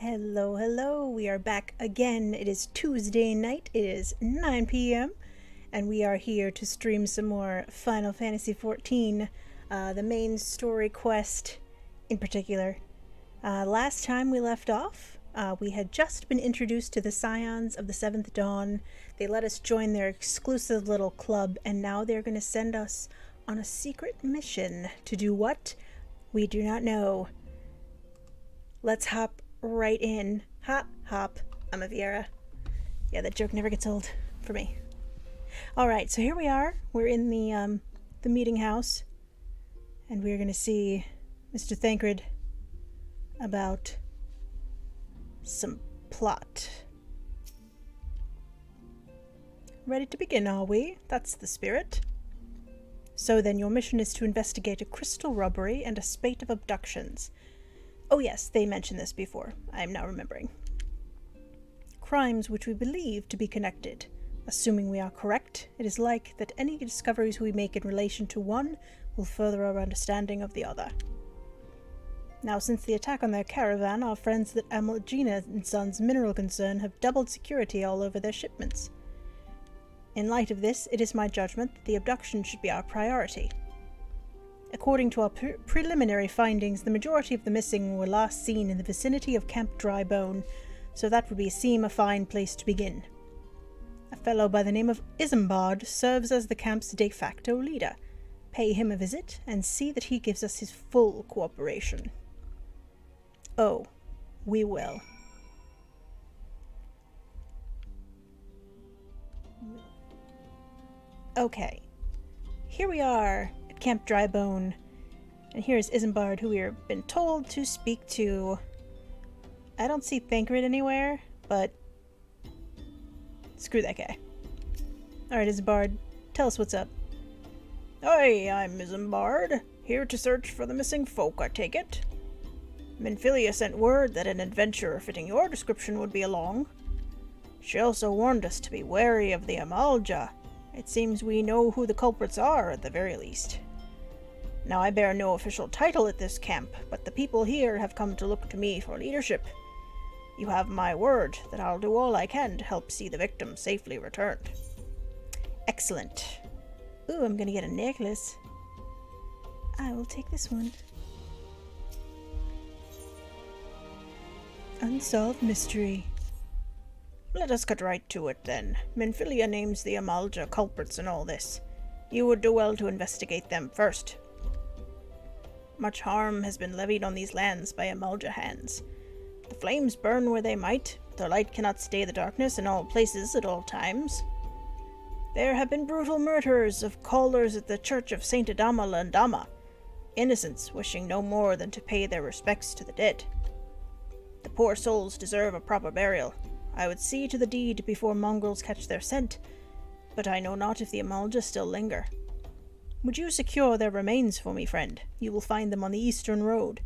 Hello, hello. We are back again. It is Tuesday night. It is 9 p.m. and we are here to stream some more Final Fantasy XIV, the main story quest in particular. Last time we left off, we had just been introduced to the Scions of the Seventh Dawn. They let us join their exclusive little club, and now they're going to send us on a secret mission to do what? We do not know. Let's hop right in. Hop. I'm a Viera. Yeah, that joke never gets old for me. Alright, so here we are. We're in the meeting house. And we're going to see Mr. Thancred about some plot. Ready to begin, are we? That's the spirit. So then, your mission is to investigate a crystal robbery and a spate of abductions. Oh yes, they mentioned this before. I am now remembering. Crimes which we believe to be connected. Assuming we are correct, it is like that any discoveries we make in relation to one will further our understanding of the other. Now, since the attack on their caravan, our friends at Amalgina & Sons Mineral Concern have doubled security all over their shipments. In light of this, it is my judgment that the abduction should be our priority. According to our preliminary findings, the majority of the missing were last seen in the vicinity of Camp Drybone, so that would seem a fine place to begin. A fellow by the name of Isambard serves as the camp's de facto leader. Pay him a visit and see that he gives us his full cooperation. Oh, we will. Okay, here we are at Camp Drybone, and here's Isambard, who we have been told to speak to. I don't see Thancred anywhere, but screw that guy. Alright, Isambard, tell us what's up. Hi, I'm Isambard, here to search for the missing folk, I take it. Minfilia sent word that an adventurer fitting your description would be along. She also warned us to be wary of the Amalja. It seems we know who the culprits are, at the very least. Now, I bear no official title at this camp, but the people here have come to look to me for leadership. You have my word that I'll do all I can to help see the victim safely returned. Excellent. Ooh, I'm gonna get a necklace. I will take this one. Unsolved mystery. Let us cut right to it, then. Minfilia names the Amalja culprits in all this. You would do well to investigate them first. Much harm has been levied on these lands by Amalja hands. The flames burn where they might, their light cannot stay the darkness in all places at all times. There have been brutal murders of callers at the church of Saint Adama Landama, innocents wishing no more than to pay their respects to the dead. The poor souls deserve a proper burial. I would see to the deed before mongrels catch their scent, but I know not if the Amalja still linger. Would you secure their remains for me, friend? You will find them on the eastern road.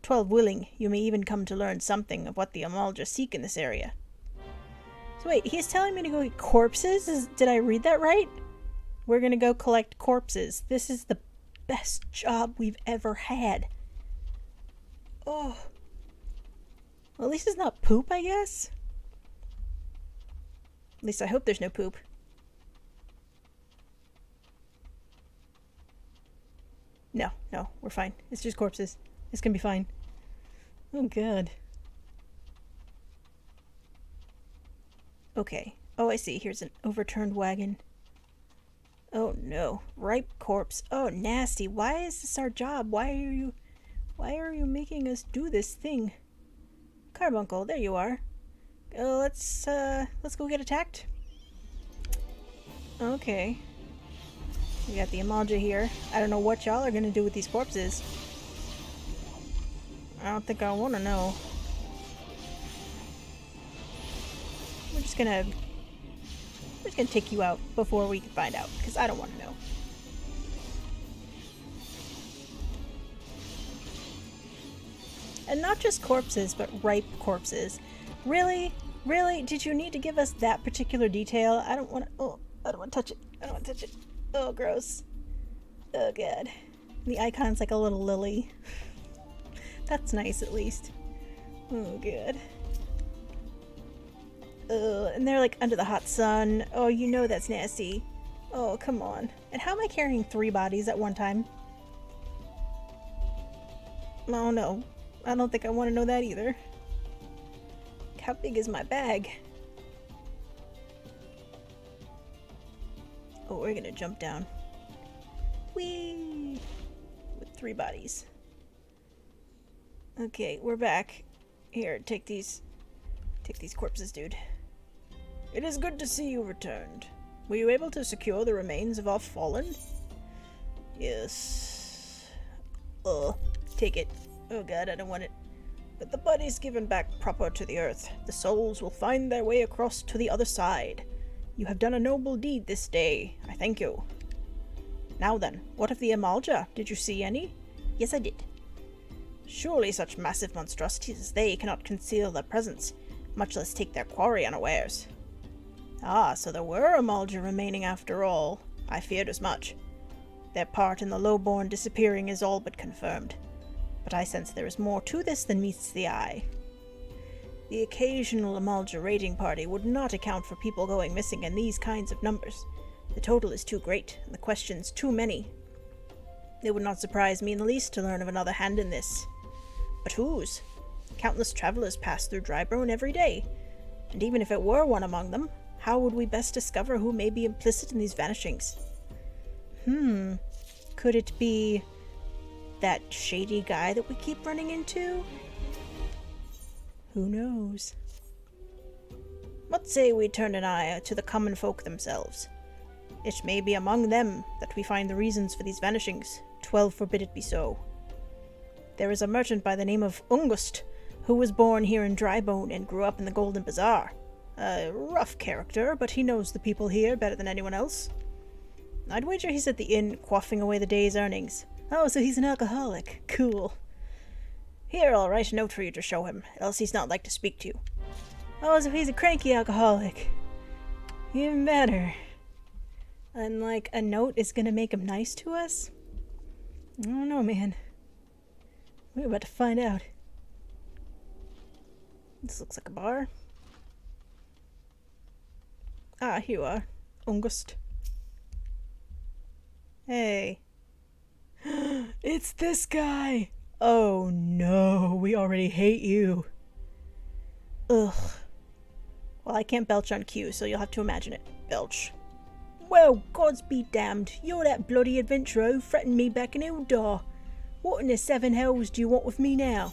12 willing, you may even come to learn something of what the Amalja seek in this area. So wait, he's telling me to go get corpses? Did I read that right? We're gonna go collect corpses. This is the best job we've ever had. Oh. Well, at least it's not poop, I guess. At least I hope there's no poop. No, we're fine. It's just corpses. It's gonna be fine. Oh, God. Okay. Oh, I see. Here's an overturned wagon. Oh, no. Ripe corpse. Oh, nasty. Why is this our job? Why are you making us do this thing? Carbuncle, there you are. Let's go get attacked. Okay. We got the Amalja here. I don't know what y'all are gonna do with these corpses. I don't think I want to know. We're just gonna take you out before we can find out, because I don't want to know. And not just corpses, but ripe corpses. Really? Really? Did you need to give us that particular detail? I don't want to touch it. I don't want to touch it. Oh, gross. Oh, God. The icon's like a little lily. That's nice, at least. Oh, good. And they're like under the hot sun. Oh, you know that's nasty. Oh, come on. And how am I carrying 3 bodies at one time? Oh no. I don't think I want to know that either. How big is my bag? Oh, we're gonna jump down. Whee! With 3 bodies. Okay, we're back. Here, take these corpses, dude. It is good to see you returned. Were you able to secure the remains of our fallen? Yes. Take it. Oh god, I don't want it. With the bodies given back proper to the earth, the souls will find their way across to the other side. You have done a noble deed this day. I thank you. Now then, what of the Amalja? Did you see any? Yes, I did. Surely such massive monstrosities as they cannot conceal their presence, much less take their quarry unawares. Ah, so there were Amalja remaining after all. I feared as much. Their part in the lowborn disappearing is all but confirmed. But I sense there is more to this than meets the eye. The occasional Amalja raiding party would not account for people going missing in these kinds of numbers. The total is too great, and the questions too many. It would not surprise me in the least to learn of another hand in this. But whose? Countless travelers pass through Drybone every day, and even if it were one among them, how would we best discover who may be implicit in these vanishings? Could it be that shady guy that we keep running into? Who knows? What say we turn an eye to the common folk themselves? It may be among them that we find the reasons for these vanishings. 12 forbid it be so. There is a merchant by the name of Ungust, who was born here in Drybone and grew up in the Golden Bazaar. A rough character, but he knows the people here better than anyone else. I'd wager he's at the inn quaffing away the day's earnings. Oh, so he's an alcoholic. Cool. Here, I'll write a note for you to show him, else he's not like to speak to you. Oh, so he's a cranky alcoholic. Even better. And, like, a note is gonna make him nice to us? I don't know, man. We're about to find out. This looks like a bar. Ah, here you are. Ungust. Hey. It's this guy! Oh no, we already hate you. Ugh. Well, I can't belch on cue, so you'll have to imagine it. Belch. Well, gods be damned. You're that bloody adventurer who threatened me back in Ildar. What in the 7 hells do you want with me now?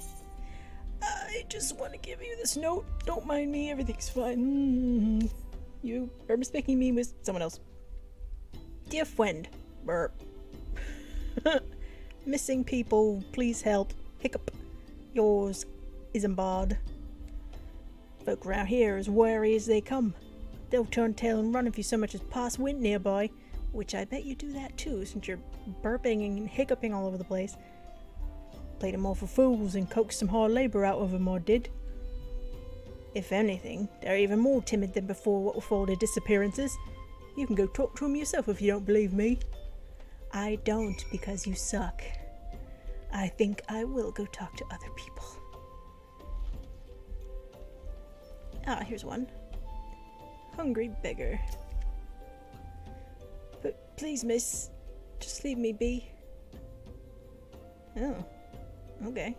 I just want to give you this note. Don't mind me, everything's fine. You are mistaking me with someone else. Dear friend. Burp. Missing people, please help. Hiccup. Yours, Isambard. Folk around here as wary as they come. They'll turn tail and run if you so much as pass wind nearby, which I bet you do that too, since you're burping and hiccuping all over the place. Played them all for fools and coaxed some hard labor out of them, or did. If anything, they're even more timid than before, what with all their disappearances. You can go talk to them yourself if you don't believe me. I don't, because you suck. I think I will go talk to other people. Ah, here's one. Hungry beggar. But please, miss, just leave me be. Oh, okay.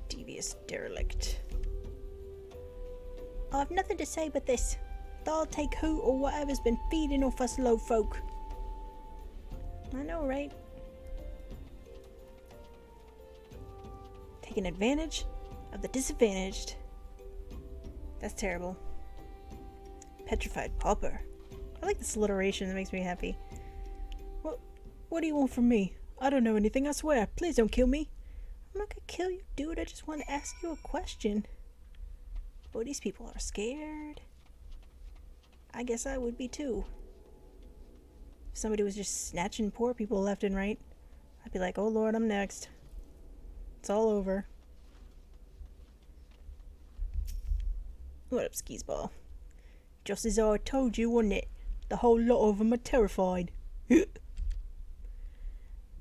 Devious derelict. I've nothing to say but this. I'll take who or whatever's been feeding off us low folk. I know, right? Taking advantage of the disadvantaged. That's terrible. Petrified pauper. I like this alliteration, that makes me happy. What do you want from me? I don't know anything, I swear. Please don't kill me. I'm not gonna kill you, dude. I just want to ask you a question. Oh, these people are scared. I guess I would be too. If somebody was just snatching poor people left and right, I'd be like, oh Lord, I'm next. It's all over. What up, skis ball? Just as I told you, wasn't it? The whole lot of them are terrified.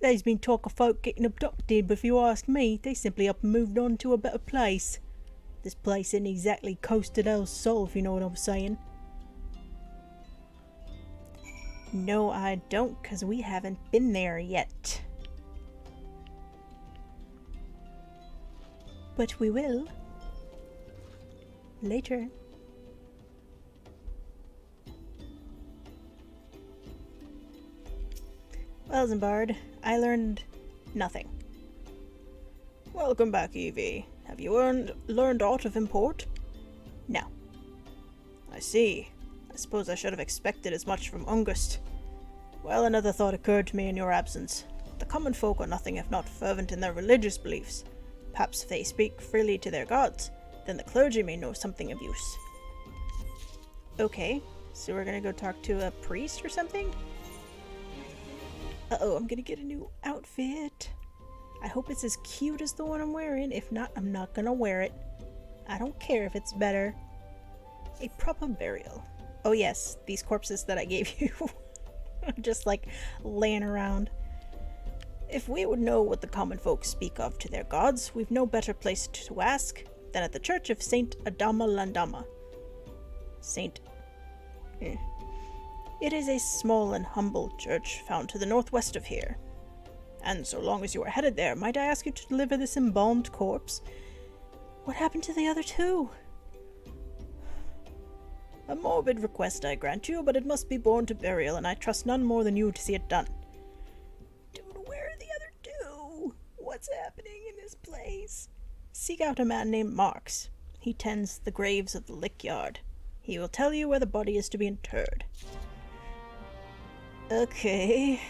There's been talk of folk getting abducted, but if you ask me, they simply up and moved on to a better place. This place isn't exactly coasted El Sol, if you know what I'm saying. No, I don't, 'cause we haven't been there yet. But we will. Later. Well, Zimbard, I learned nothing. Welcome back, Evie. Have you learned aught of import? No. I see. I suppose I should have expected as much from Ungust. Well, another thought occurred to me in your absence. The common folk are nothing if not fervent in their religious beliefs. Perhaps if they speak freely to their gods, then the clergy may know something of use. Okay, so we're gonna go talk to a priest or something? Uh-oh, I'm gonna get a new outfit. I hope it's as cute as the one I'm wearing. If not, I'm not gonna wear it. I don't care if it's better. A proper burial. Oh yes, these corpses that I gave you. Just like laying around. If we would know what the common folk speak of to their gods, we've no better place to ask than at the church of Saint Adama Landama. It is a small and humble church found to the northwest of here. And so long as you are headed there, might I ask you to deliver this embalmed corpse? What happened to the other two? A morbid request, I grant you, but it must be borne to burial, and I trust none more than you to see it done. Dude, where are the other two? What's happening in this place? Seek out a man named Marks. He tends the graves of the lick yard. He will tell you where the body is to be interred. Okay.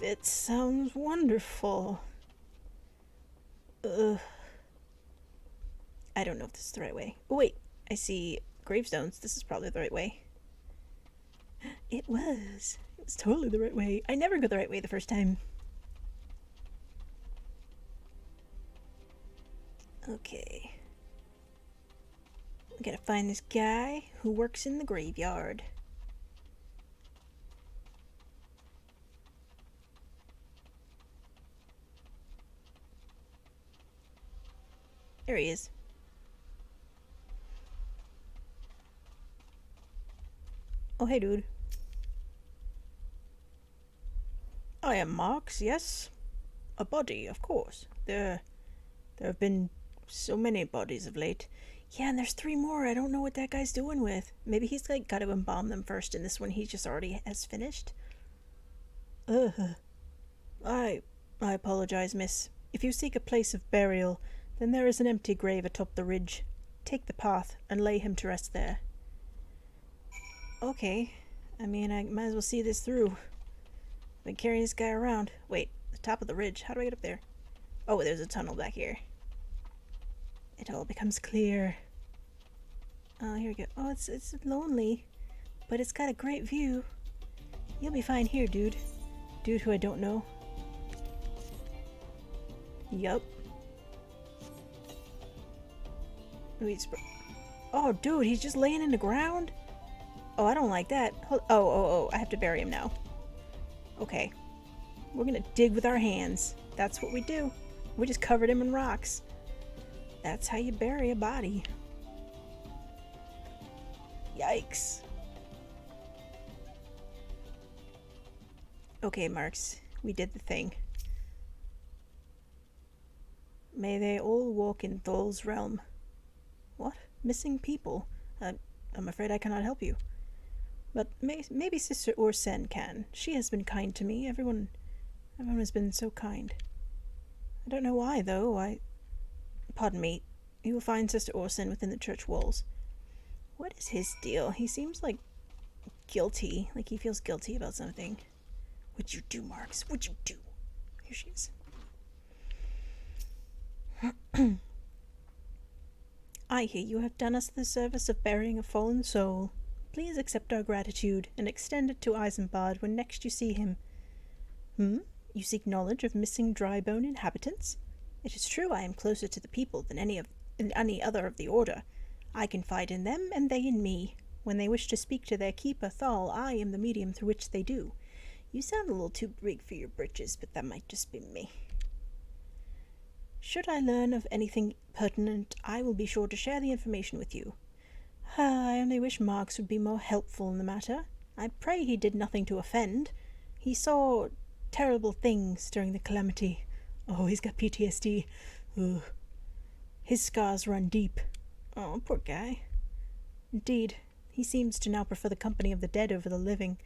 It sounds wonderful. I don't know if this is the right way. Oh wait, I see gravestones. This is probably the right way. It was. It was totally the right way. I never go the right way the first time. Okay. I gotta find this guy who works in the graveyard. There he is. Oh, hey, dude. I am Marks, yes. A body, of course. There have been so many bodies of late. Yeah, and there's 3 more. I don't know what that guy's doing with. Maybe he's like got to embalm them first, and this one he just already has finished. I apologize, miss. If you seek a place of burial, then there is an empty grave atop the ridge. Take the path and lay him to rest there. Okay. I mean, I might as well see this through. I've been carrying this guy around. Wait, the top of the ridge. How do I get up there? Oh, there's a tunnel back here. It all becomes clear. Oh, here we go. Oh, it's lonely, but it's got a great view. You'll be fine here, dude. Dude who I don't know. Yup. Oh, dude, he's just laying in the ground? Oh, I don't like that. Oh, I have to bury him now. Okay. We're gonna dig with our hands. That's what we do. We just covered him in rocks. That's how you bury a body. Yikes. Okay, Marks. We did the thing. May they all walk in Thol's realm. What? Missing people? I'm afraid I cannot help you. But maybe Sister Orsen can. She has been kind to me. Everyone has been so kind. I don't know why, though. Pardon me. You will find Sister Orsen within the church walls. What is his deal? He seems like guilty. Like he feels guilty about something. What'd you do, Marks? What'd you do? Here she is. I hear you have done us the service of burying a fallen soul. Please accept our gratitude and extend it to Isambard when next you see him. You seek knowledge of missing dry bone inhabitants? It is true I am closer to the people than any other of the order. I confide in them, and they in me. When they wish to speak to their keeper, Thal, I am the medium through which they do. You sound a little too big for your britches, but that might just be me. Should I learn of anything pertinent, I will be sure to share the information with you. I only wish Marx would be more helpful in the matter. I pray he did nothing to offend. He saw terrible things during the calamity. Oh, he's got PTSD. Ugh. His scars run deep. Oh, poor guy. Indeed, he seems to now prefer the company of the dead over the living.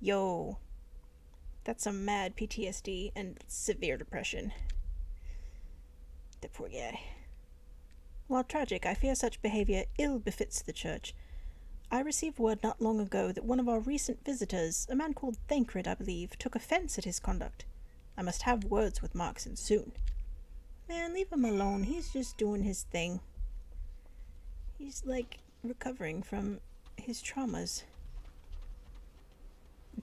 Yo, that's some mad PTSD and severe depression. The poor guy. While tragic, I fear such behavior ill befits the church. I received word not long ago that one of our recent visitors, a man called Thancred, I believe, took offense at his conduct. I must have words with Marxon soon. Man, leave him alone. He's just doing his thing. He's, recovering from his traumas.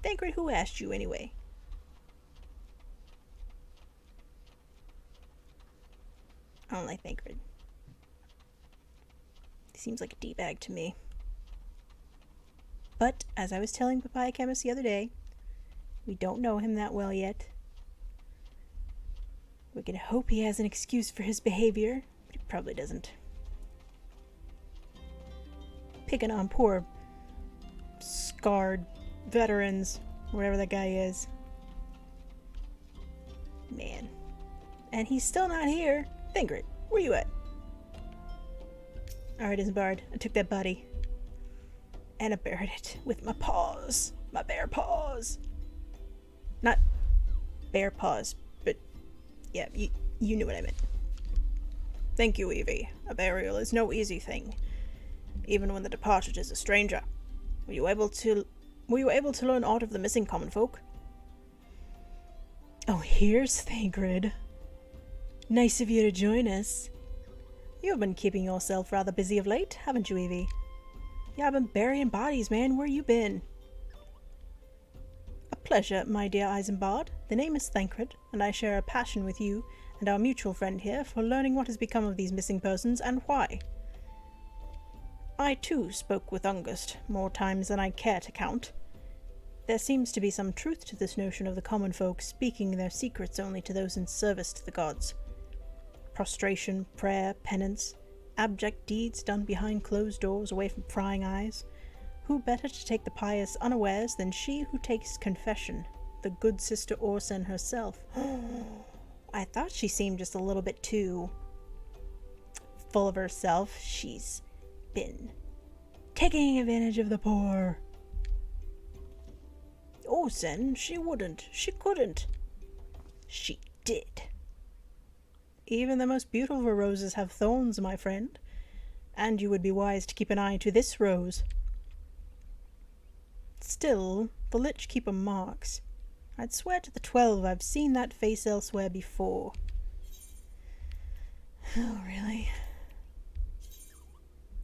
Thancred, who asked you anyway? I don't like Thancred. He seems like a D-bag to me. But, as I was telling Papaya Chemist the other day, we don't know him that well yet. We can hope he has an excuse for his behavior, but he probably doesn't. Picking on poor, scarred veterans, whatever that guy is. Man. And he's still not here. Thancred, where you at? Alright, Isambard, I took that body. And I buried it with my paws. My bare paws. Not bare paws, but yeah, you knew what I meant. Thank you, Evie. A burial is no easy thing, even when the departed is a stranger. Were you able to learn aught of the missing common folk? Oh, here's Thancred. Nice of you to join us. You've been keeping yourself rather busy of late, haven't you, Evie? Yeah, I've been burying bodies, man. Where you been? A pleasure, my dear Isambard. The name is Thancred, and I share a passion with you and our mutual friend here for learning what has become of these missing persons and why. I, too, spoke with Ungust more times than I care to count. There seems to be some truth to this notion of the common folk speaking their secrets only to those in service to the gods. Prostration, prayer, penance, abject deeds done behind closed doors away from prying eyes. Who better to take the pious unawares than she who takes confession, the good sister Orsen herself? I thought she seemed just a little bit too full of herself. She's been taking advantage of the poor. Orsen, she wouldn't. She couldn't. She did. Even the most beautiful roses have thorns, my friend, and you would be wise to keep an eye to this rose. Still, the Lich Keeper Marx. I'd swear to the 12 I've seen that face elsewhere before. Oh, really?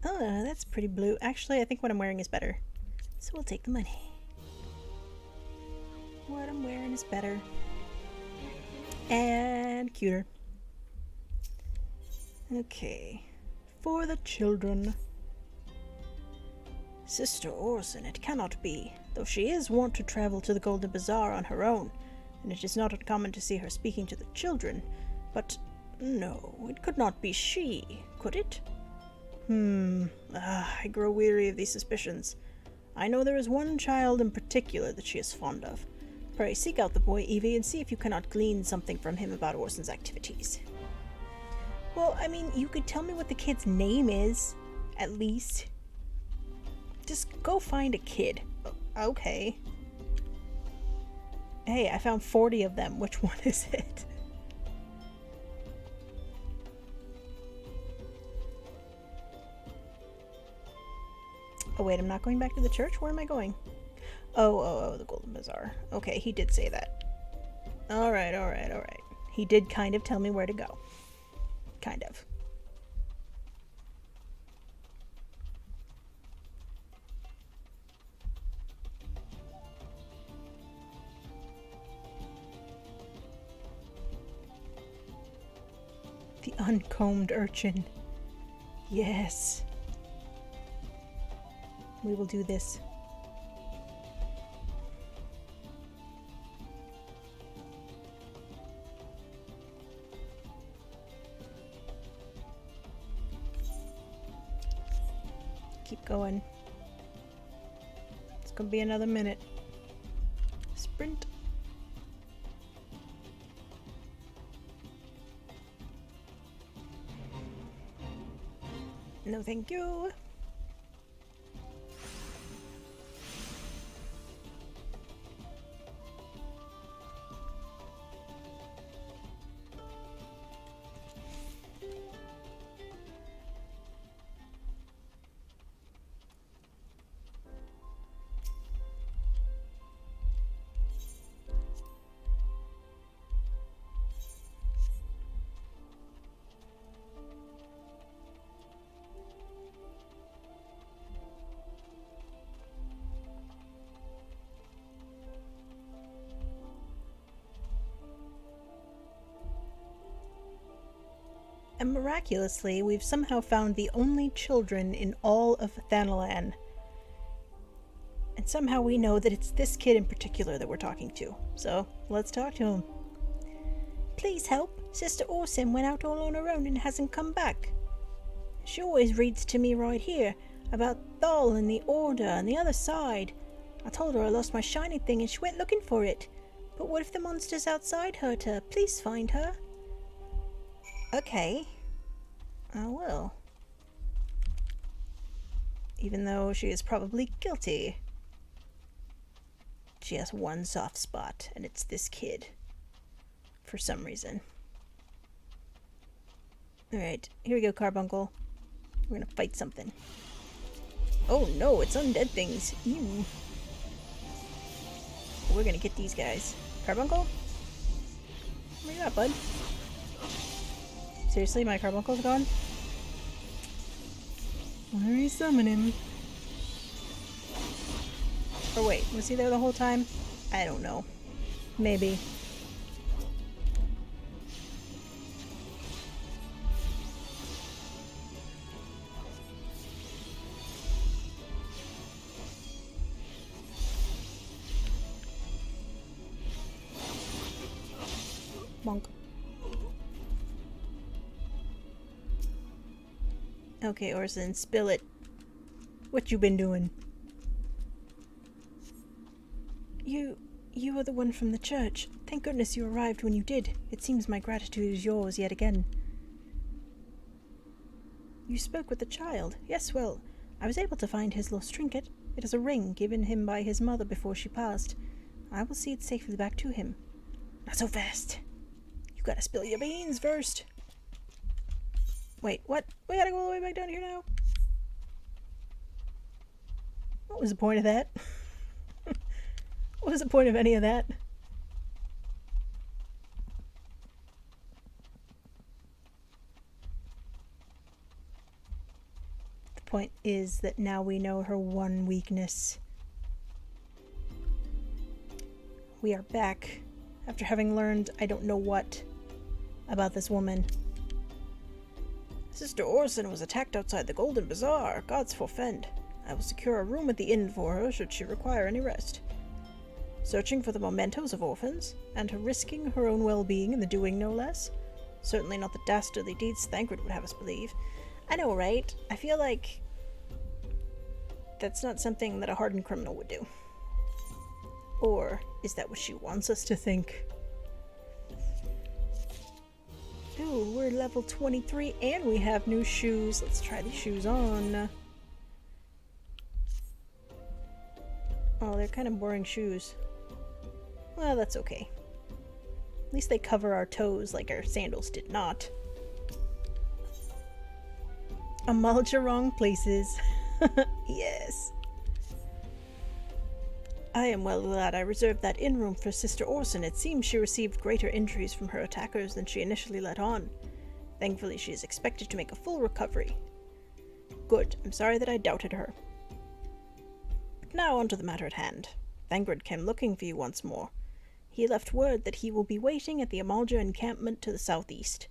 Oh, that's pretty blue. Actually, I think what I'm wearing is better. So we'll take the money. What I'm wearing is better. And cuter. Okay. For the children. Sister Orson, it cannot be, though she is wont to travel to the Golden Bazaar on her own, and it is not uncommon to see her speaking to the children, but no, it could not be she, could it? I grow weary of these suspicions. I know there is one child in particular that she is fond of. Pray seek out the boy, Evie, and see if you cannot glean something from him about Orson's activities. Well, I mean, you could tell me what the kid's name is, at least. Just go find a kid. Okay. Hey, I found 40 of them. Which one is it? Oh wait, I'm not going back to the church? Where am I going? Oh, the Golden Bazaar. Okay, he did say that. Alright. He did kind of tell me where to go. Kind of. The uncombed urchin. Yes. We will do this. keep going. It's gonna be another minute. Sprint. No, thank you. And miraculously, we've somehow found the only children in all of Thanalan. And somehow we know that it's this kid in particular that we're talking to. So, let's talk to him. Please help. Sister Orson went out all on her own and hasn't come back. She always reads to me right here about Thal and the Order and the other side. I told her I lost my shiny thing and she went looking for it. But what if the monsters outside hurt her? Please find her. Okay. I will. Even though she is probably guilty. She has one soft spot, and it's this kid. For some reason. Alright, here we go, Carbuncle. We're gonna fight something. Oh no, it's undead things. Ew. We're gonna get these guys. Carbuncle? Where you at, bud? Seriously, my Carbuncle's gone? Why are you summoning him? Or wait, was he there the whole time? I don't know. Maybe. Bonk. Okay, Orson, spill it. What you been doing? You are the one from the church. Thank goodness you arrived when you did. It seems my gratitude is yours yet again. You spoke with the child. Yes, well, I was able to find his lost trinket. It is a ring given him by his mother before she passed. I will see it safely back to him. Not so fast. You gotta spill your beans first. Wait, what? We gotta go all the way back down here now? What was the point of that? What was the point of any of that? The point is that now we know her one weakness. We are back after having learned I don't know what about this woman. Sister Orson was attacked outside the Golden Bazaar. Gods forfend. I will secure a room at the inn for her should she require any rest. Searching for the mementos of orphans, and risking her own well-being in the doing no less. Certainly not the dastardly deeds Thancred would have us believe. I know, right? I feel like that's not something that a hardened criminal would do. Or is that what she wants us to think? Ooh, we're level 23 and we have new shoes. Let's try these shoes on. Oh, they're kind of boring shoes. Well, that's okay. At least they cover our toes like our sandals did not. Amalja wrong places. Yes. I am well glad I reserved that inn room for Sister Orson. It seems she received greater injuries from her attackers than she initially let on. Thankfully, she is expected to make a full recovery. Good. I'm sorry that I doubted her. But now on to the matter at hand. Thancred came looking for you once more. He left word that he will be waiting at the Amalja encampment to the southeast.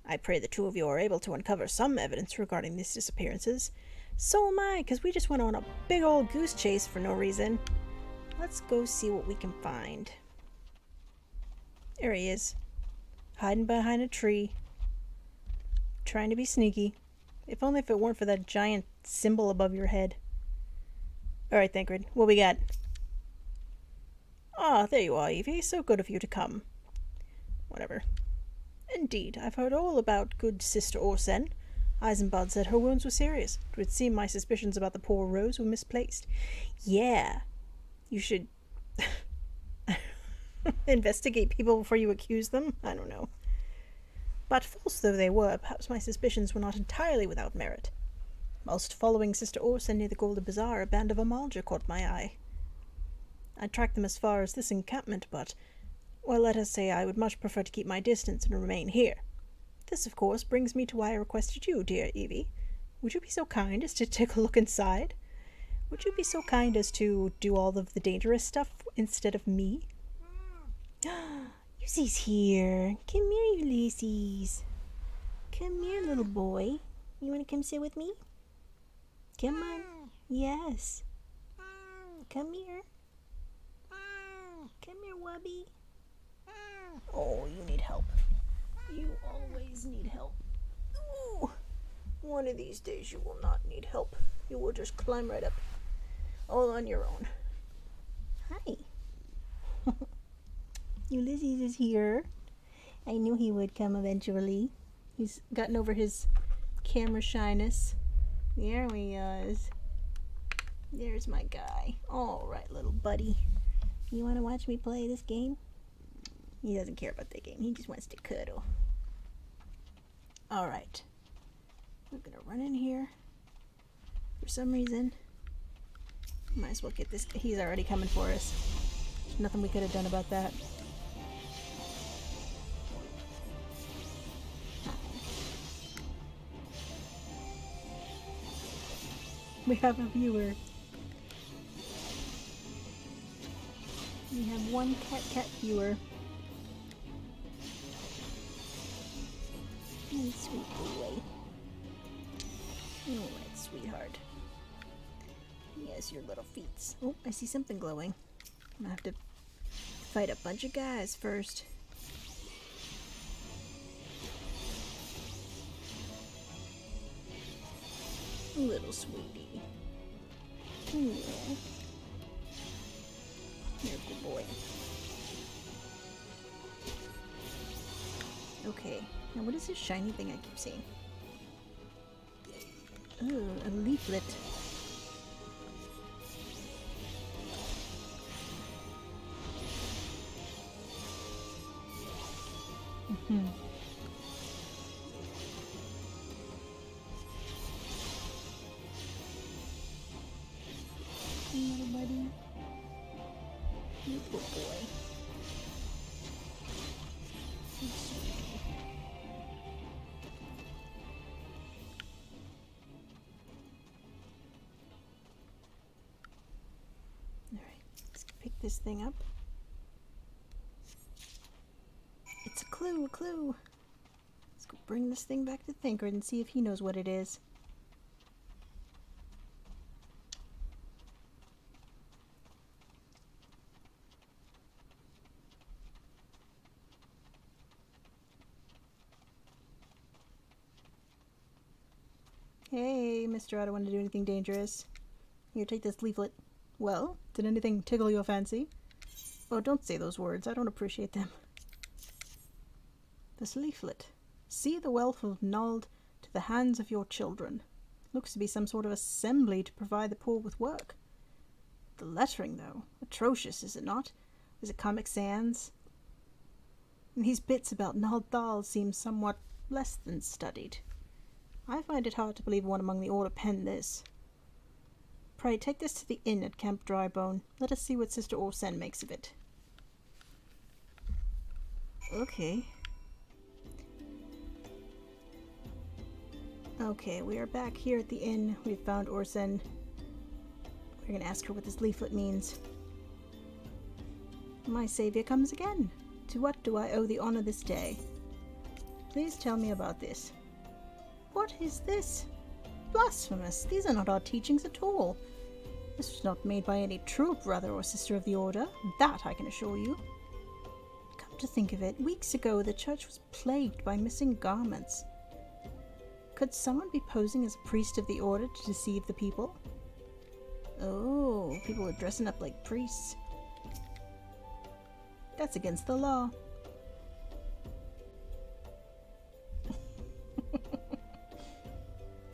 I pray the two of you are able to uncover some evidence regarding these disappearances. So am I, because we just went on a big old goose chase for no reason. Let's go see what we can find. There he is. Hiding behind a tree. Trying to be sneaky. If only if it weren't for that giant symbol above your head. Alright, Thancred, what we got? Ah, there you are, Evie. So good of you to come. Whatever. Indeed, I've heard all about good Sister Orsen. Eisenbud said her wounds were serious. It would seem my suspicions about the poor Rose were misplaced. Yeah. You should investigate people before you accuse them? I don't know. But false though they were, perhaps my suspicions were not entirely without merit. Whilst following Sister Orsen near the Golden Bazaar, a band of Amalja caught my eye. I tracked them as far as this encampment, but, well, let us say I would much prefer to keep my distance and remain here. This, of course, brings me to why I requested you, dear Evie. Would you be so kind as to take a look inside? Would you be so kind as to do all of the dangerous stuff instead of me? Ulysses here. Come here, Ulysses. Come here, little boy. You want to come sit with me? Come on. Yes. Come here. Come here, Wubby. Oh, you need help. You always need help. Ooh. One of these days you will not need help. You will just climb right up. All on your own. Hi. Ulysses is here. I knew he would come eventually. He's gotten over his camera shyness. There he is. There's my guy. Alright, little buddy. You want to watch me play this game? He doesn't care about that game. He just wants to cuddle. Alright. We're gonna run in here. For some reason. Might as well get this. He's already coming for us. There's nothing we could have done about that. We have a viewer. We have one cat viewer. Oh, sweet boy. Alright, sweetheart. Yes, your little feet. Oh, I see something glowing. I'm gonna have to fight a bunch of guys first. Little sweetie. Yeah. You're a good boy. Okay, now what is this shiny thing I keep seeing? Oh, a leaflet. Little buddy. You good boy. Alright, let's pick this thing up. It's a clue, a clue. Let's go bring this thing back to Thancred and see if he knows what it is. Hey, mister, I don't want to do anything dangerous. Here, take this leaflet. Well, did anything tickle your fancy? Oh, don't say those words. I don't appreciate them. This leaflet. See the wealth of Nald to the hands of your children. Looks to be some sort of assembly to provide the poor with work. The lettering, though. Atrocious, is it not? Is it Comic Sans? And these bits about Nald Thal seem somewhat less than studied. I find it hard to believe one among the order penned this. Pray, take this to the inn at Camp Drybone. Let us see what Sister Orsen makes of it. Okay. Okay, we are back here at the inn. We've found Orsen. We're going to ask her what this leaflet means. My savior comes again. To what do I owe the honor this day? Please tell me about this. What is this? Blasphemous! These are not our teachings at all. This was not made by any true brother or sister of the order. That I can assure you. Come to think of it, weeks ago the church was plagued by missing garments. Could someone be posing as a priest of the order to deceive the people? Oh, people are dressing up like priests. That's against the law.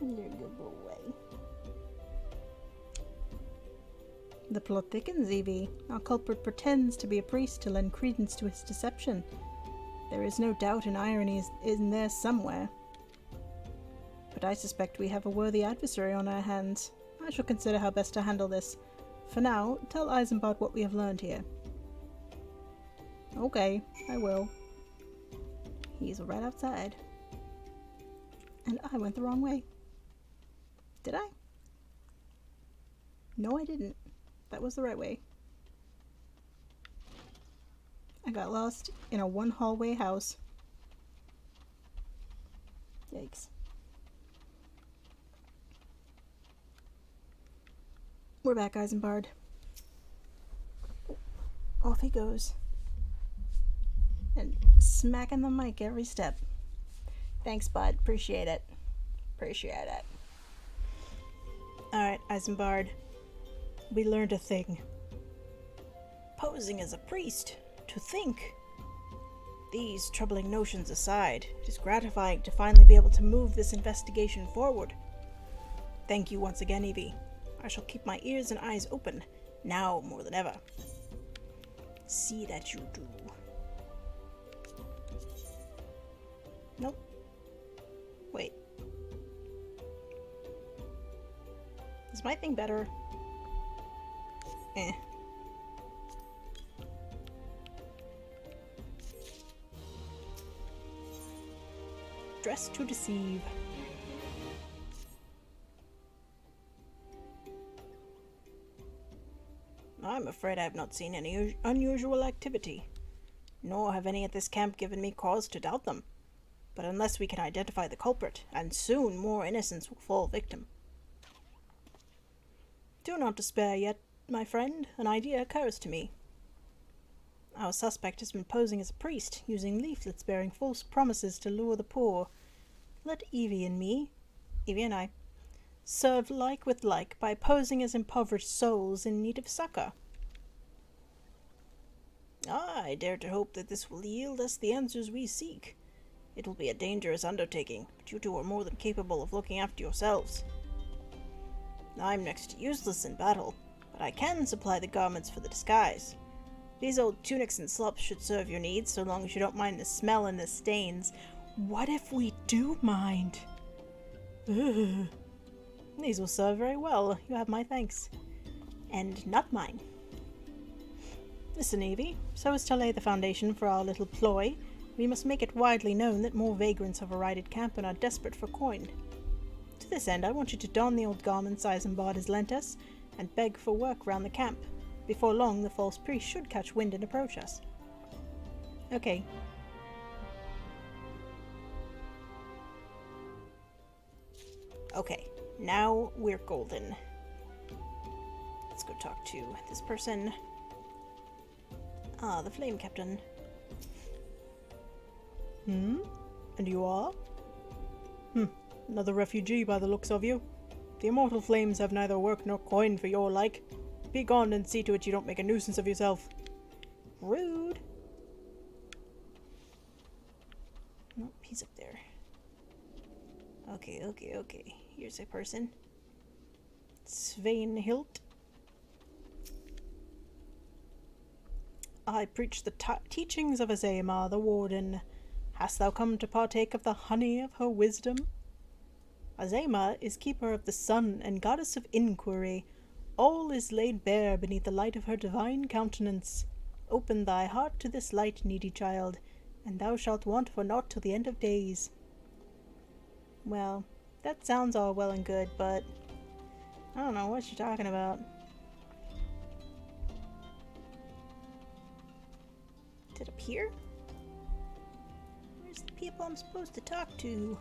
You're a good boy. The plot thickens, Evie. Our culprit pretends to be a priest to lend credence to his deception. There is no doubt an irony is in there somewhere. But I suspect we have a worthy adversary on our hands. I shall consider how best to handle this. For now, tell Isambard what we have learned here. Okay, I will. He's right outside. And I went the wrong way. Did I? No, I didn't. That was the right way. I got lost in a one-hallway house. Yikes. We're back, Isambard. Off he goes. And smacking the mic every step. Thanks, bud. Appreciate it. Appreciate it. Alright, Isambard. We learned a thing. Posing as a priest. To think. These troubling notions aside, it is gratifying to finally be able to move this investigation forward. Thank you once again, Evie. I shall keep my ears and eyes open, now more than ever. See that you do. Nope. Wait. Is my thing better? Eh. Dress to deceive. I'm afraid I have not seen any unusual activity, nor have any at this camp given me cause to doubt them. But unless we can identify the culprit, and soon more innocents will fall victim. Do not despair yet, my friend. An idea occurs to me. Our suspect has been posing as a priest, using leaflets bearing false promises to lure the poor. Let Evie and I, serve like with like by posing as impoverished souls in need of succor. I dare to hope that this will yield us the answers we seek. It will be a dangerous undertaking, but you two are more than capable of looking after yourselves. I'm next to useless in battle, but I can supply the garments for the disguise. These old tunics and slops should serve your needs, so long as you don't mind the smell and the stains. What if we do mind? Ugh. These will serve very well. You have my thanks. And not mine. Listen, Evie, so as to lay the foundation for our little ploy, we must make it widely known that more vagrants have arrived at camp and are desperate for coin. To this end, I want you to don the old garments Isambard has lent us, and beg for work round the camp. Before long, the false priest should catch wind and approach us. Okay. Okay, now we're golden. Let's go talk to this person. Ah, the Flame Captain. And you are? Another refugee by the looks of you. The immortal flames have neither work nor coin for your like. Be gone and see to it you don't make a nuisance of yourself. Rude. Nope, he's up there. Okay. Here's a person. Svein Hilt. I preach the teachings of Azema, the warden. Hast thou come to partake of the honey of her wisdom? Azema is keeper of the sun and goddess of inquiry. All is laid bare beneath the light of her divine countenance. Open thy heart to this light, needy child, and thou shalt want for naught till the end of days. Well, that sounds all well and good, but I don't know what you're talking about. Is it up here? Where's the people I'm supposed to talk to?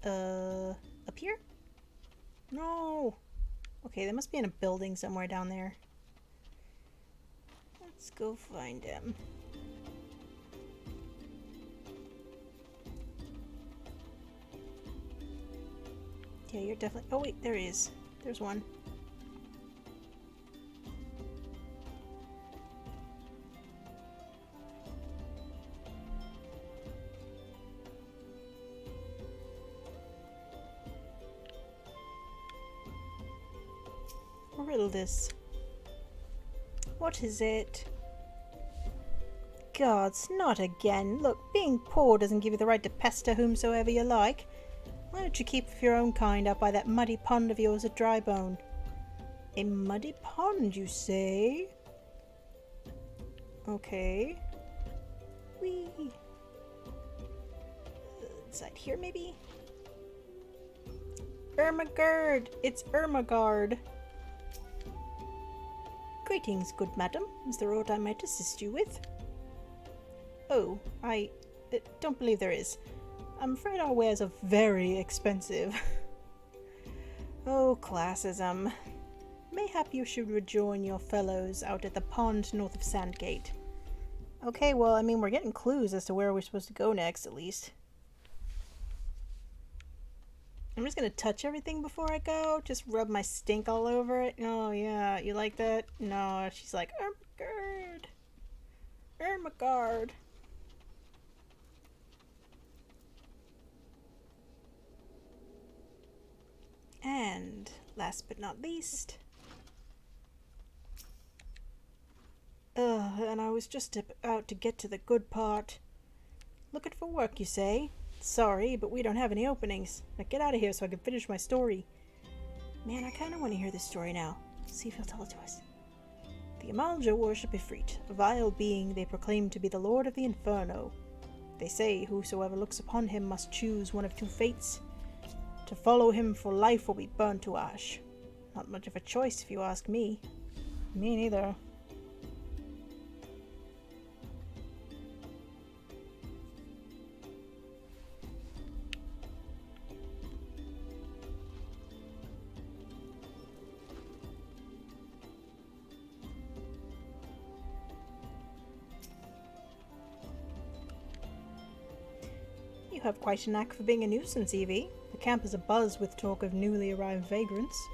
Up here? No! Okay, they must be in a building somewhere down there. Let's go find him. Yeah, you're definitely... Oh, wait, there is. There's one. Riddle this. What is it? Gods, not again. Look, being poor doesn't give you the right to pester whomsoever you like. Why don't you keep your own kind up by that muddy pond of yours at Drybone? A muddy pond, you say? Okay. Whee! Inside here, maybe? Ermagerd! It's Ermagerd! Greetings, good madam. Is there aught I might assist you with? Oh, I don't believe there is. I'm afraid our wares are very expensive. Oh, classism. Mayhap you should rejoin your fellows out at the pond north of Sandgate. Okay, well, I mean, we're getting clues as to where we're supposed to go next, at least. I'm just gonna touch everything before I go. Just rub my stink all over it. Oh, yeah, you like that? No, she's like, Ermagerd. Ermagerd. And last but not least, and I was just about to get to the good part. Looking for work, you say? Sorry, but we don't have any openings. Now get out of here so I can finish my story. Man, I kind of want to hear this story now. See if he'll tell it to us. The Amalja worship Ifrit, a vile being they proclaim to be the lord of the Inferno. They say whosoever looks upon him must choose one of two fates. To follow him for life or be burned to ash. Not much of a choice if you ask me. Me neither. You have quite a knack for being a nuisance, Evie. The camp is abuzz with talk of newly arrived vagrants.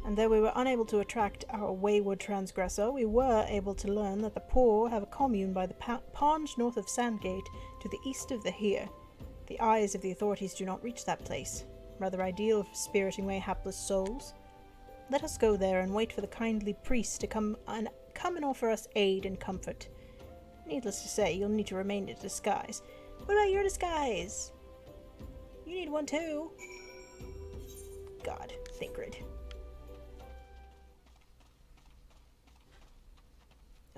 And though we were unable to attract our wayward transgressor, we were able to learn that the poor have a commune by the pond north of Sandgate to the east of the Here. The eyes of the authorities do not reach that place. Rather ideal for spiriting away hapless souls. Let us go there and wait for the kindly priest to come and offer us aid and comfort. Needless to say, you'll need to remain in disguise. What about your disguise? You need one too. God, Thancred.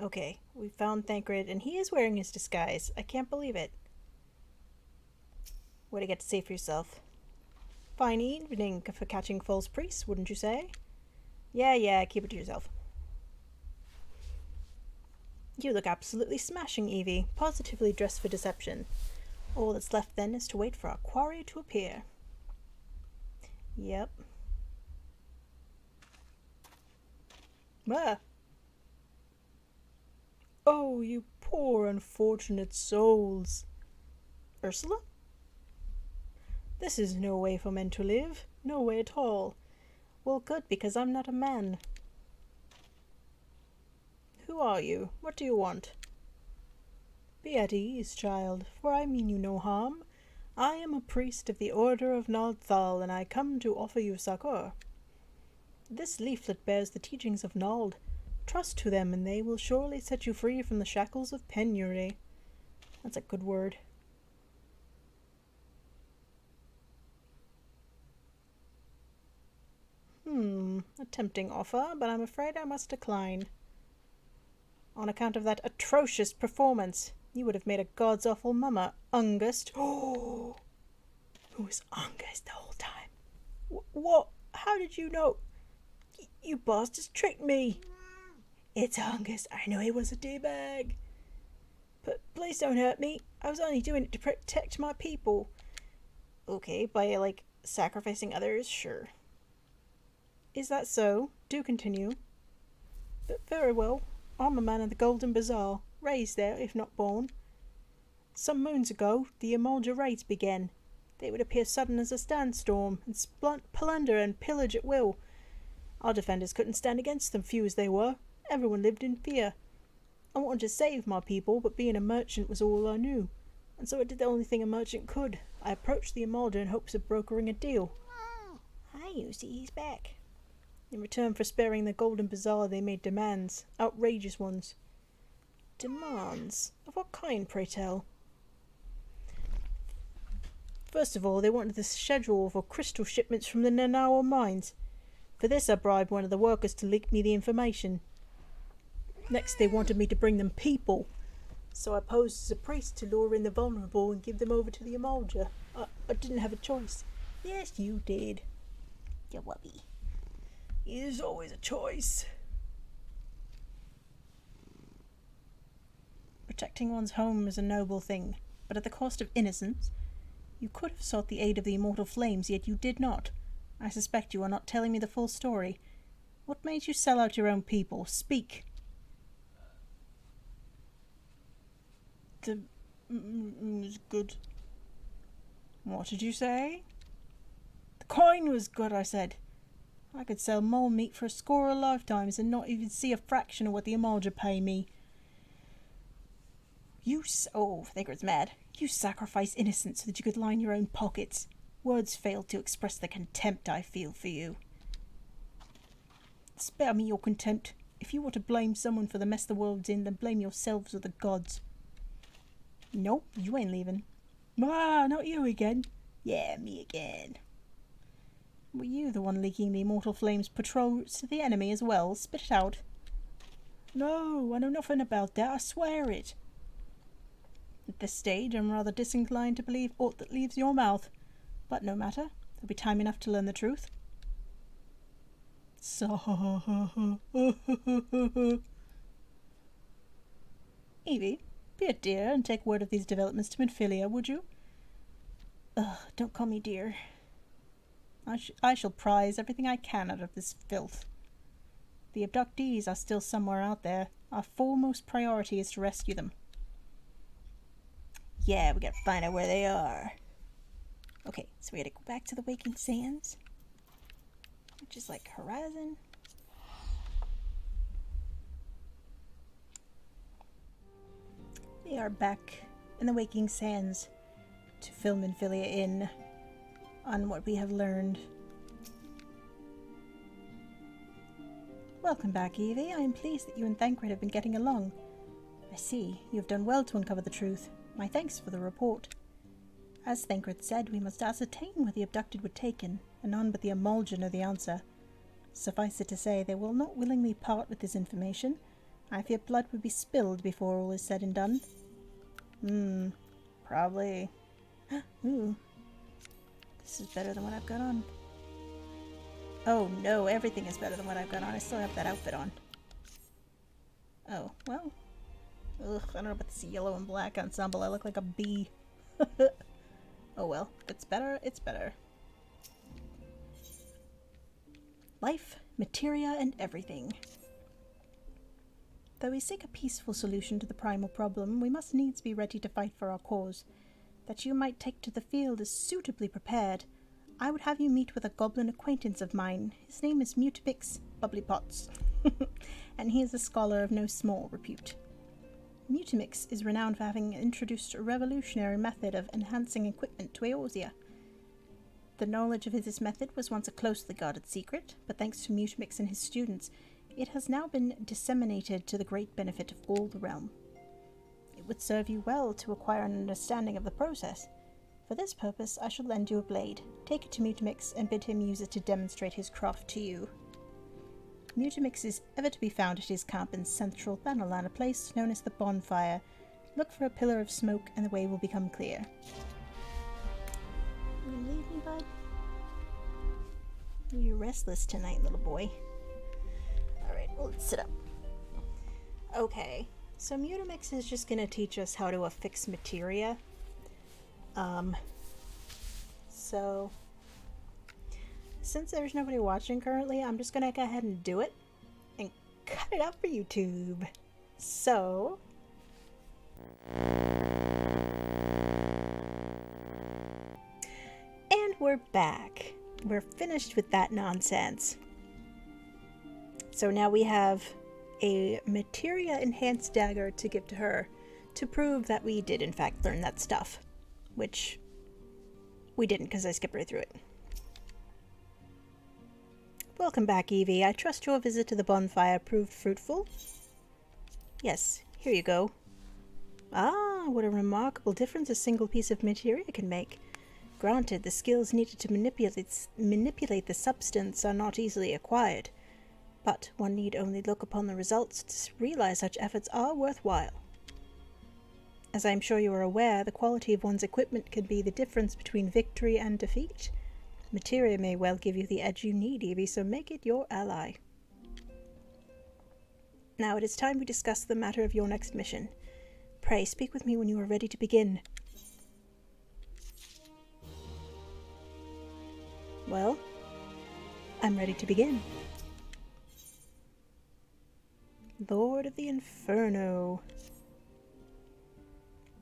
Okay, we found Thancred, and he is wearing his disguise. I can't believe it. What do you get to say for yourself? Fine evening for catching false priests, wouldn't you say? Yeah, keep it to yourself. You look absolutely smashing, Evie. Positively dressed for deception. All that's left then is to wait for our quarry to appear. Yep. Ah. Oh, you poor unfortunate souls. Ursula? This is no way for men to live. No way at all. Well, good, because I'm not a man. Who are you? What do you want? Be at ease, child, for I mean you no harm. I am a priest of the Order of Naldthal, and I come to offer you succor. This leaflet bears the teachings of Nald. Trust to them, and they will surely set you free from the shackles of penury. That's a good word. A tempting offer, but I'm afraid I must decline. On account of that atrocious performance. You would have made a god's awful mummer, Ungust. Oh, who was Ungust the whole time? What? How did you know? You bastards tricked me. It's Ungust. I know he was a d-bag. But please don't hurt me. I was only doing it to protect my people. Okay, by, sacrificing others? Sure. Is that so? Do continue. But very well. I'm a man of the Golden Bazaar, raised there, if not born. Some moons ago, the Amalja raids began. They would appear sudden as a sandstorm, and plunder and pillage at will. Our defenders couldn't stand against them, few as they were. Everyone lived in fear. I wanted to save my people, but being a merchant was all I knew, and so I did the only thing a merchant could. I approached the Amalda in hopes of brokering a deal. Hi, Lucy, he's back. In return for sparing the Golden Bazaar, they made demands, outrageous ones. Demands? Of what kind, pray tell? First of all, they wanted the schedule for crystal shipments from the Nanawa mines. For this, I bribed one of the workers to leak me the information. Next, they wanted me to bring them people, so I posed as a priest to lure in the vulnerable and give them over to the Amalda. I didn't have a choice. Yes, you did. You wubby. There's always a choice. Protecting one's home is a noble thing, but at the cost of innocence. You could have sought the aid of the immortal flames, yet you did not. I suspect you are not telling me the full story. What made you sell out your own people? Speak. The was good. What did you say? The coin was good, I said. I could sell mole meat for a score of lifetimes and not even see a fraction of what the Amalda pay me. Thagrid's mad. You sacrifice innocence so that you could line your own pockets. Words fail to express the contempt I feel for you. Spare me your contempt. If you want to blame someone for the mess the world's in, then blame yourselves or the gods. Nope, you ain't leaving. Not you again. Yeah, me again. Were you the one leaking the immortal flames patrol routes to the enemy as well? Spit it out. No, I know nothing about that, I swear it. At this stage, I'm rather disinclined to believe aught that leaves your mouth. But no matter, there'll be time enough to learn the truth. Evie, be a dear and take word of these developments to Minfilia, would you? Don't call me dear. I shall prize everything I can out of this filth. The abductees are still somewhere out there. Our foremost priority is to rescue them. Yeah, we gotta find out where they are. Okay, so we gotta go back to the Waking Sands, which is like Horizon. We are back in the Waking Sands to fill Minfilia in on what we have learned. Welcome back, Evie. I am pleased that you and Thancred have been getting along. I see. You have done well to uncover the truth. My thanks for the report. As Thancred said, we must ascertain where the abducted were taken, and none but the Amalda know the answer. Suffice it to say, they will not willingly part with this information. I fear blood would be spilled before all is said and done. Probably. Ooh. This is better than what I've got on. Oh no, everything is better than what I've got on. I still have that outfit on. Oh, well. Ugh, I don't know about this yellow and black ensemble. I look like a bee. Oh well, if it's better, it's better. Life, materia, and everything. Though we seek a peaceful solution to the primal problem, we must needs be ready to fight for our cause. That you might take to the field is suitably prepared. I would have you meet with a goblin acquaintance of mine. His name is Mutamix Bubblypots, and he is a scholar of no small repute. Mutamix is renowned for having introduced a revolutionary method of enhancing equipment to Eorzea. The knowledge of this method was once a closely guarded secret, but thanks to Mutamix and his students, it has now been disseminated to the great benefit of all the realm. It would serve you well to acquire an understanding of the process. For this purpose, I shall lend you a blade. Take it to Mutamix and bid him use it to demonstrate his craft to you. Mutamix is ever to be found at his camp in central Bannerland, a place known as the Bonfire. Look for a pillar of smoke and the way will become clear. You gonna leave me, bud? You're restless tonight, little boy. Alright, well, let's sit up. Okay, so Mutamix is just gonna teach us how to affix materia. So since there's nobody watching currently, I'm just gonna go ahead and do it and cut it out for YouTube. So back. We're finished with that nonsense. So now we have a materia enhanced dagger to give to her to prove that we did in fact learn that stuff. Which we didn't because I skipped right through it. Welcome back, Evie. I trust your visit to the bonfire proved fruitful. Yes, here you go. Ah, what a remarkable difference a single piece of materia can make. Granted, the skills needed to manipulate the substance are not easily acquired, but one need only look upon the results to realize such efforts are worthwhile. As I am sure you are aware, the quality of one's equipment can be the difference between victory and defeat. Materia may well give you the edge you need, Evie, so make it your ally. Now it is time we discuss the matter of your next mission. Pray, speak with me when you are ready to begin. Well, I'm ready to begin. Lord of the Inferno.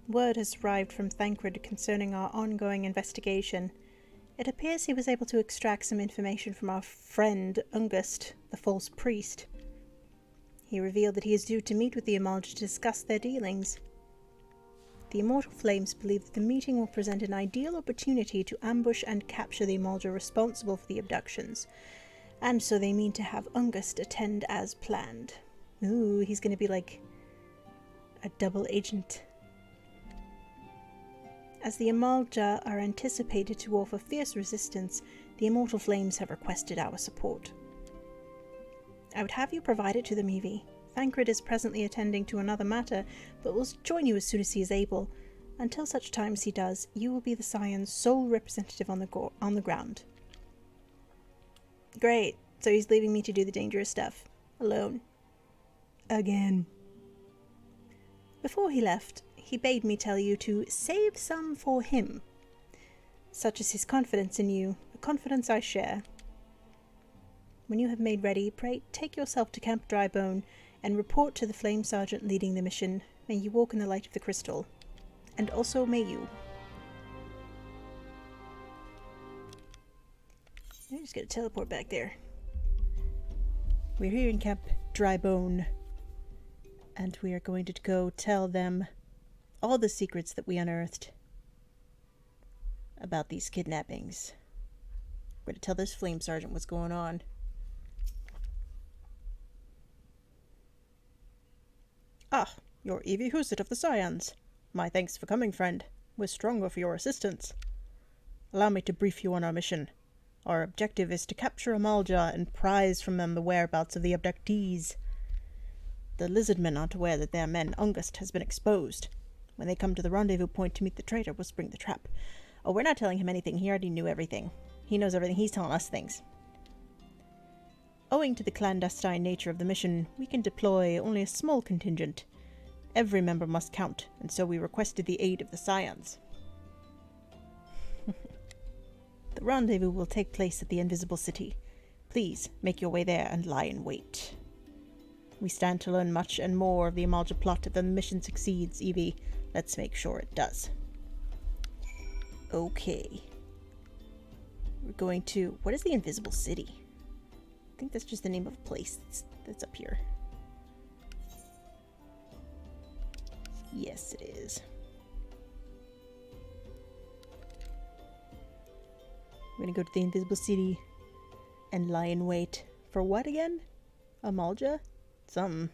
Word has arrived from Thancred concerning our ongoing investigation. It appears he was able to extract some information from our friend, Ungust, the false priest. He revealed that he is due to meet with the Amalja to discuss their dealings. The Immortal Flames believe that the meeting will present an ideal opportunity to ambush and capture the Amalja responsible for the abductions, and so they mean to have Ungust attend as planned. Ooh, he's gonna be like a double agent. As the Amalja are anticipated to offer fierce resistance, the Immortal Flames have requested our support. I would have you provide it to them, Evie. Thancred is presently attending to another matter, but will join you as soon as he is able. Until such time as he does, you will be the Scion's sole representative on the ground. Great, so he's leaving me to do the dangerous stuff. Alone. Again. Before he left, he bade me tell you to save some for him. Such is his confidence in you, a confidence I share. When you have made ready, pray take yourself to Camp Drybone and report to the Flame Sergeant leading the mission. May you walk in the light of the crystal. And also may you. I'm just gonna teleport back there. We're here in Camp Drybone, and we are going to go tell them all the secrets that we unearthed about these kidnappings. We're going to tell this Flame Sergeant what's going on. Ah, you're Evie Huset of the Scions. My thanks for coming, friend. We're stronger for your assistance. Allow me to brief you on our mission. Our objective is to capture Amalja and prize from them the whereabouts of the abductees. The lizardmen aren't aware that their man Ungust has been exposed. When they come to the rendezvous point to meet the traitor, we'll spring the trap. Oh, we're not telling him anything. He already knew everything. He knows everything. He's telling us things. Owing to the clandestine nature of the mission, we can deploy only a small contingent. Every member must count, and so we requested the aid of the Scions. The rendezvous will take place at the Invisible City. Please, make your way there and lie in wait. We stand to learn much and more of the Amalja plot if the mission succeeds, Evie. Let's make sure it does. Okay. We're going to... What is the Invisible City? I think that's just the name of a place that's up here. Yes, it is. We're gonna go to the Invisible City and lie in wait. For what again? Amalja? Something.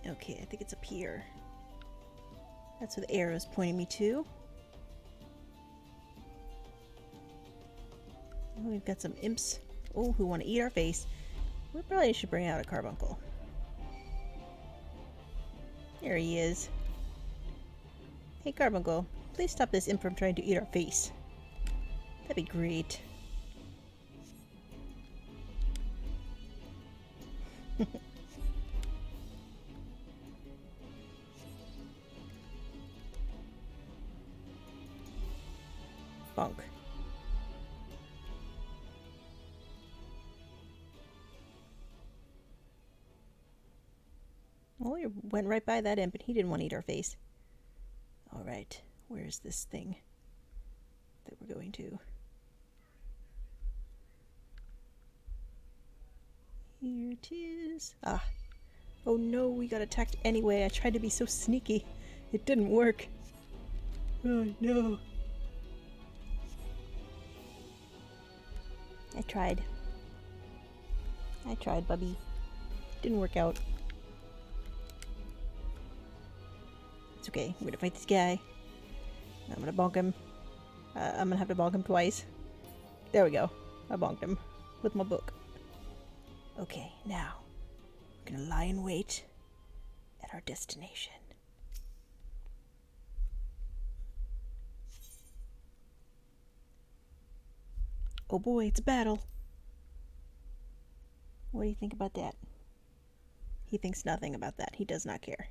Okay, I think it's up here. That's where the arrow is pointing me to. Oh, we've got some imps. Oh, who want to eat our face. We probably should bring out a carbuncle. There he is. Hey, Carbuncle, please stop this imp from trying to eat our face. That'd be great. Bonk. Well, you went right by that imp and he didn't want to eat our face. Alright, where's this thing that we're going to? Here it is. Ah. Oh no, we got attacked anyway. I tried to be so sneaky. It didn't work. Oh no. I tried, Bubby. Didn't work out. It's okay. I'm gonna fight this guy. I'm gonna bonk him. I'm gonna have to bonk him twice. There we go. I bonked him with my book. Okay, now we're gonna lie in wait at our destination. Oh boy, it's a battle. What do you think about that? He thinks nothing about that. He does not care.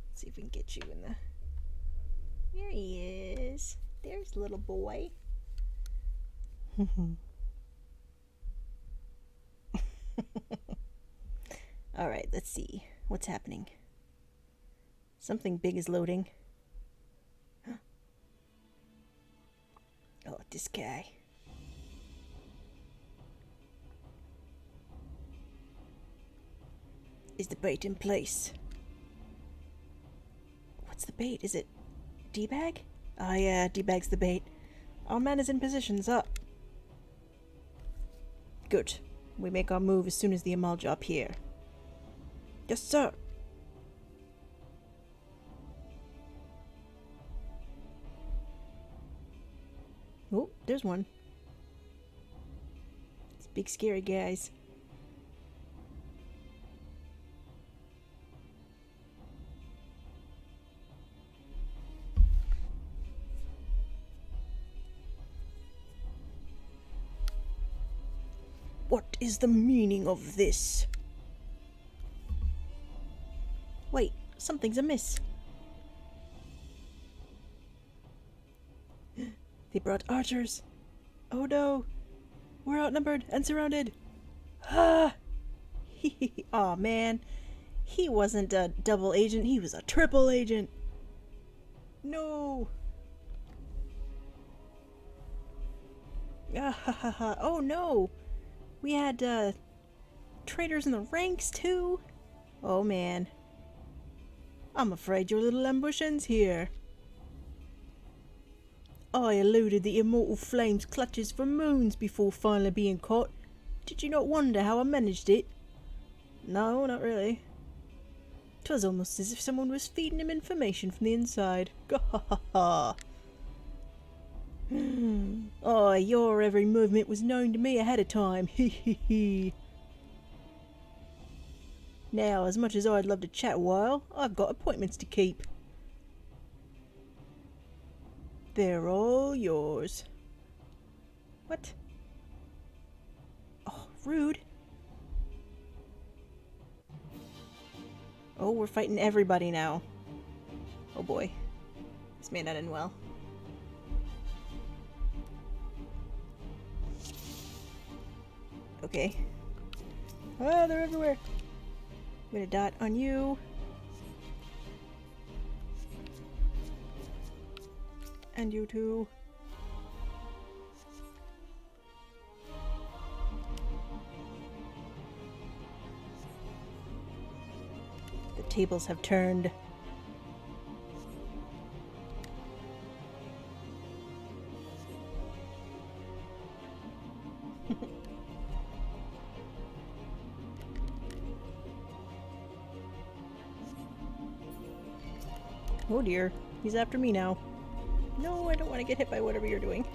Let's see if we can get you in the... There he is. There's little boy. Alright, let's see. What's happening? Something big is loading. Oh, this guy. Is the bait in place? What's the bait? Is it D-bag? Ah, yeah, D-bag's the bait. Our man is in positions up. Good. We make our move as soon as the Amalja appear. Yes, sir. Oh, there's one. It's big scary guys. What is the meaning of this? Wait, something's amiss. They brought archers. Oh no, we're outnumbered and surrounded. Ah! Aw man, he wasn't a double agent, he was a triple agent. No. Oh no. We had traitors in the ranks too. Oh man. I'm afraid your little ambush ends here. I eluded the immortal flame's clutches for moons before finally being caught. Did you not wonder how I managed it? No, not really. 'Twas almost as if someone was feeding him information from the inside. Gah. Oh, your every movement was known to me ahead of time. Hee. Now, as much as I'd love to chat a while, I've got appointments to keep. They're all yours. What? Oh, rude. Oh, we're fighting everybody now. Oh boy. This may not end well. Okay. Ah, they're everywhere. I'm gonna dot on you. And you too. The tables have turned. Oh dear, he's after me now. No, I don't want to get hit by whatever you're doing.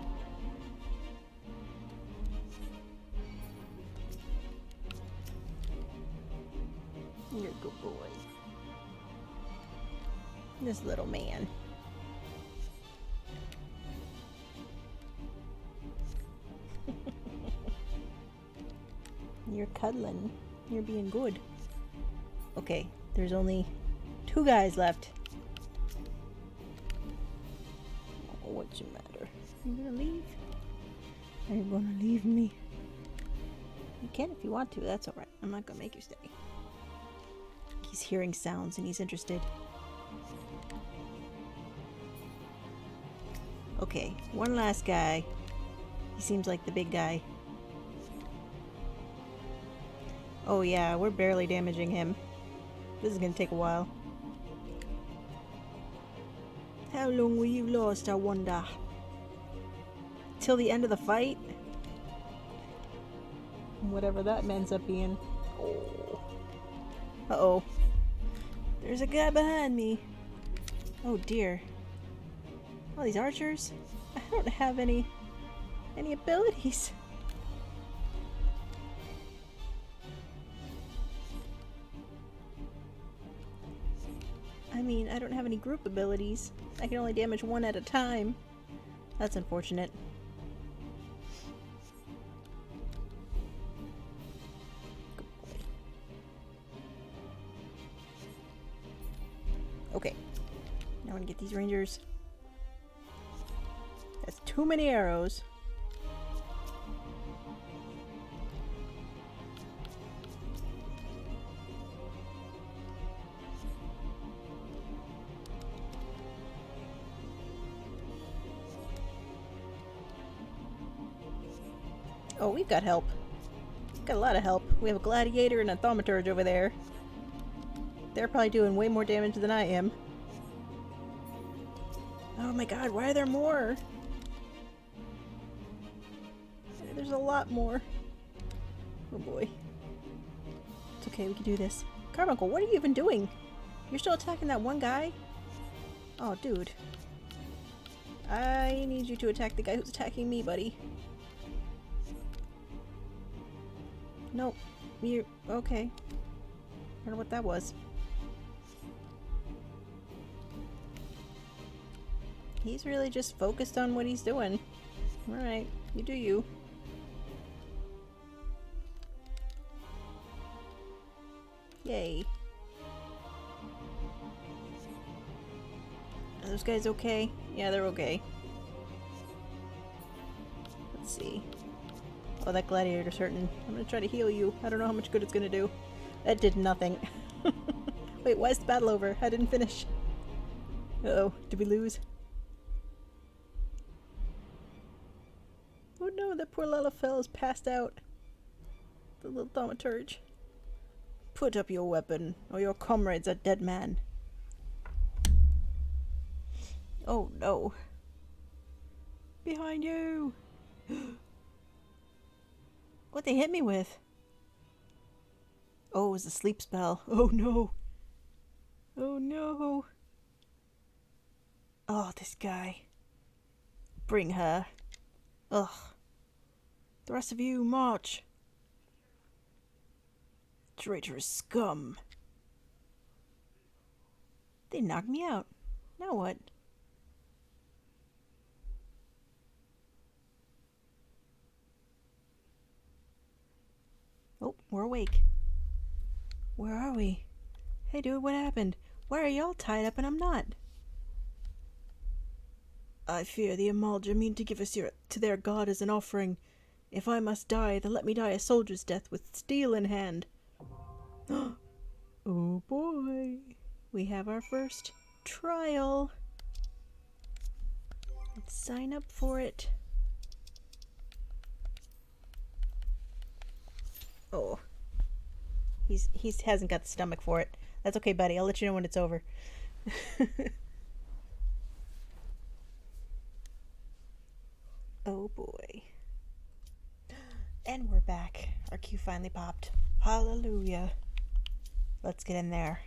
You're a good boy. This little man. You're cuddling. You're being good. Okay, there's only 2 guys left. Oh, what's the matter? You gonna leave? Are you gonna leave me? You can if you want to, that's alright. I'm not gonna make you stay. He's hearing sounds and he's interested. Okay, one last guy. He seems like the big guy. Oh yeah, we're barely damaging him. This is gonna take a while. How long were you lost, I wonder? Till the end of the fight? Whatever that ends up being. Oh. Uh-oh. There's a guy behind me. Oh dear. All these archers? I don't have any abilities. I mean, I don't have any group abilities. I can only damage one at a time. That's unfortunate. Good boy. Okay. Now I want to get these rangers. That's too many arrows. Oh, we've got help. We've got a lot of help. We have a gladiator and a thaumaturge over there. They're probably doing way more damage than I am. Oh my god, why are there more? There's a lot more. Oh boy. It's okay, we can do this. Carbuncle, what are you even doing? You're still attacking that one guy? Oh, dude. I need you to attack the guy who's attacking me, buddy. Nope. You... okay. I don't know what that was. He's really just focused on what he's doing. Alright, you do you. Yay. Are those guys okay? Yeah, they're okay. Let's see. Oh, that gladiator's hurting. I'm gonna try to heal you. I don't know how much good it's gonna do. That did nothing. Wait, why is the battle over? I didn't finish. Uh-oh, did we lose? Oh no, that poor Lalafell is passed out. The little thaumaturge. Put up your weapon, or your comrade's a dead man. Oh no. Behind you! What'd they hit me with? Oh, it was a sleep spell. Oh no. Oh no. Oh, this guy. Bring her. Ugh. The rest of you, march. Traitorous scum. They knocked me out. Now what? Oh, we're awake. Where are we? Hey dude, what happened? Why are y'all tied up and I'm not? I fear the Amalja mean to give us to their god as an offering. If I must die, then let me die a soldier's death with steel in hand. Oh boy. We have our first trial. Let's sign up for it. Oh. He hasn't got the stomach for it. That's okay, buddy. I'll let you know when it's over. Oh boy. And we're back. Our queue finally popped. Hallelujah. Let's get in there.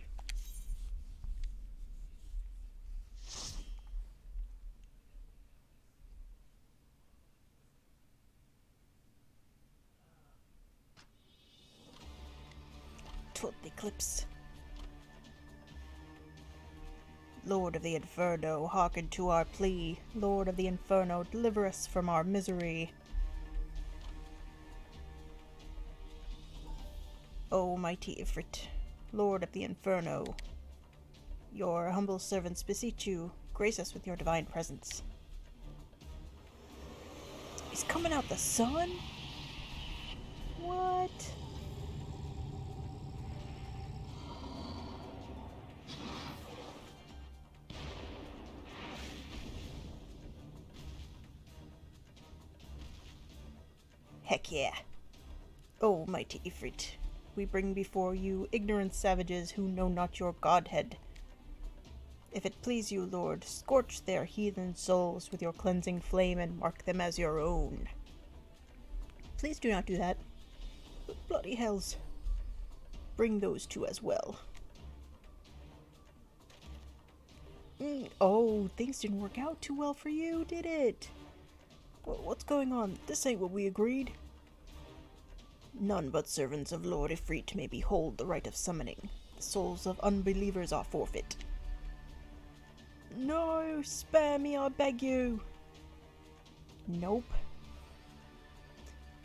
Twill the eclipse. Lord of the Inferno, hearken to our plea. Lord of the Inferno, deliver us from our misery. O mighty Ifrit, Lord of the Inferno, your humble servants beseech you, grace us with your divine presence. He's coming out the sun? What? Heck yeah. Oh, mighty Ifrit, we bring before you ignorant savages who know not your godhead. If it please you, Lord, scorch their heathen souls with your cleansing flame and mark them as your own. Please do not do that. Bloody hells. Bring those two as well. Oh, things didn't work out too well for you, did it? What's going on? This ain't what we agreed. None but servants of Lord Ifrit may behold the rite of summoning. The souls of unbelievers are forfeit. No, spare me, I beg you. Nope.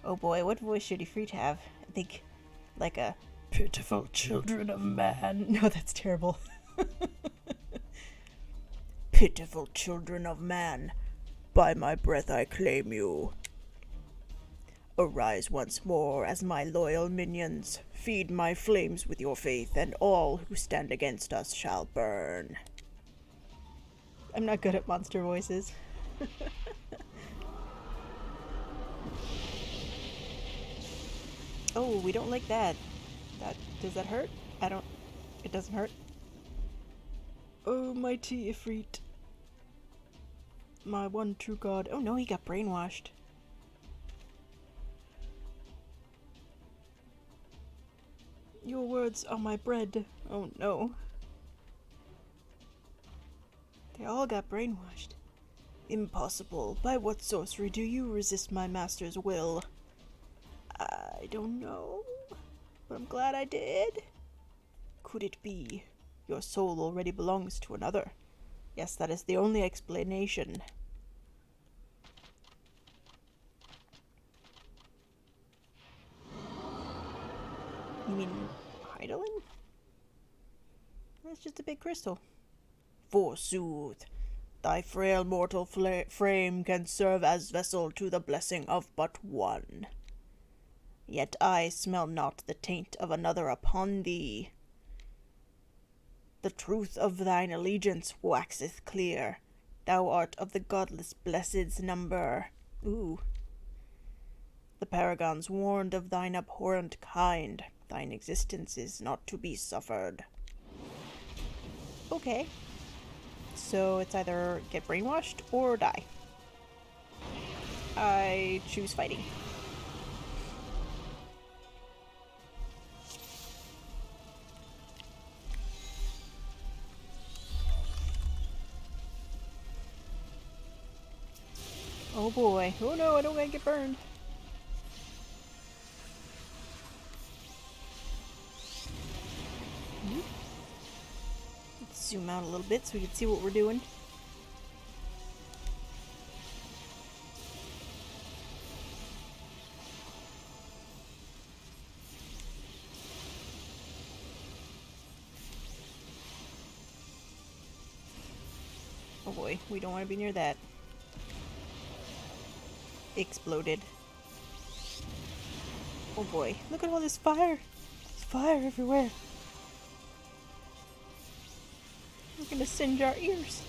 Oh boy, what voice should Ifrit have? I think like a pitiful children of man. No, that's terrible. Pitiful children of man, by my breath I claim you. Arise once more as my loyal minions. Feed my flames with your faith, and all who stand against us shall burn. I'm not good at monster voices. Oh, we don't like that. Does that hurt? It doesn't hurt. Oh, mighty Ifrit. My one true god. Oh no, he got brainwashed. Your words are my bread. Oh no. They all got brainwashed. Impossible. By what sorcery do you resist my master's will? I don't know, but I'm glad I did. Could it be your soul already belongs to another? Yes, that is the only explanation. You mean Heidelin? That's just a big crystal. Forsooth, thy frail mortal frame can serve as vessel to the blessing of but one. Yet I smell not the taint of another upon thee. The truth of thine allegiance waxeth clear. Thou art of the godless blessed's number. Ooh. The paragons warned of thine abhorrent kind. Thine existence is not to be suffered. Okay. So it's either get brainwashed or die. I choose fighting. Oh boy. Oh no, I don't want to get burned. Let's zoom out a little bit so we can see what we're doing. Oh boy, we don't want to be near that. Exploded. Oh boy, look at all this fire! There's fire everywhere. We're gonna singe our ears.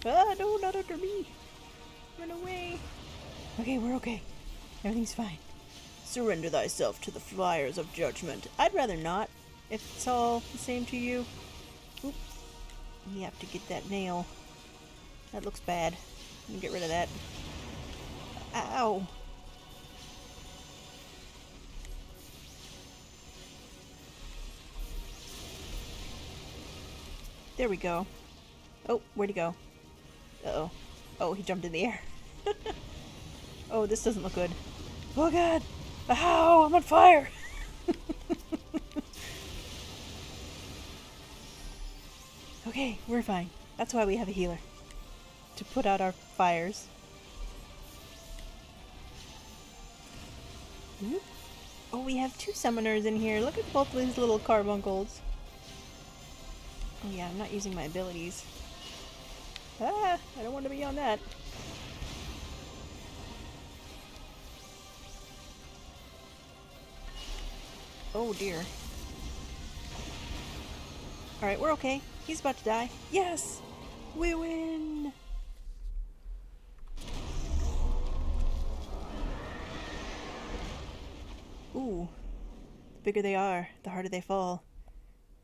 Ah, no, not under me. Run away. Okay, we're okay. Everything's fine. Surrender thyself to the fires of judgment. I'd rather not, if it's all the same to you. Oop. You have to get that nail. That looks bad. Let me get rid of that. Ow. There we go. Oh, where'd he go? Uh-oh. Oh, he jumped in the air. Oh, this doesn't look good. Oh god! Ow! I'm on fire! Okay, we're fine. That's why we have a healer. To put out our fires. Ooh. Oh, we have two summoners in here. Look at both of these little carbuncles. Oh yeah, I'm not using my abilities. Ah, I don't want to be on that. Oh dear. Alright, we're okay. He's about to die. Yes! We win! Ooh. The bigger they are, the harder they fall.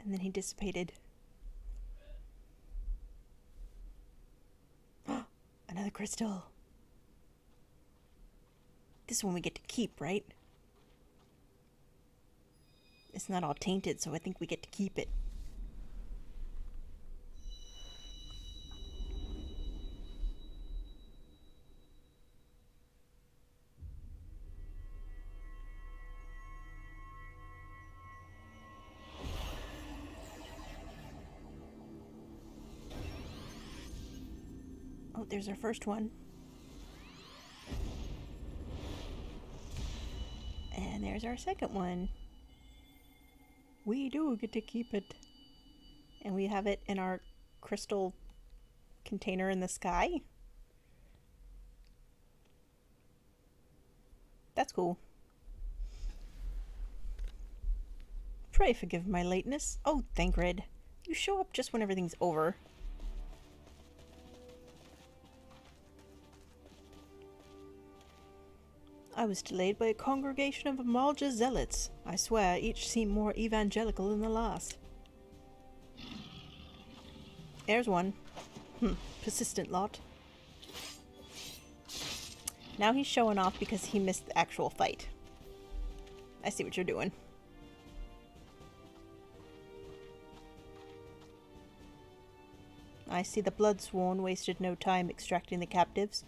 And then he dissipated. Another crystal. This one we get to keep, right? It's not all tainted, so I think we get to keep it. Oh, there's our first one. And there's our second one. We do get to keep it. And we have it in our crystal container in the sky. That's cool. Pray forgive my lateness. Oh, Thancred. You show up just when everything's over. I was delayed by a congregation of Amalja zealots. I swear, each seemed more evangelical than the last. There's one. Persistent lot. Now he's showing off because he missed the actual fight. I see what you're doing. I see the Bloodsworn wasted no time extracting the captives.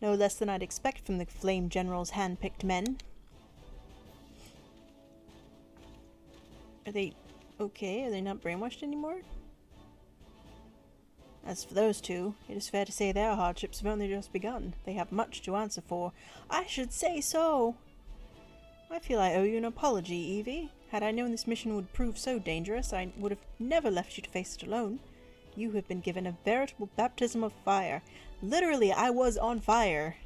No less than I'd expect from the Flame General's hand-picked men. Are they okay? Are they not brainwashed anymore? As for those two, it is fair to say their hardships have only just begun. They have much to answer for. I should say so! I feel I owe you an apology, Evie. Had I known this mission would prove so dangerous, I would have never left you to face it alone. You have been given a veritable baptism of fire. Literally, I was on fire.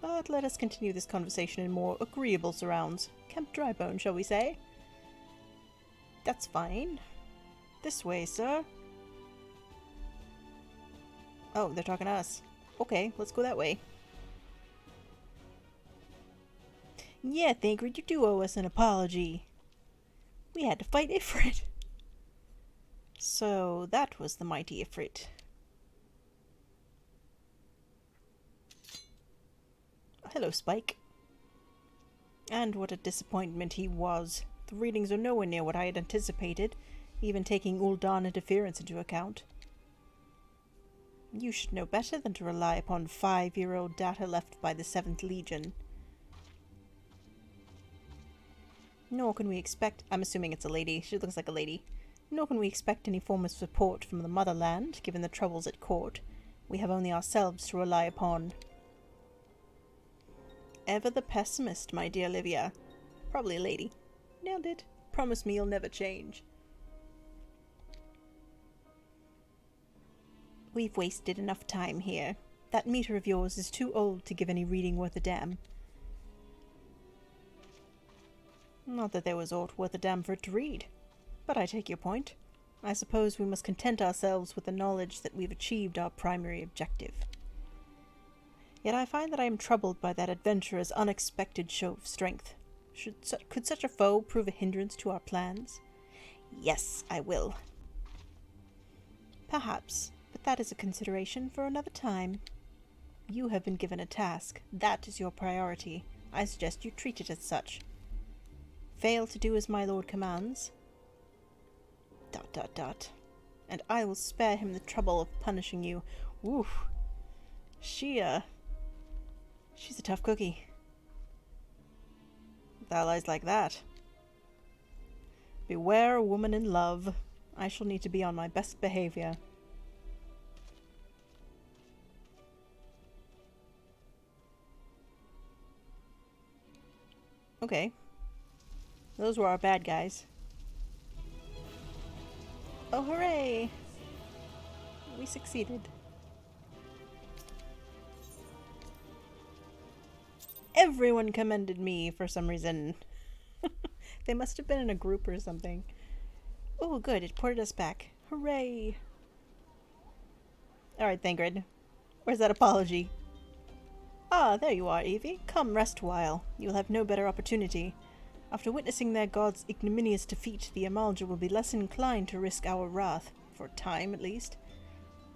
But let us continue this conversation in more agreeable surrounds. Camp Drybone, shall we say? That's fine. This way, sir. Oh, they're talking to us. Okay, let's go that way. Yeah, Thancred, you do owe us an apology. We had to fight Ifrit. So, that was the mighty Ifrit. Hello, Spike. And what a disappointment he was. The readings are nowhere near what I had anticipated, even taking Ul'dan interference into account. You should know better than to rely upon 5-year-old data left by the 7th Legion. Nor can we expect— I'm assuming it's a lady, she looks like a lady. Nor can we expect any form of support from the motherland, given the troubles at court. We have only ourselves to rely upon. Ever the pessimist, my dear Livia. Probably a lady. Nailed it. Promise me you'll never change. We've wasted enough time here. That meter of yours is too old to give any reading worth a damn. Not that there was aught worth a damn for it to read. But I take your point. I suppose we must content ourselves with the knowledge that we've achieved our primary objective. Yet I find that I am troubled by that adventurer's unexpected show of strength. Could such a foe prove a hindrance to our plans? Yes, I will. Perhaps, but that is a consideration for another time. You have been given a task. That is your priority. I suggest you treat it as such. Fail to do as my lord commands. ... And I will spare him the trouble of punishing you. Oof. She's a tough cookie. With allies like that. Beware a woman in love. I shall need to be on my best behavior. Okay. Those were our bad guys. Oh, hooray! We succeeded. Everyone commended me for some reason. They must have been in a group or something. Oh, good, it ported us back. Hooray! Alright, Thangrid. Where's that apology? Ah, there you are, Evie. Come, rest a while. You'll have no better opportunity. After witnessing their god's ignominious defeat, the Amalja will be less inclined to risk our wrath. For a time, at least.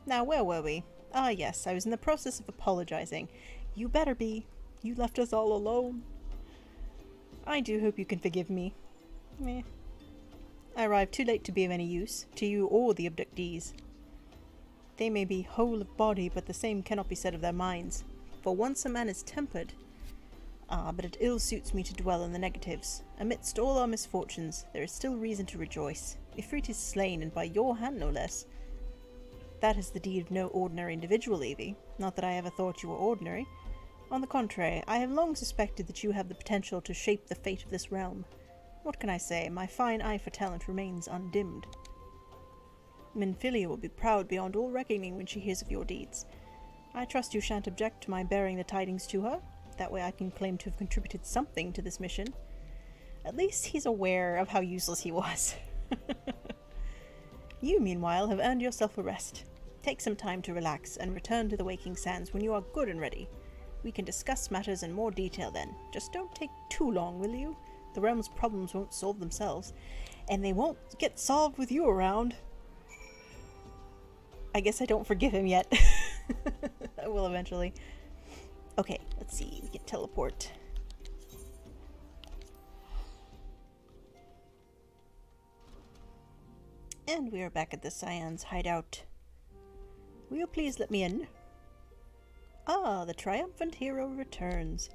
Now, where were we? Ah, yes, I was in the process of apologizing. You better be. You left us all alone. I do hope you can forgive me. Meh. I arrived too late to be of any use, to you or the abductees. They may be whole of body, but the same cannot be said of their minds. For once a man is tempered. Ah, but it ill suits me to dwell on the negatives. Amidst all our misfortunes, there is still reason to rejoice. Ifrit is slain, and by your hand no less. That is the deed of no ordinary individual, Evie. Not that I ever thought you were ordinary. On the contrary, I have long suspected that you have the potential to shape the fate of this realm. What can I say? My fine eye for talent remains undimmed. Minfilia will be proud beyond all reckoning when she hears of your deeds. I trust you shan't object to my bearing the tidings to her. That way I can claim to have contributed something to this mission. At least he's aware of how useless he was. You, meanwhile, have earned yourself a rest. Take some time to relax and return to the Waking Sands when you are good and ready. We can discuss matters in more detail then. Just don't take too long, will you? The realm's problems won't solve themselves, and they won't get solved with you around. I guess I don't forgive him yet. I will eventually. Okay, let's see. We can teleport. And we are back at the Cyan's hideout. Will you please let me in? Ah, the triumphant hero returns.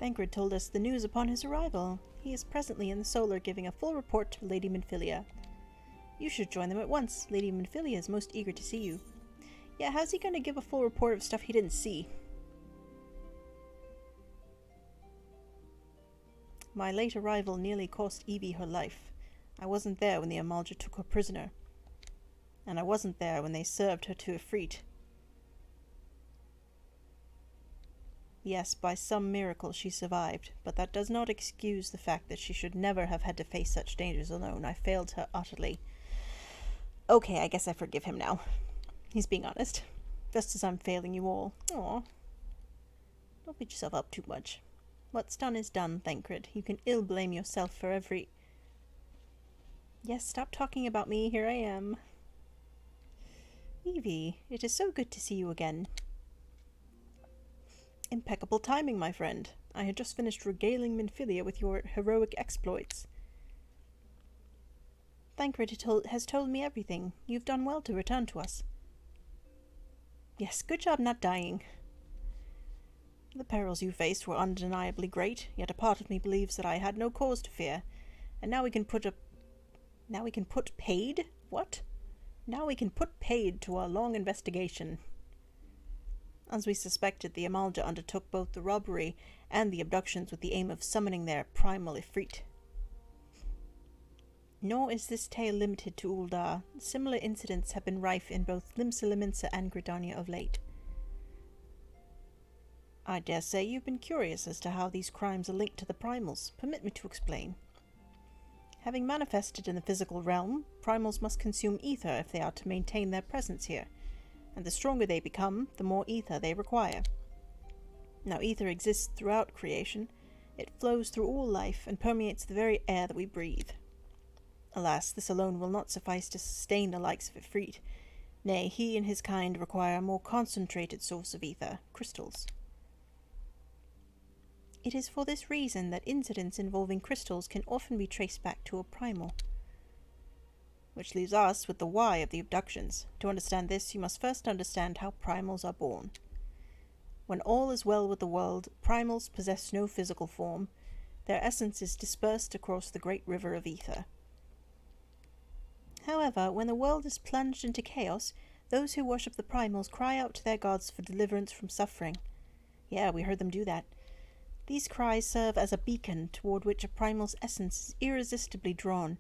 Thancred told us the news upon his arrival. He is presently in the Solar giving a full report to Lady Minfilia. You should join them at once. Lady Minfilia is most eager to see you. Yeah, how's he going to give a full report of stuff he didn't see? My late arrival nearly cost Evie her life. I wasn't there when the Amalja took her prisoner. And I wasn't there when they served her to Ifrit. Yes, by some miracle she survived, but that does not excuse the fact that she should never have had to face such dangers alone. I failed her utterly. Okay, I guess I forgive him now. He's being honest. Just as I'm failing you all. Aw. Don't beat yourself up too much. What's done is done, Thancred. You can ill blame yourself for every... Yes, stop talking about me. Here I am. Evie, it is so good to see you again. Impeccable timing, my friend. I had just finished regaling Minfilia with your heroic exploits. Thancred has told me everything. You've done well to return to us. Yes, good job not dying. The perils you faced were undeniably great, yet a part of me believes that I had no cause to fear. And now we can put paid? What? Now we can put paid to our long investigation. As we suspected, the Amalja undertook both the robbery and the abductions with the aim of summoning their primal Ifrit. Nor is this tale limited to Ul'dah. Similar incidents have been rife in both Limsa Lominsa and Gridania of late. I dare say you've been curious as to how these crimes are linked to the primals. Permit me to explain. Having manifested in the physical realm, primals must consume ether if they are to maintain their presence here, and the stronger they become, the more ether they require. Now, ether exists throughout creation. It flows through all life and permeates the very air that we breathe. Alas, this alone will not suffice to sustain the likes of Ifrit. Nay, he and his kind require a more concentrated source of ether, crystals. It is for this reason that incidents involving crystals can often be traced back to a primal. Which leaves us with the why of the abductions. To understand this, you must first understand how primals are born. When all is well with the world, primals possess no physical form. Their essence is dispersed across the great river of ether. However, when the world is plunged into chaos, those who worship the primals cry out to their gods for deliverance from suffering. Yeah, we heard them do that. These cries serve as a beacon toward which a primal's essence is irresistibly drawn.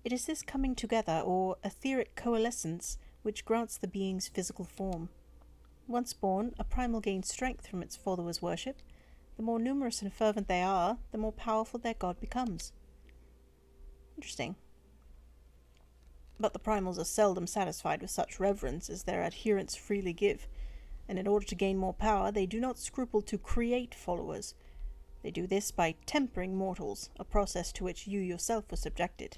It is this coming together, or etheric coalescence, which grants the beings physical form. Once born, a primal gains strength from its followers' worship. The more numerous and fervent they are, the more powerful their god becomes. Interesting. But the primals are seldom satisfied with such reverence as their adherents freely give, and in order to gain more power, they do not scruple to create followers. They do this by tempering mortals, a process to which you yourself were subjected.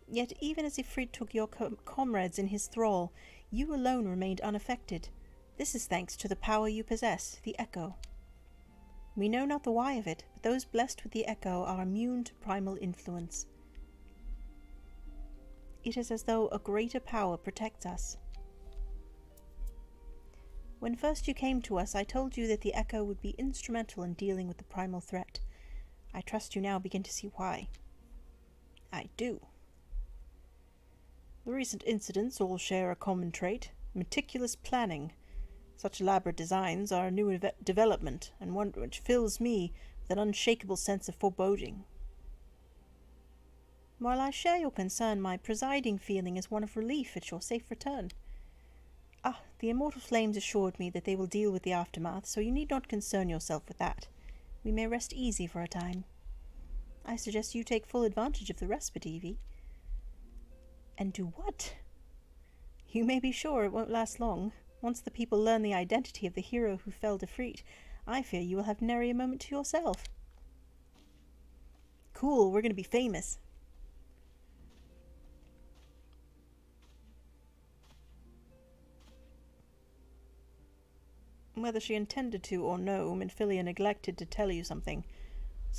Yet even as Ifrit took your comrades in his thrall, you alone remained unaffected. This is thanks to the power you possess, the Echo. We know not the why of it, but those blessed with the Echo are immune to primal influence. It is as though a greater power protects us. When first you came to us, I told you that the Echo would be instrumental in dealing with the primal threat. I trust you now begin to see why. I do. The recent incidents all share a common trait: meticulous planning. Such elaborate designs are a new development, and one which fills me with an unshakable sense of foreboding. While I share your concern, my presiding feeling is one of relief at your safe return. The immortal flames assured me that they will deal with the aftermath, so you need not concern yourself with that. We may rest easy for a time. I suggest you take full advantage of the respite, Evie. And do what? You may be sure it won't last long. Once the people learn the identity of the hero who fell defeat, I fear you will have nary a moment to yourself. Cool, we're going to be famous. Whether she intended to or no, Minfilia neglected to tell you something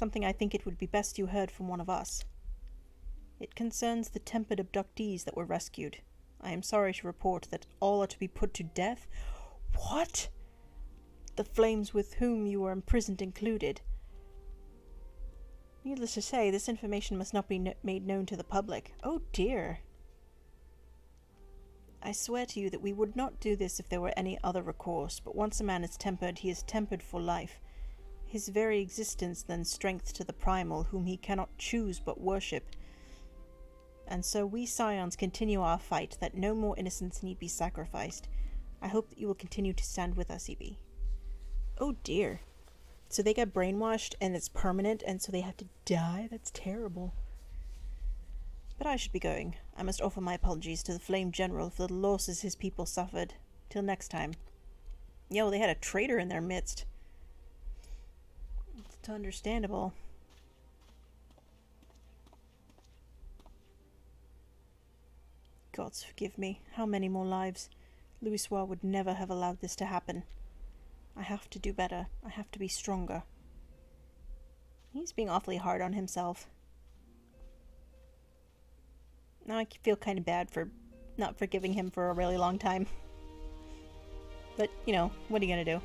I think it would be best you heard from one of us. It concerns the tempered abductees that were rescued. I am sorry to report that all are to be put to death. What? The flames with whom you were imprisoned included. Needless to say, this information must not be made known to the public. Oh dear. I swear to you that we would not do this if there were any other recourse, but once a man is tempered, he is tempered for life. His very existence lends strength to the primal, whom he cannot choose but worship. And so we Scions continue our fight, that no more innocents need be sacrificed. I hope that you will continue to stand with us, Evie. Oh dear. So they get brainwashed and it's permanent, and so they have to die? That's terrible. But I should be going. I must offer my apologies to the Flame General for the losses his people suffered. Till next time. Yo, they had a traitor in their midst. It's understandable. Gods forgive me. How many more lives? Louisoix would never have allowed this to happen. I have to do better. I have to be stronger. He's being awfully hard on himself. Now I feel kind of bad for not forgiving him for a really long time. But, you know, what are you gonna do?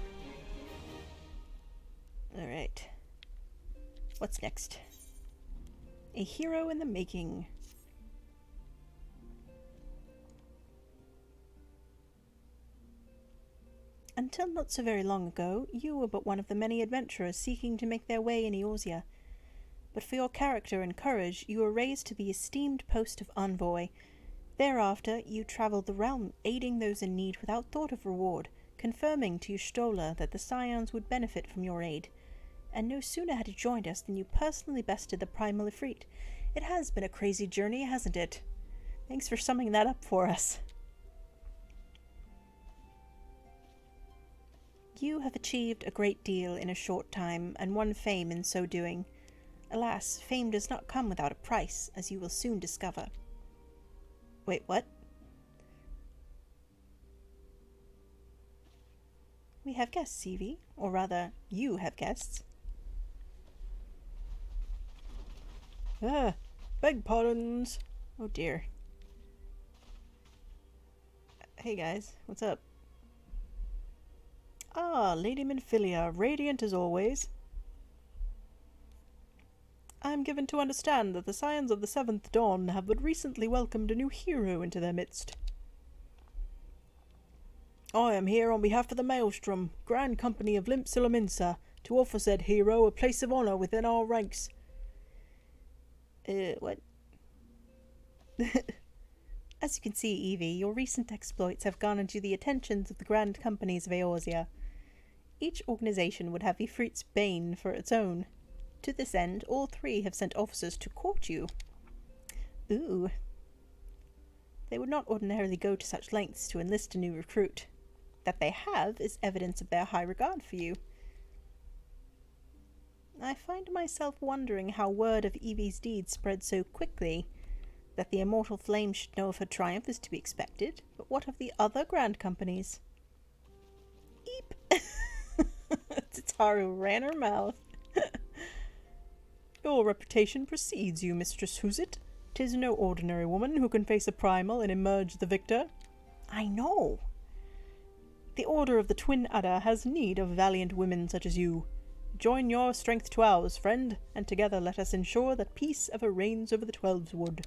Alright. What's next? A hero in the making. Until not so very long ago, you were but one of the many adventurers seeking to make their way in Eorzea. But for your character and courage, you were raised to the esteemed post of envoy. Thereafter, you travelled the realm, aiding those in need without thought of reward, confirming to Y'shtola that the Scions would benefit from your aid. And no sooner had you joined us than you personally bested the Primal Ifrit. It has been a crazy journey, hasn't it? Thanks for summing that up for us. You have achieved a great deal in a short time, and won fame in so doing. Alas, fame does not come without a price, as you will soon discover. Wait, what? We have guests, Evie. Or rather, you have guests. Beg pardons. Oh dear. Hey guys, what's up? Lady Minfilia, radiant as always. I am given to understand that the Scions of the Seventh Dawn have but recently welcomed a new hero into their midst. I am here on behalf of the Maelstrom, Grand Company of Limp Silaminsa, to offer said hero a place of honour within our ranks. What? As you can see, Evie, your recent exploits have garnered you the attentions of the grand companies of Eorzea. Each organization would have Ifrit's bane for its own. To this end, all three have sent officers to court you. Ooh. They would not ordinarily go to such lengths to enlist a new recruit. That they have is evidence of their high regard for you. I find myself wondering how word of Evie's deeds spread so quickly. That the immortal flame should know of her triumph is to be expected, but what of the other grand companies? Eep! Tataru ran her mouth. Your reputation precedes you, Mistress Huzit. 'Tis no ordinary woman who can face a primal and emerge the victor. I know. The Order of the Twin Adder has need of valiant women such as you. Join your strength to ours, friend, and together let us ensure that peace ever reigns over the Twelveswood.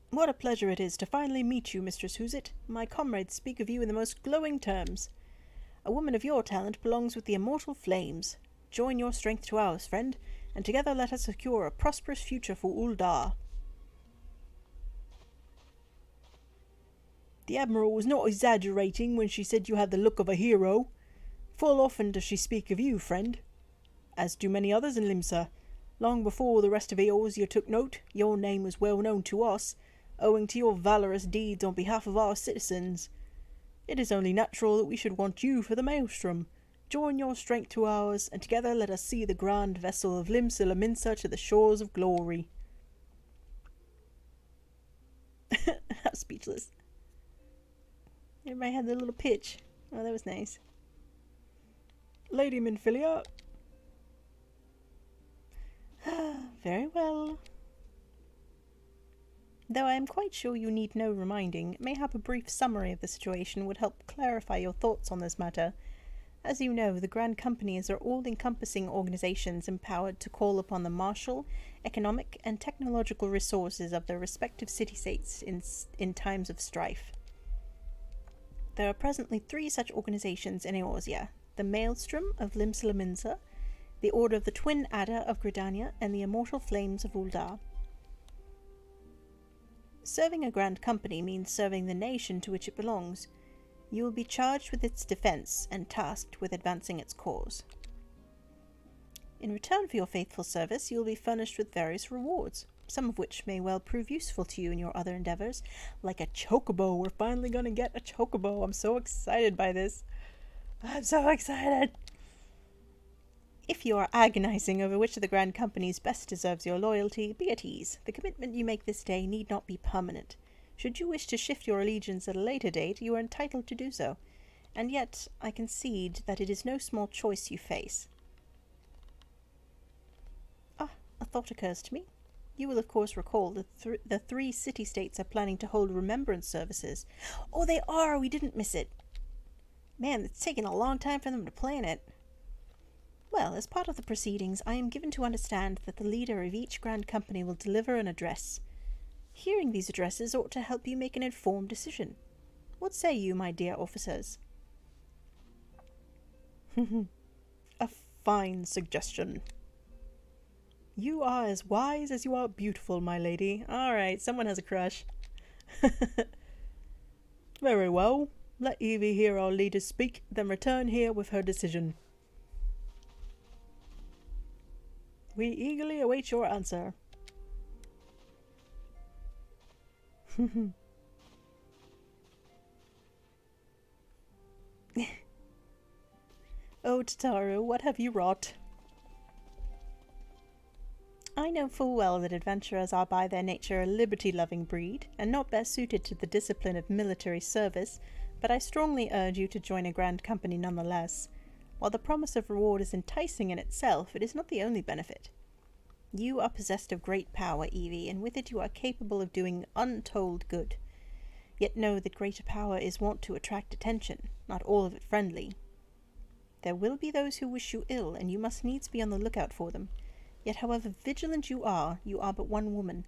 What a pleasure it is to finally meet you, Mistress Huzit. My comrades speak of you in the most glowing terms. A woman of your talent belongs with the immortal flames. Join your strength to ours, friend, and together let us secure a prosperous future for Uldar. The Admiral was not exaggerating when she said you had the look of a hero. Full often does she speak of you, friend. As do many others in Limsa. Long before the rest of Eorzea took note, your name was well known to us, owing to your valorous deeds on behalf of our citizens. It is only natural that we should want you for the Maelstrom. Join your strength to ours, and together let us see the grand vessel of Limsa Lominsa to the shores of glory. I'm speechless. Everybody had their little pitch. Oh, that was nice. Lady Minfilia. Very well. Though I am quite sure you need no reminding, mayhap a brief summary of the situation would help clarify your thoughts on this matter. As you know, the Grand Companies are all-encompassing organizations empowered to call upon the martial, economic, and technological resources of their respective city-states in times of strife. There are presently 3 such organizations in Eorzea: the Maelstrom of Limsa Lominsa, the Order of the Twin Adder of Gridania, and the Immortal Flames of Uldar. Serving a Grand Company means serving the nation to which it belongs. You will be charged with its defense and tasked with advancing its cause. In return for your faithful service, you will be furnished with various rewards, some of which may well prove useful to you in your other endeavors, like a chocobo. We're finally going to get a chocobo. I'm so excited by this. I'm so excited! If you are agonizing over which of the Grand Companies best deserves your loyalty, be at ease. The commitment you make this day need not be permanent. Should you wish to shift your allegiance at a later date, you are entitled to do so. And yet, I concede that it is no small choice you face. A thought occurs to me. You will of course recall that the 3 city-states are planning to hold remembrance services. Oh, they are! We didn't miss it! Man, it's taken a long time for them to plan it. Well, as part of the proceedings, I am given to understand that the leader of each Grand Company will deliver an address. Hearing these addresses ought to help you make an informed decision. What say you, my dear officers? A fine suggestion. You are as wise as you are beautiful, my lady. Alright, someone has a crush. Very well. Let Evie hear our leader speak, then return here with her decision. We eagerly await your answer. Oh, Tataru, what have you wrought? I know full well that adventurers are by their nature a liberty-loving breed, and not best suited to the discipline of military service, but I strongly urge you to join a Grand Company nonetheless. While the promise of reward is enticing in itself, it is not the only benefit. You are possessed of great power, Evie, and with it you are capable of doing untold good. Yet know that greater power is wont to attract attention, not all of it friendly. There will be those who wish you ill, and you must needs be on the lookout for them. Yet however vigilant you are but one woman.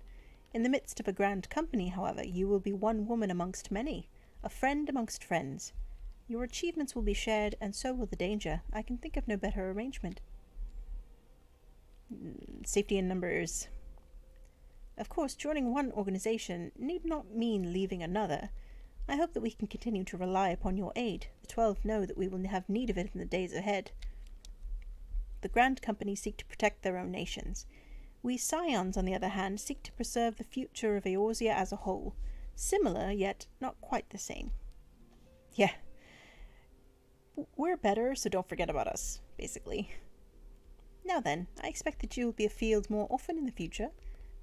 In the midst of a Grand Company, however, you will be one woman amongst many, a friend amongst friends. Your achievements will be shared, and so will the danger. I can think of no better arrangement. Safety in numbers. Of course, joining one organization need not mean leaving another. I hope that we can continue to rely upon your aid. The 12 know that we will have need of it in the days ahead. The Grand Company seek to protect their own nations. We Scions, on the other hand, seek to preserve the future of Eorzea as a whole. Similar, yet not quite the same. Yeah. We're better, so don't forget about us, basically. Now then, I expect that you will be afield more often in the future.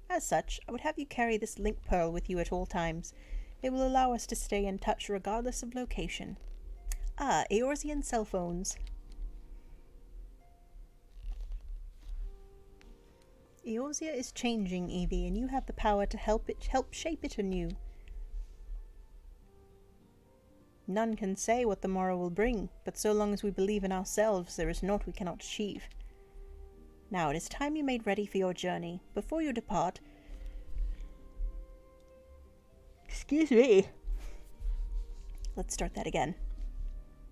As such, I would have you carry this link pearl with you at all times. It will allow us to stay in touch regardless of location. Ah, Eorzean cell phones. Eorzea is changing, Evie, and you have the power to help shape it anew. None can say what the morrow will bring, but so long as we believe in ourselves, there is naught we cannot achieve. Now it is time you made ready for your journey. Before you depart... Excuse me. Let's start that again.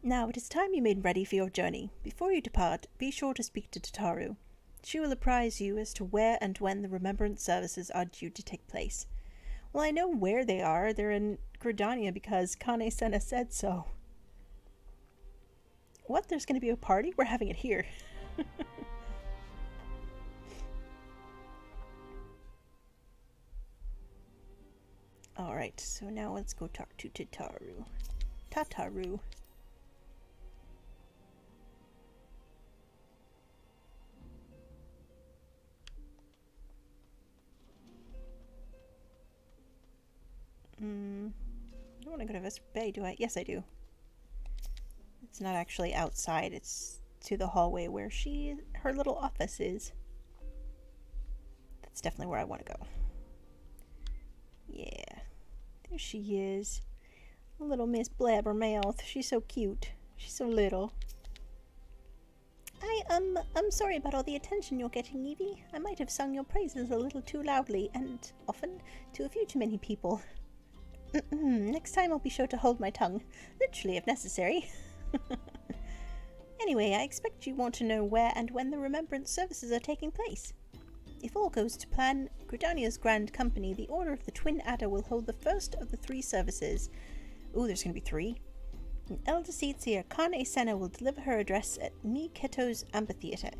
Now it is time you made ready for your journey. Before you depart, be sure to speak to Tataru. She will apprise you as to where and when the remembrance services are due to take place. Well, I know where they are. They're in Gridania because Kane-Senna said so. What? There's going to be a party? We're having it here. Alright, so now let's go talk to Tataru. Tataru. I don't want to go to Vesper Bay, do I? Yes, I do. It's not actually outside, it's to the hallway where her little office is. That's definitely where I want to go. Yeah. There she is. Little Miss Blabbermouth. She's so cute. She's so little. I'm sorry about all the attention you're getting, Evie. I might have sung your praises a little too loudly, and often to a few too many people. Next time I'll be sure to hold my tongue, literally if necessary. Anyway, I expect you want to know where and when the remembrance services are taking place. If all goes to plan, Gridania's Grand Company, the Order of the Twin Adder, will hold the first of the 3 services. Ooh, there's going to be 3. An elder seer, Kane-Senna, will deliver her address at Niketo's amphitheater.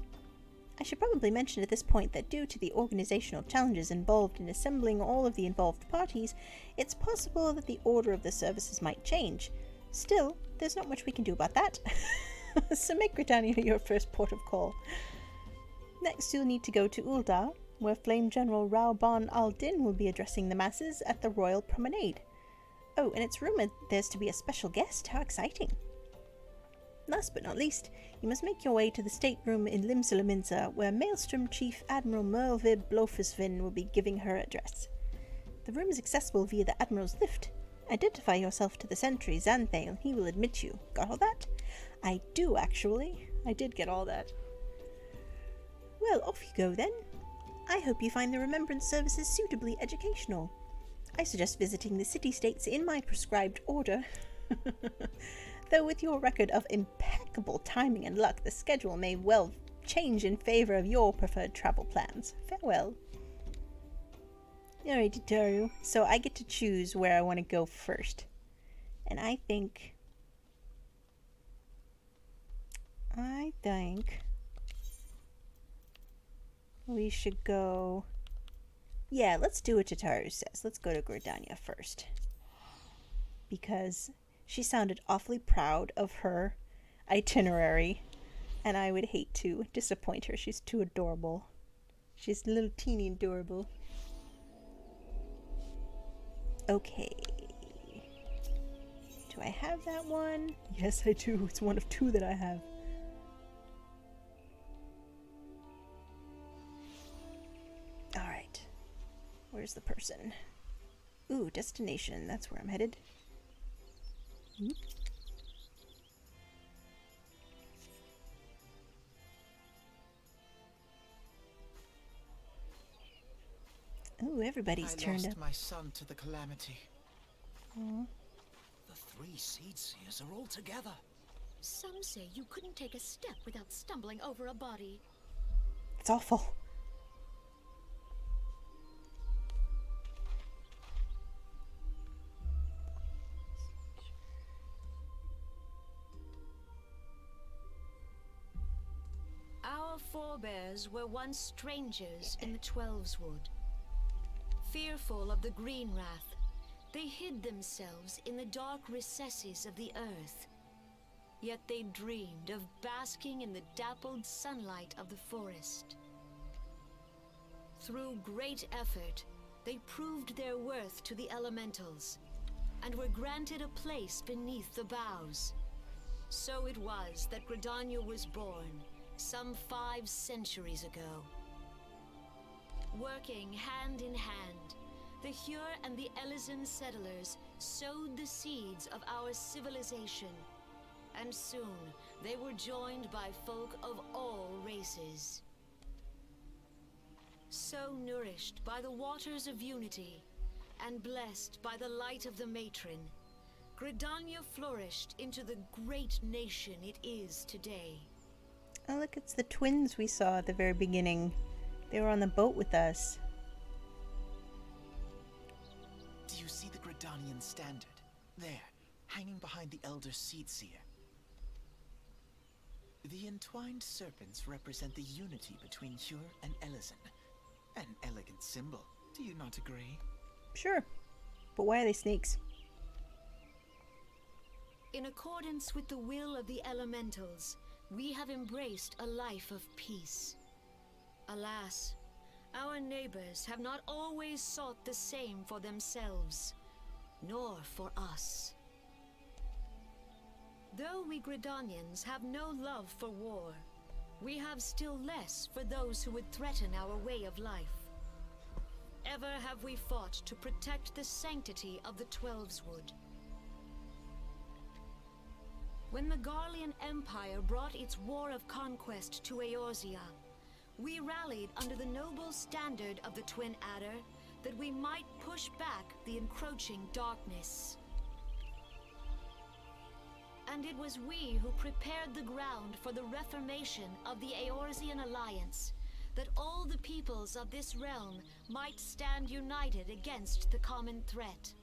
I should probably mention at this point that due to the organizational challenges involved in assembling all of the involved parties, it's possible that the order of the services might change. Still, there's not much we can do about that. So make Gridania your first port of call. Next, you'll need to go to Uldar, where Flame General Rauban al-Din will be addressing the masses at the Royal Promenade. Oh, and it's rumored there's to be a special guest. How exciting! Last but not least, you must make your way to the stateroom in Limsalaminza, where Maelstrom Chief Admiral Merlvib Blofusvin will be giving her address. The room is accessible via the Admiral's lift. Identify yourself to the sentry, Xanthale. He will admit you. Got all that? I do, actually. I did get all that. Well, off you go then. I hope you find the remembrance services suitably educational. I suggest visiting the city-states in my prescribed order. Though with your record of impeccable timing and luck, the schedule may well change in favor of your preferred travel plans. Farewell. Alright, Tataru. So I get to choose where I want to go first. And I think we should go... Yeah, let's do what Tataru says. Let's go to Gridania first. Because she sounded awfully proud of her itinerary, and I would hate to disappoint her. She's too adorable. She's a little teeny adorable. Okay. Do I have that one? Yes, I do. It's one of 2 that I have. Alright. Where's the person? Ooh, destination. That's where I'm headed. Ooh, everybody's turned up. I lost my son to the calamity. Aww. The 3 seed seers are all together. Some say you couldn't take a step without stumbling over a body. It's awful. Our forebears were once strangers in the Twelveswood. Fearful of the Green Wrath, they hid themselves in the dark recesses of the earth. Yet they dreamed of basking in the dappled sunlight of the forest. Through great effort, they proved their worth to the elementals, and were granted a place beneath the boughs. So it was that Gridania was born, some 5 centuries ago. Working hand in hand, the Hure and the Elysian settlers sowed the seeds of our civilization, and soon they were joined by folk of all races. So nourished by the waters of unity, and blessed by the light of the matron, Gridania flourished into the great nation it is today. Oh, look, it's the twins we saw at the very beginning. They were on the boat with us. Do you see the Gridanian standard? There, hanging behind the Elder Seedseer. The entwined serpents represent the unity between Hure and Elysian. An elegant symbol, do you not agree? Sure. But why are they snakes? In accordance with the will of the elementals, we have embraced a life of peace. Alas, our neighbors have not always sought the same for themselves, nor for us. Though we Gridanians have no love for war, we have still less for those who would threaten our way of life. Ever have we fought to protect the sanctity of the Twelveswood. When the Garlean Empire brought its war of conquest to Eorzea, we rallied under the noble standard of the Twin Adder that we might push back the encroaching darkness. And it was we who prepared the ground for the reformation of the Eorzean Alliance, that all the peoples of this realm might stand united against the common threat.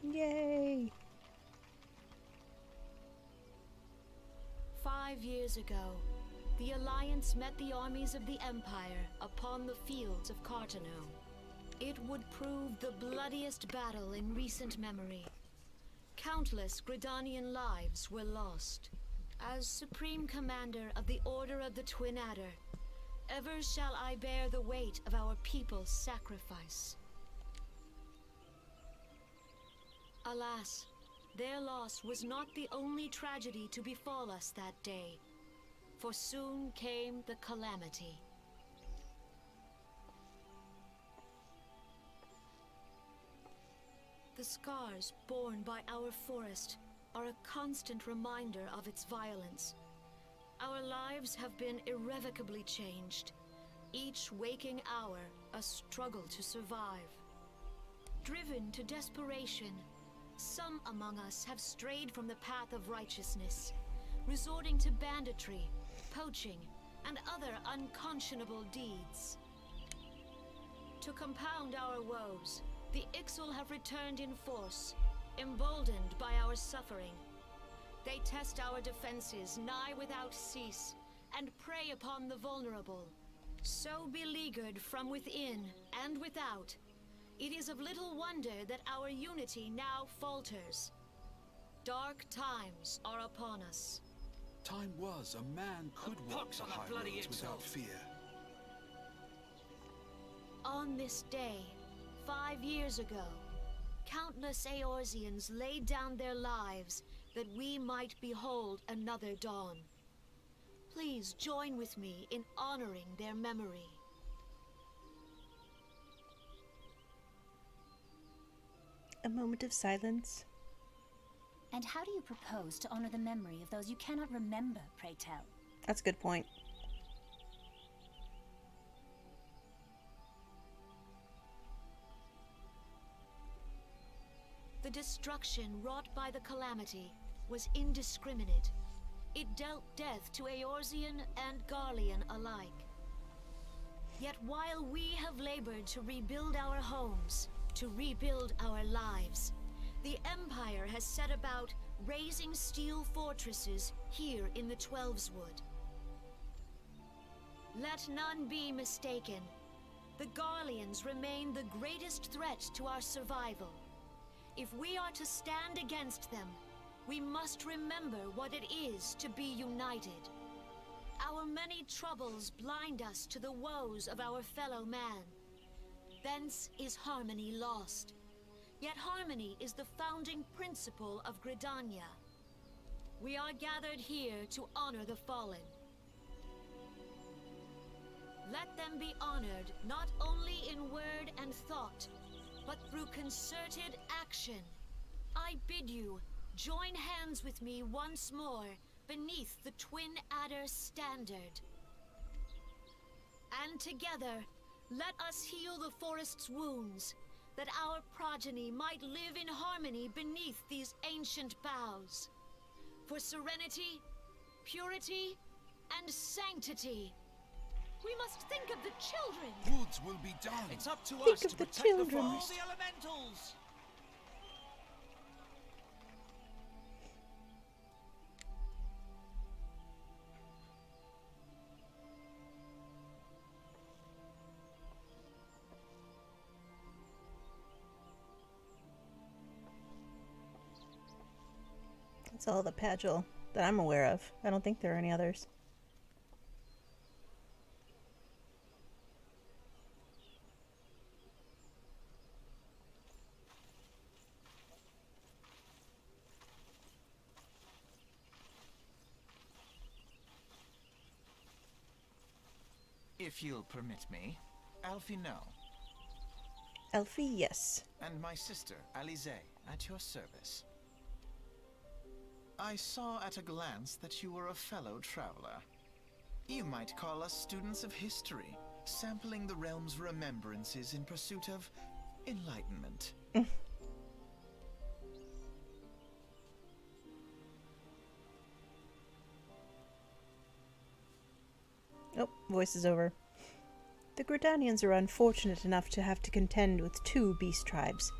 Yay! 5 years ago, the Alliance met the armies of the Empire upon the fields of Cartano. It would prove the bloodiest battle in recent memory. Countless Gridanian lives were lost. As Supreme Commander of the Order of the Twin Adder, ever shall I bear the weight of our people's sacrifice. Alas, their loss was not the only tragedy to befall us that day, for soon came the calamity. The scars borne by our forest are a constant reminder of its violence. Our lives have been irrevocably changed, each waking hour a struggle to survive. Driven to desperation, some among us have strayed from the path of righteousness, resorting to banditry, poaching, and other unconscionable deeds. To compound our woes, the Ixal have returned in force, emboldened by our suffering. They test our defenses nigh without cease, and prey upon the vulnerable. So beleaguered from within and without, it is of little wonder that our unity now falters. Dark times are upon us. Time was a man could walk the high roads without fear. On this day, 5 years ago, countless Eorzeans laid down their lives that we might behold another dawn. Please join with me in honoring their memory. A moment of silence. And how do you propose to honor the memory of those you cannot remember, pray tell? That's a good point. The destruction wrought by the calamity was indiscriminate. it dealt death to Eorzean and Garlean alike. Yet while we have labored to rebuild our homes, to rebuild our lives, the Empire has set about raising steel fortresses here in the Twelveswood. Let none be mistaken. The Garleans remain the greatest threat to our survival. If we are to stand against them, we must remember what it is to be united. Our many troubles blind us to the woes of our fellow man. Thence is harmony lost. Yet harmony is the founding principle of Gridania. We are gathered here to honor the fallen. Let them be honored not only in word and thought, but through concerted action. I bid you, join hands with me once more beneath the Twin Adder standard. And together, let us heal the forest's wounds, that our progeny might live in harmony beneath these ancient boughs. For serenity, purity, and sanctity. We must think of the children! Woods will be done. It's up to Think us of to the protect the children. forest. All the elementals! That's all the Pagel that I'm aware of. I don't think there are any others. If you'll permit me, Alfie no. Elfie, yes. And my sister, Alize, at your service. I saw at a glance that you were a fellow traveler. You might call us students of history, sampling the realm's remembrances in pursuit of enlightenment. Oh, voice is over. The Gridanians are unfortunate enough to have to contend with two beast tribes.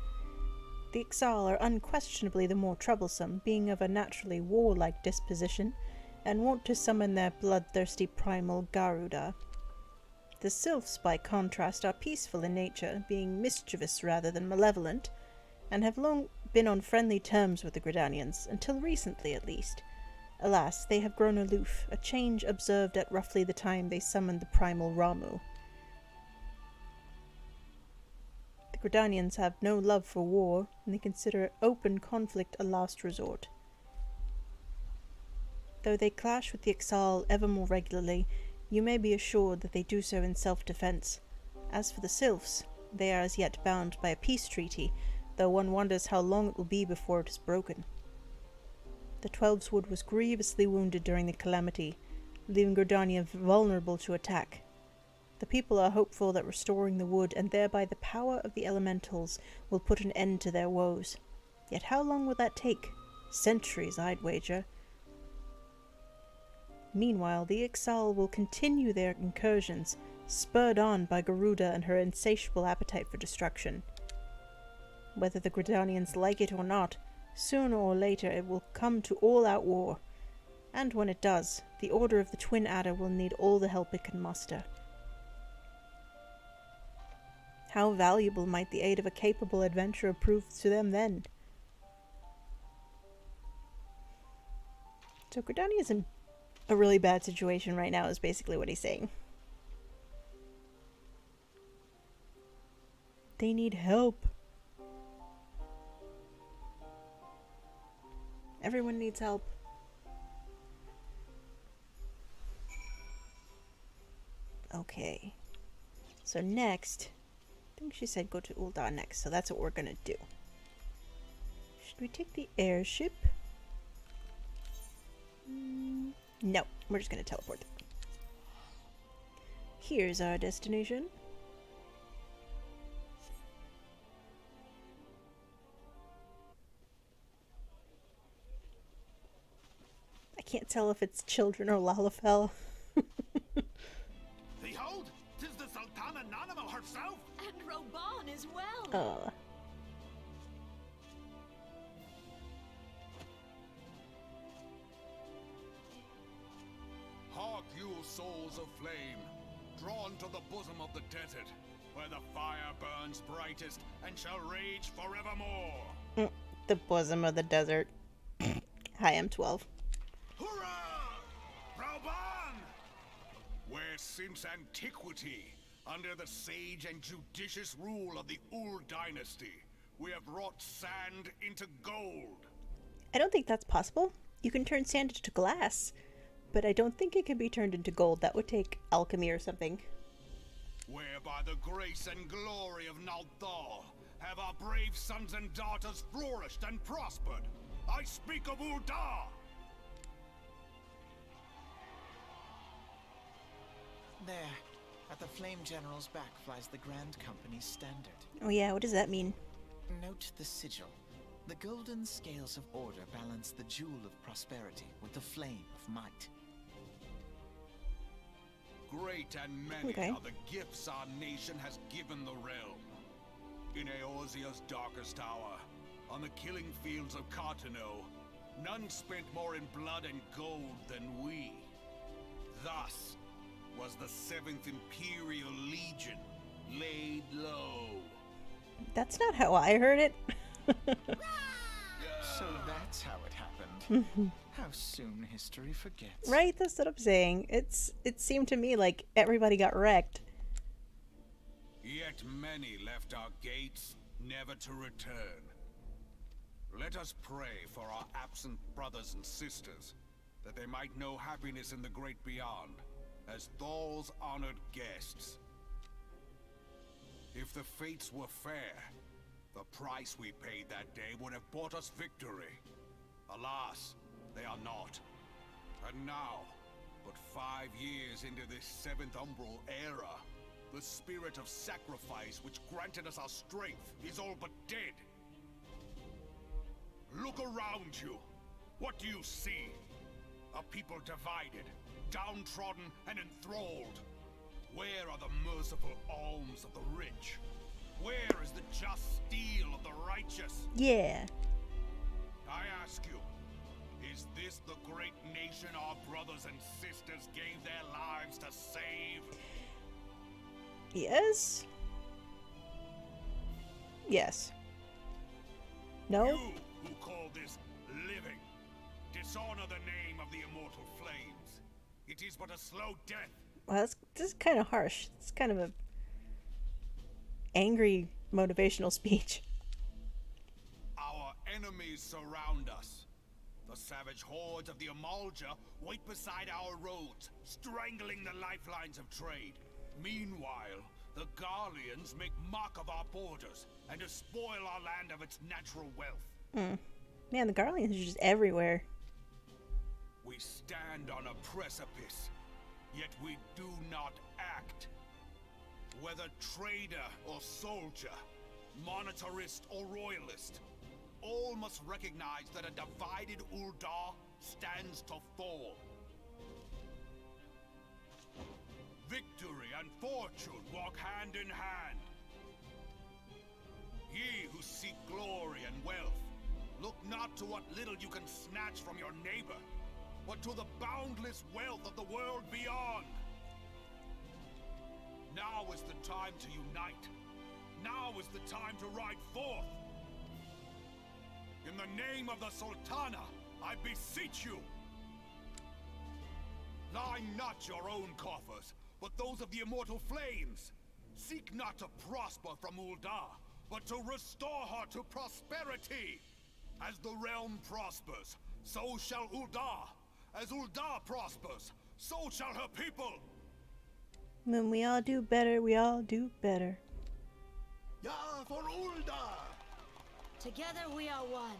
The Ixal are unquestionably the more troublesome, being of a naturally warlike disposition, and wont to summon their bloodthirsty primal Garuda. The Sylphs, by contrast, are peaceful in nature, being mischievous rather than malevolent, and have long been on friendly terms with the Gridanians, until recently at least. Alas, they have grown aloof, a change observed at roughly the time they summoned the primal Ramu. The Gridanians have no love for war, and they consider open conflict a last resort. Though they clash with the Ixal ever more regularly, you may be assured that they do so in self-defense. As for the Sylphs, they are as yet bound by a peace treaty, though one wonders how long it will be before it is broken. The Twelveswood was grievously wounded during the calamity, leaving Gridania vulnerable to attack. The people are hopeful that restoring the wood, and thereby the power of the elementals, will put an end to their woes. Yet how long will that take? Centuries, I'd wager. Meanwhile, the Ixal will continue their incursions, spurred on by Garuda and her insatiable appetite for destruction. Whether the Gridanians like it or not, sooner or later it will come to all-out war. And when it does, the Order of the Twin Adder will need all the help it can muster. How valuable might the aid of a capable adventurer prove to them then? So Gridania is in a really bad situation right now, is basically what he's saying. They need help. Everyone needs help. Okay. So next, I think she said go to Ul'dah next, so that's what we're gonna do. Should we take the airship? No, we're just gonna teleport. Here's our destination. I can't tell if it's children or Lalafell. Behold, 'tis the Sultana Nanamo herself! And Roban as well! Oh. Hark you, souls of flame, drawn to the bosom of the desert, where the fire burns brightest and shall rage forevermore. The bosom of the desert. Hi, I'm 12. Hurrah! Rauban! Where since antiquity, under the sage and judicious rule of the Ul dynasty, we have wrought sand into gold. I don't think that's possible. You can turn sand into glass, but I don't think it can be turned into gold. That would take alchemy or something. Where by the grace and glory of Nalthal have our brave sons and daughters flourished and prospered. I speak of Ul'dah! There, at the Flame General's back flies the Grand Company's standard. Oh yeah, what does that mean? Note the sigil. The golden scales of order balance the jewel of prosperity with the flame of might. Great and many Okay. are the gifts our nation has given the realm. In Eorzea's darkest hour, on the killing fields of Cartano, none spent more in blood and gold than we. Thus was the 7th Imperial Legion laid low. That's not how I heard it. So that's how it happened. How soon history forgets. Right, that's what I'm saying. It seemed to me like everybody got wrecked. Yet many left our gates, never to return. Let us pray for our absent brothers and sisters, that they might know happiness in the great beyond, as Thal's honored guests. If the fates were fair, the price we paid that day would have bought us victory. Alas, they are not. And now, but 5 years into this 7th Umbral era, the spirit of sacrifice which granted us our strength is all but dead. Look around you. What do you see? A people divided, downtrodden and enthralled. Where are the merciful alms of the rich? Where is the just steel of the righteous? Yeah. I ask you, is this the great nation our brothers and sisters gave their lives to save? Yes? Yes. No? You who call this living, dishonor the name of the immortal flames. It is but a slow death. Well, this is kind of harsh. It's kind of a angry motivational speech. Our enemies surround us. The savage hordes of the Amalja wait beside our roads, strangling the lifelines of trade. Meanwhile, the Garleans make mock of our borders and despoil our land of its natural wealth. Man, the Garleans are just everywhere. We stand on a precipice, yet we do not act. Whether trader or soldier, monetarist or royalist, all must recognize that a divided Ul'dah stands to fall. Victory and fortune walk hand in hand. Ye who seek glory and wealth, look not to what little you can snatch from your neighbor, but to the boundless wealth of the world beyond. Now is the time to unite. Now is the time to ride forth. In the name of the Sultana, I beseech you. Line not your own coffers, but those of the immortal flames. Seek not to prosper from Ul'dah, but to restore her to prosperity. As the realm prospers, so shall Ul'dah. As Ul'dah prospers, so shall her people. When we all do better, we all do better. Ya for Ul'dah! Together we are one.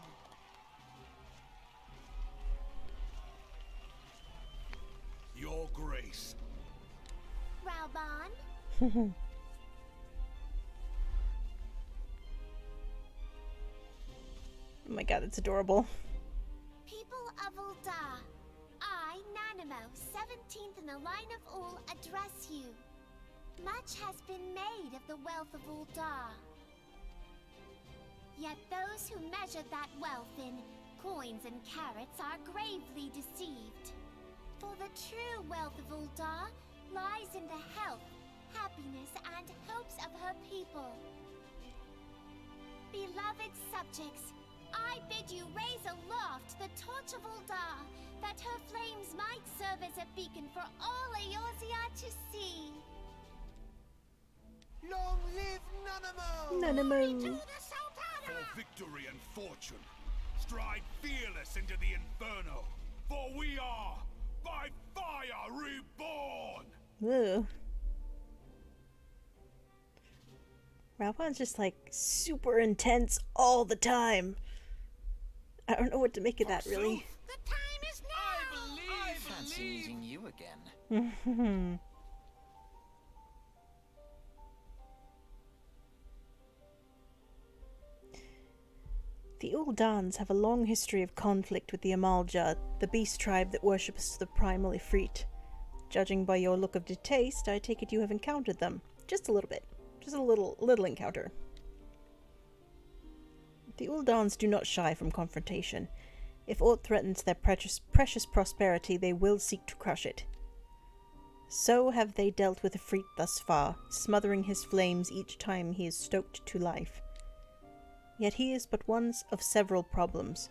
Your grace. Rauban? Oh my god, that's adorable. People of Ul'dah, Nanimo, 17th in the line of Ul, address you. Much has been made of the wealth of Uldar. Yet those who measure that wealth in coins and carats are gravely deceived. For the true wealth of Uldar lies in the health, happiness, and hopes of her people. Beloved subjects, I bid you raise aloft the torch of Uldar, that her flames might serve as a beacon for all Eorzea to see. Long live Nanamo! Nanamo. For victory and fortune, stride fearless into the inferno, for we are by fire reborn! Ugh. Ralphon's just like super intense all the time. I don't know what to make of that, really. The time is now! I fancy meeting you again. The Uldans have a long history of conflict with the Amalja, the beast tribe that worships the primal Ifrit. Judging by your look of distaste, I take it you have encountered them. Just a little bit. Just a little encounter. The Uldans do not shy from confrontation. If aught threatens their precious prosperity, they will seek to crush it. So have they dealt with Ifrit thus far, smothering his flames each time he is stoked to life. Yet he is but one of several problems.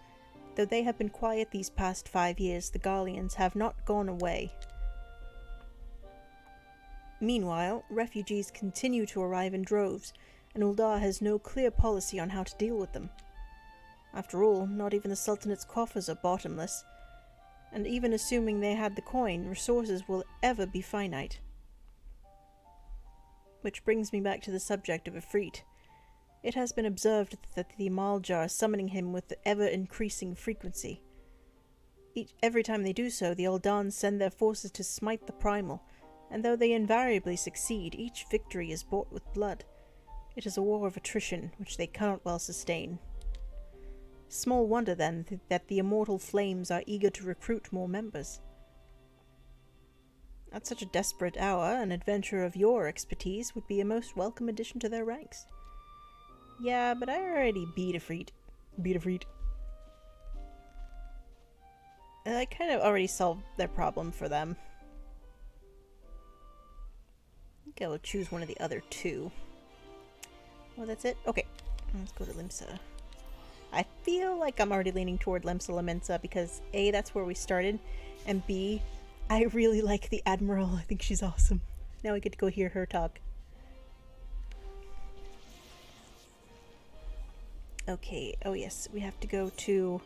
Though they have been quiet these past 5 years, the Garleans have not gone away. Meanwhile, refugees continue to arrive in droves, and Uldar has no clear policy on how to deal with them. After all, not even the Sultanate's coffers are bottomless, and even assuming they had the coin, resources will ever be finite. Which brings me back to the subject of Ifrit. It has been observed that the Amalja are summoning him with ever-increasing frequency. Every time they do so, the Uldans send their forces to smite the primal, and though they invariably succeed, each victory is bought with blood. It is a war of attrition, which they cannot well sustain. Small wonder, then, that the immortal flames are eager to recruit more members. At such a desperate hour, an adventurer of your expertise would be a most welcome addition to their ranks. Yeah, but I already beat Ifrit. I kind of already solved their problem for them. I think I will choose one of the other two. Oh, that's it? Okay. Let's go to Limsa. I feel like I'm already leaning toward Limsa Lominsa because A, that's where we started, and B, I really like the Admiral. I think she's awesome. Now I get to go hear her talk. Okay, oh yes, we have to go to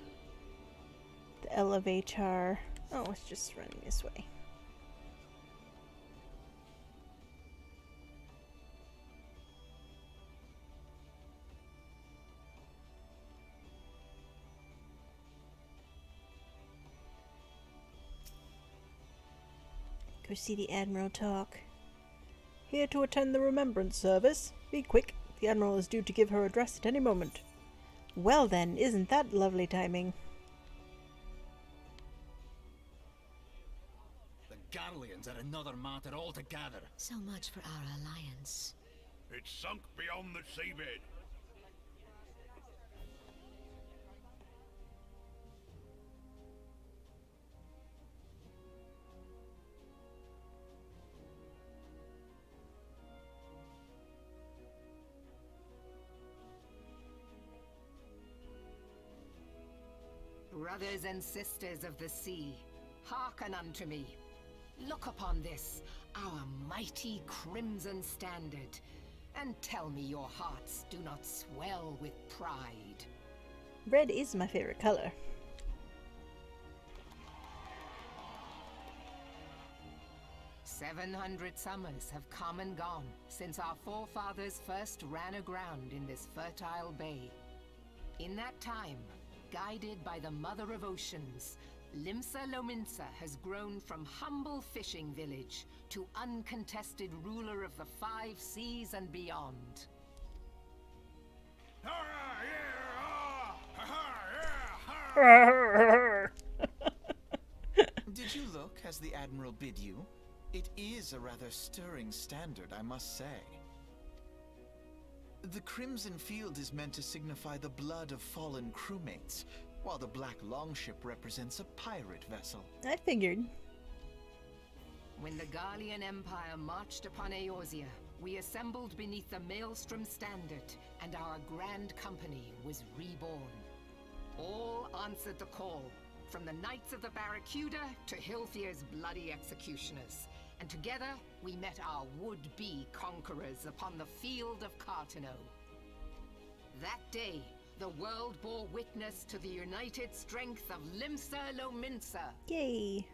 the elevator. Oh, it's just running this way. Go see the Admiral talk. Here to attend the remembrance service. Be quick, the Admiral is due to give her address at any moment. Well then, isn't that lovely timing? The Garleans are another matter altogether. So much for our alliance. It's sunk beyond the seabed. Brothers and sisters of the sea, hearken unto me. Look upon this, our mighty crimson standard, and tell me your hearts do not swell with pride. Red is my favorite color. "700 summers have come and gone since our forefathers first ran aground in this fertile bay. In that time, guided by the Mother of Oceans, Limsa Lominsa has grown from humble fishing village to uncontested ruler of the 5 seas and beyond. Did you look as the Admiral bid you. It is a rather stirring standard, I must say. The crimson field is meant to signify the blood of fallen crewmates, while the black longship represents a pirate vessel. I figured. When the Garlean Empire marched upon Eorzea, we assembled beneath the Maelstrom Standard, and our Grand Company was reborn. All answered the call, from the Knights of the Barracuda to Hilfier's bloody executioners. And together, we met our would-be conquerors upon the field of Cartano. That day, the world bore witness to the united strength of Limsa Lominsa. Yay.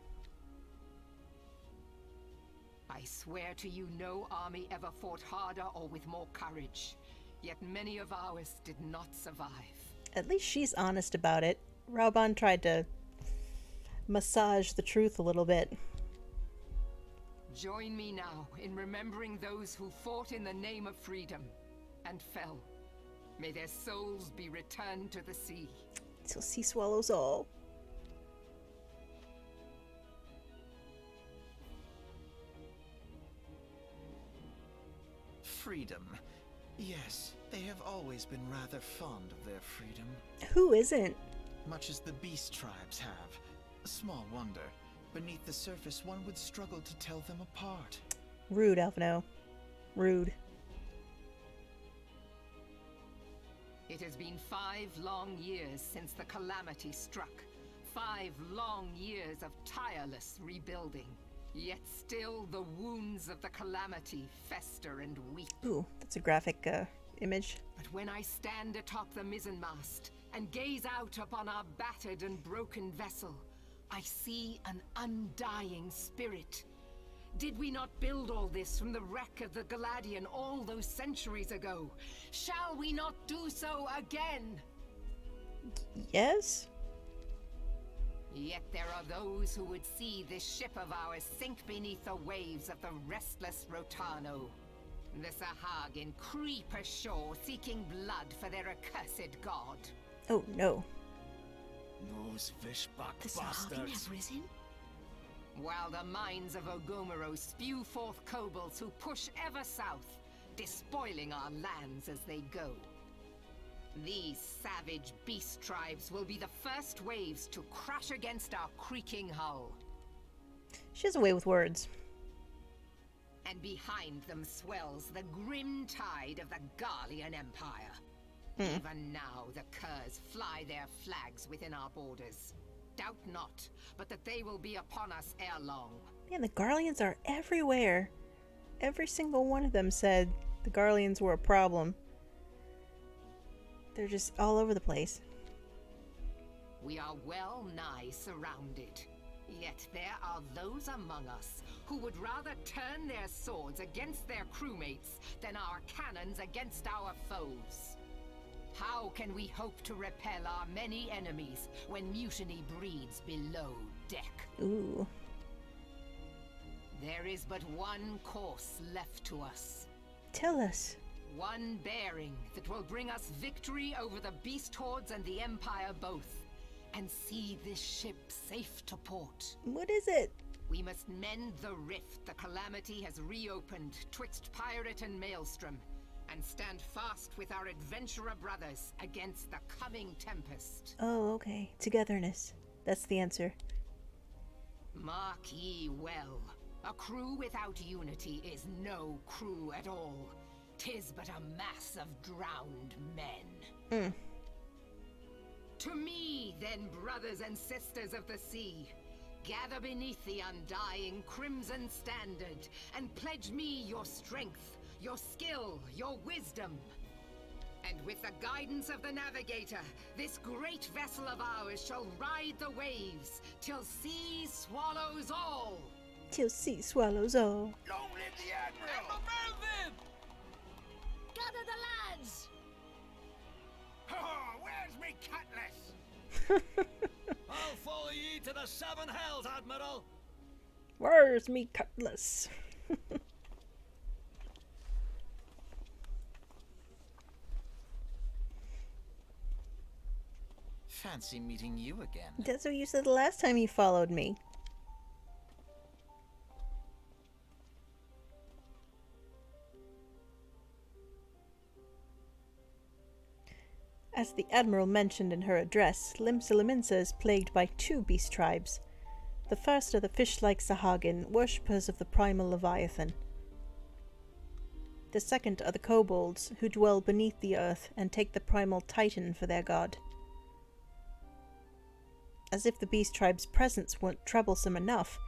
I swear to you, no army ever fought harder or with more courage. Yet many of ours did not survive. At least she's honest about it. Rauban tried to massage the truth a little bit. Join me now in remembering those who fought in the name of freedom and fell. May their souls be returned to the sea. Till sea swallows all. Freedom. Yes, they have always been rather fond of their freedom. Who isn't? Much as the beast tribes have. Small wonder. Beneath the surface, one would struggle to tell them apart. Rude, Alphino. Rude. It has been 5 long years since the calamity struck. 5 long years of tireless rebuilding. Yet still the wounds of the calamity fester and weep. Ooh, that's a graphic image. But when I stand atop the mizzenmast and gaze out upon our battered and broken vessel, I see an undying spirit. Did we not build all this from the wreck of the Galadian all those centuries ago? Shall we not do so again? Yes? Yet there are those who would see this ship of ours sink beneath the waves of the restless Rotano. The Sahagin creep ashore seeking blood for their accursed god. Oh no. Those fishback The Sahagin bastards. have risen? While the mines of Ogomero spew forth kobolds who push ever south, despoiling our lands as they go. These savage beast tribes will be the first waves to crash against our creaking hull. She has a way with words. And behind them swells the grim tide of the Garlean Empire. Even now the curs fly their flags within our borders. Doubt not, but that they will be upon us ere long. Man, the Garleans are everywhere. Every single one of them said the Garleans were a problem. They're just all over the place. We are well nigh surrounded. Yet there are those among us who would rather turn their swords against their crewmates than our cannons against our foes. How can we hope to repel our many enemies when mutiny breeds below deck? Ooh. There is but one course left to us. Tell us. One bearing that will bring us victory over the beast hordes and the Empire both, and see this ship safe to port. What is it? We must mend the rift the calamity has reopened twixt pirate and maelstrom, and stand fast with our adventurer brothers against the coming tempest. Oh, okay. Togetherness. That's the answer. Mark ye well, a crew without unity is no crew at all. 'Tis but a mass of drowned men. To me, then, brothers and sisters of the sea, gather beneath the undying crimson standard, and pledge me your strength, your skill, your wisdom. And with the guidance of the navigator, this great vessel of ours shall ride the waves, till sea swallows all. Till sea swallows all. Long live the Admiral! Gather the lads! Oh, where's me cutlass? I'll follow ye to the 7 hells, Admiral. Where's me cutlass? Fancy meeting you again. That's what you said the last time you followed me. As the Admiral mentioned in her address, Limsa is plagued by two beast tribes. The first are the fish-like Sahagin, worshippers of the primal Leviathan. The second are the kobolds, who dwell beneath the earth and take the primal Titan for their god. As if the beast tribe's presence weren't troublesome enough,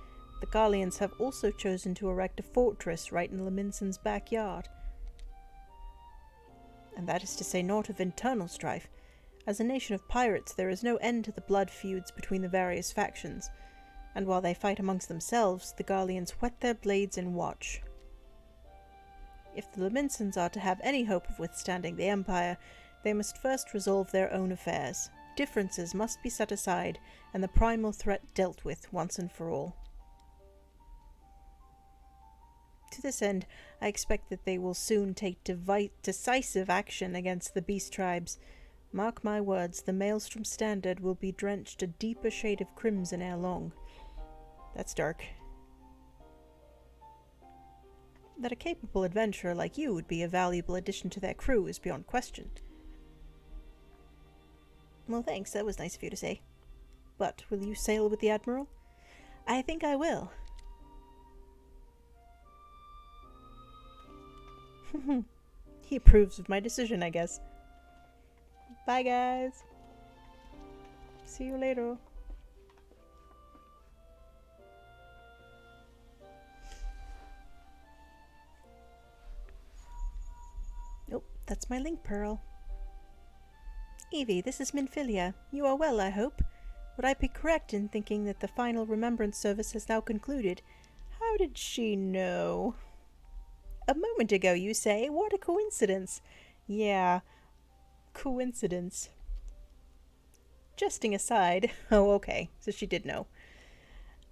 the Garleans have also chosen to erect a fortress right in Laminson's backyard. And that is to say naught of internal strife. As a nation of pirates, there is no end to the blood feuds between the various factions, and while they fight amongst themselves, the Garleans whet their blades and watch. If the Laminsons are to have any hope of withstanding the Empire, they must first resolve their own affairs. Differences must be set aside, and the primal threat dealt with once and for all. To this end, I expect that they will soon take decisive action against the beast tribes. Mark my words, the Maelstrom Standard will be drenched a deeper shade of crimson ere long. That's dark. That a capable adventurer like you would be a valuable addition to their crew is beyond question. Well, thanks, that was nice of you to say. But will you sail with the Admiral? I think I will. He approves of my decision, I guess. Bye, guys. See you later. Oh, that's my link pearl. Evie, this is Minfilia. You are well, I hope. Would I be correct in thinking that the final remembrance service has now concluded? How did she know? A moment ago, you say? What a coincidence. Yeah, coincidence. Jesting aside, oh, okay, so she did know.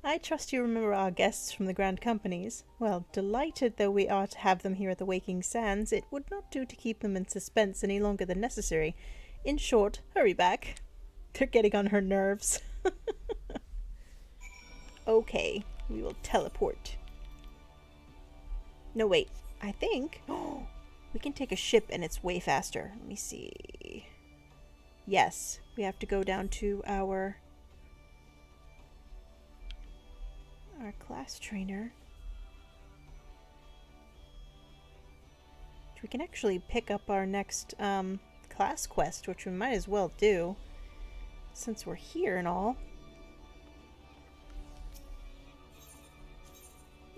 I trust you remember our guests from the Grand Companies. Well, delighted though we are to have them here at the Waking Sands, it would not do to keep them in suspense any longer than necessary. In short, hurry back. They're getting on her nerves. Okay, we will teleport. No, wait. I think we can take a ship and it's way faster. Let me see. Yes, we have to go down to our class trainer. We can actually pick up our next class quest, which we might as well do since we're here and all.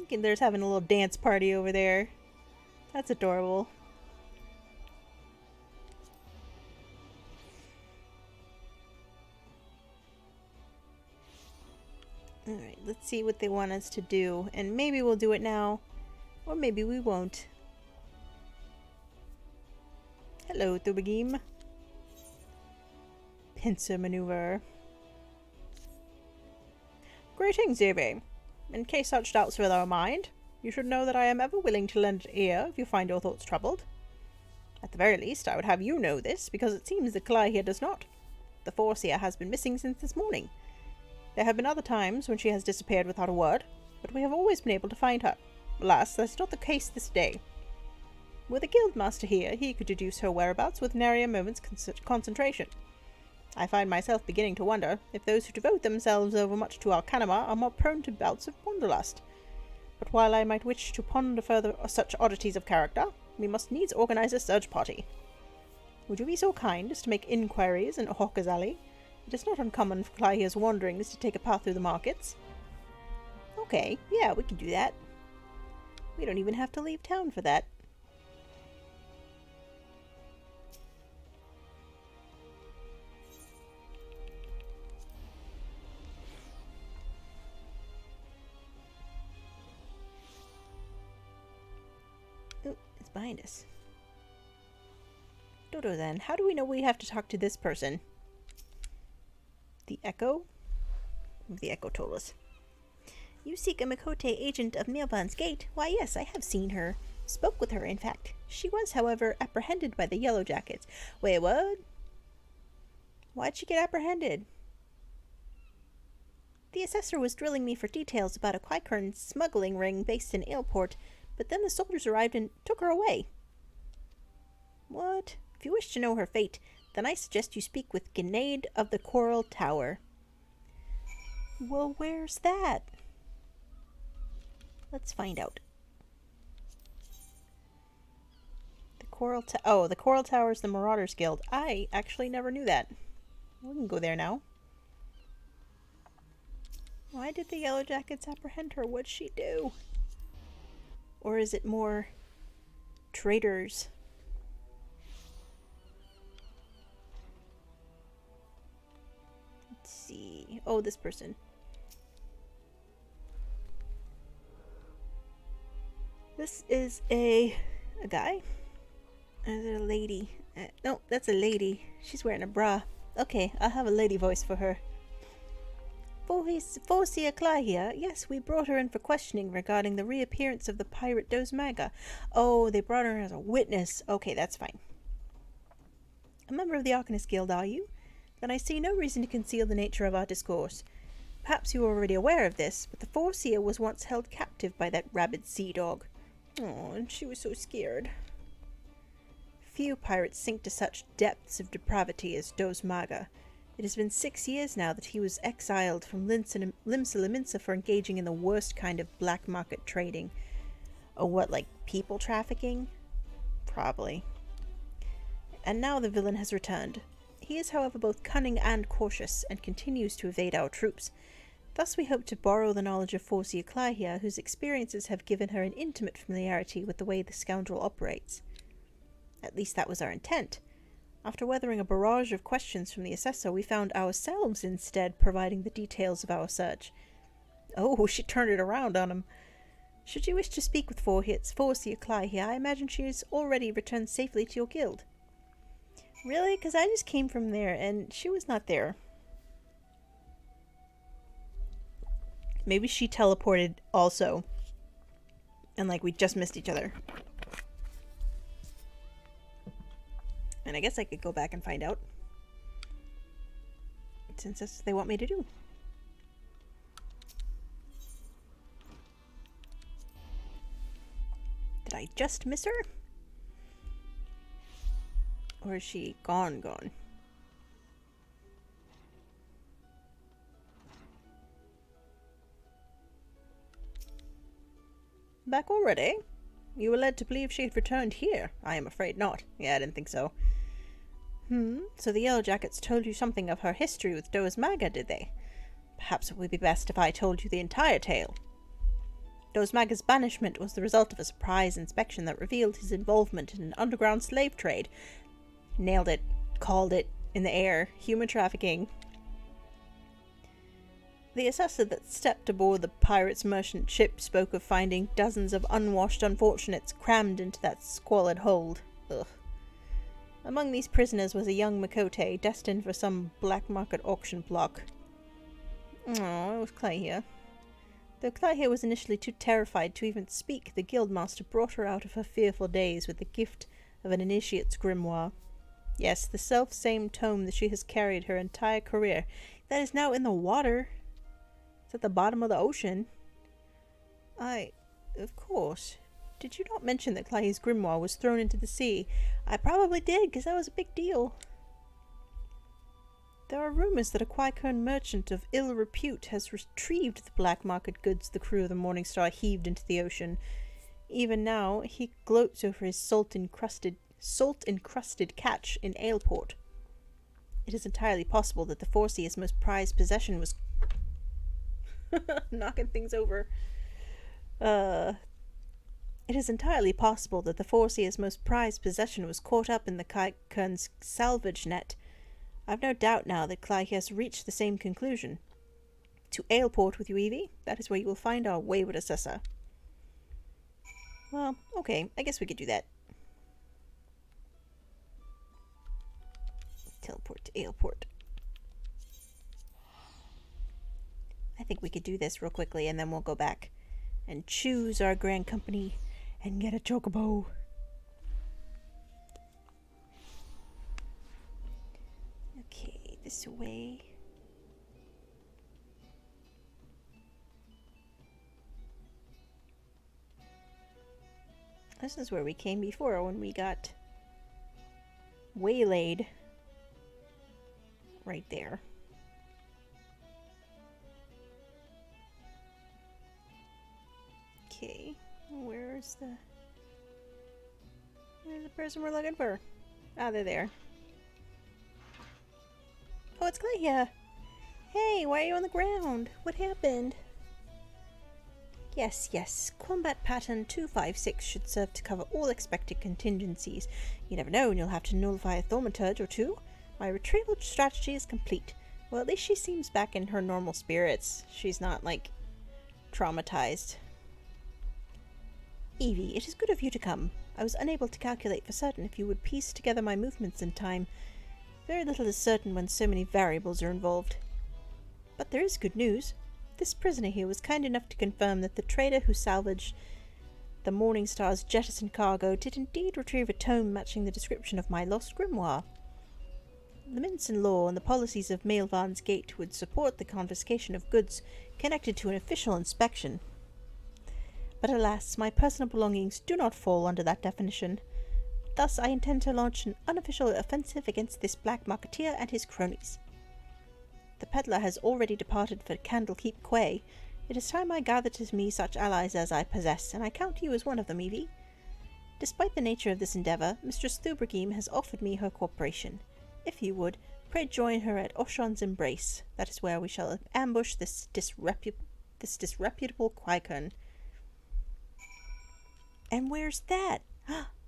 There's having a little dance party over there. That's adorable. Alright, let's see what they want us to do. And maybe we'll do it now. Or maybe we won't. Hello, Thubagim. Pincer maneuver. Greetings, Evie. In case such doubts fill our mind, you should know that I am ever willing to lend an ear if you find your thoughts troubled. At the very least, I would have you know this, because it seems that Cly here does not. The Forseer has been missing since this morning. There have been other times when she has disappeared without a word, but we have always been able to find her. Alas, that is not the case this day. Were the Guildmaster here, he could deduce her whereabouts with nary a moment's concentration. I find myself beginning to wonder if those who devote themselves overmuch to Arcanima are more prone to bouts of wanderlust. But while I might wish to ponder further such oddities of character, we must needs organize a search party. Would you be so kind as to make inquiries in Hawker's Alley? It is not uncommon for Clyhere's wanderings to take a path through the markets. Okay, yeah, we can do that. We don't even have to leave town for that. Behind us. Dodo then, how do we know we have to talk to this person? The Echo? The Echo told us. You seek a Mikote agent of Milban's Gate? Why yes, I have seen her. Spoke with her, in fact. She was, however, apprehended by the Yellow Jackets. Wait, what? Why'd she get apprehended? The assessor was drilling me for details about a Quicurn smuggling ring based in Aleport, but then the soldiers arrived and took her away. What? If you wish to know her fate, Then I suggest you speak with Grenade of the Coral Tower. Well, where's that? Let's find out. The Coral Tower is the Marauders Guild. I actually never knew that. We can go there now. Why did the Yellow Jackets apprehend her? What'd she do? Or is it more traitors? Let's see. Oh, this person. This is a guy? Or is it a lady? No, that's a lady. She's wearing a bra. Okay, I'll have a lady voice for her. Forcia Clahia. Yes, we brought her in for questioning regarding the reappearance of the pirate Dozmaga. Oh, they brought her as a witness. Okay, that's fine. A member of the Arcanist Guild, are you? Then I see no reason to conceal the nature of our discourse. Perhaps you are already aware of this, but the Forcia was once held captive by that rabid sea dog. Oh, and she was so scared. Few pirates sink to such depths of depravity as Dozmaga. It has been 6 years now that he was exiled from Limsa Lominsa for engaging in the worst kind of black market trading. Oh, what, like people trafficking? Probably. And now the villain has returned. He is, however, both cunning and cautious, and continues to evade our troops. Thus we hope to borrow the knowledge of Forcia Clahia, whose experiences have given her an intimate familiarity with the way the scoundrel operates. At least that was our intent. After weathering a barrage of questions from the assessor, we found ourselves instead providing the details of our search. Oh, she turned it around on him. Should you wish to speak with Forcia Clahia, I imagine she has already returned safely to your guild. Really? Because I just came from there, and she was not there. Maybe she teleported also. And, like, we just missed each other. And I guess I could go back and find out. Since that's what they want me to do. Did I just miss her? Or is she gone? Back already? You were led to believe she had returned here. I am afraid not. Yeah, I didn't think so. So the Yellow Jackets told you something of her history with Dozmaga, did they? Perhaps it would be best if I told you the entire tale. Dozmaga's banishment was the result of a surprise inspection that revealed his involvement in an underground slave trade. Nailed it. Called it. In the air. Human trafficking. The assessor that stepped aboard the pirate's merchant ship spoke of finding dozens of unwashed unfortunates crammed into that squalid hold. Ugh. Among these prisoners was a young Makote, destined for some black market auction block. Oh, it was Clahia. Though Clahia was initially too terrified to even speak, the guildmaster brought her out of her fearful daze with the gift of an initiate's grimoire. Yes, the self-same tome that she has carried her entire career, that is now in the water. It's at the bottom of the ocean. Of course. Did you not mention that Clahia's grimoire was thrown into the sea? I probably did, because that was a big deal. There are rumors that a Quicern merchant of ill repute has retrieved the black market goods the crew of the Morning Star heaved into the ocean. Even now, he gloats over his salt-encrusted catch in Aleport. It is entirely possible that the Forcia's most prized possession was knocking things over. It is entirely possible that the Forcia's most prized possession was caught up in the Quicern's salvage net. I've no doubt now that Clahia has reached the same conclusion. To Aleport with you, Evie. That is where you will find our wayward assessor. Well, okay, I guess we could do that. Teleport to Aleport. I think we could do this real quickly, and then we'll go back and choose our grand company and get a chocobo. Okay, this way. This is where we came before when we got waylaid. right there. Okay, where's the person we're looking for? Ah, they're there. Oh, it's Clay. Hey, why are you on the ground? What happened? Yes. Combat pattern 256 should serve to cover all expected contingencies. You never know when you'll have to nullify a thaumaturge or two. My retrieval strategy is complete. Well, at least she seems back in her normal spirits. She's not, like, traumatized. Evie, it is good of you to come. I was unable to calculate for certain if you would piece together my movements in time. Very little is certain when so many variables are involved. But there is good news. This prisoner here was kind enough to confirm that the trader who salvaged the Morning Star's jettisoned cargo did indeed retrieve a tome matching the description of my lost grimoire. The Minson law and the policies of Maelvan's Gate would support the confiscation of goods connected to an official inspection. But alas, my personal belongings do not fall under that definition. Thus, I intend to launch an unofficial offensive against this black marketeer and his cronies. The peddler has already departed for Candlekeep Quay. It is time I gathered to me such allies as I possess, and I count you as one of them, Evie. Despite the nature of this endeavour, Mistress Thubragim has offered me her cooperation. If you would, pray join her at Oshon's Embrace. That is where we shall ambush this disreputable Quicon. And where's that?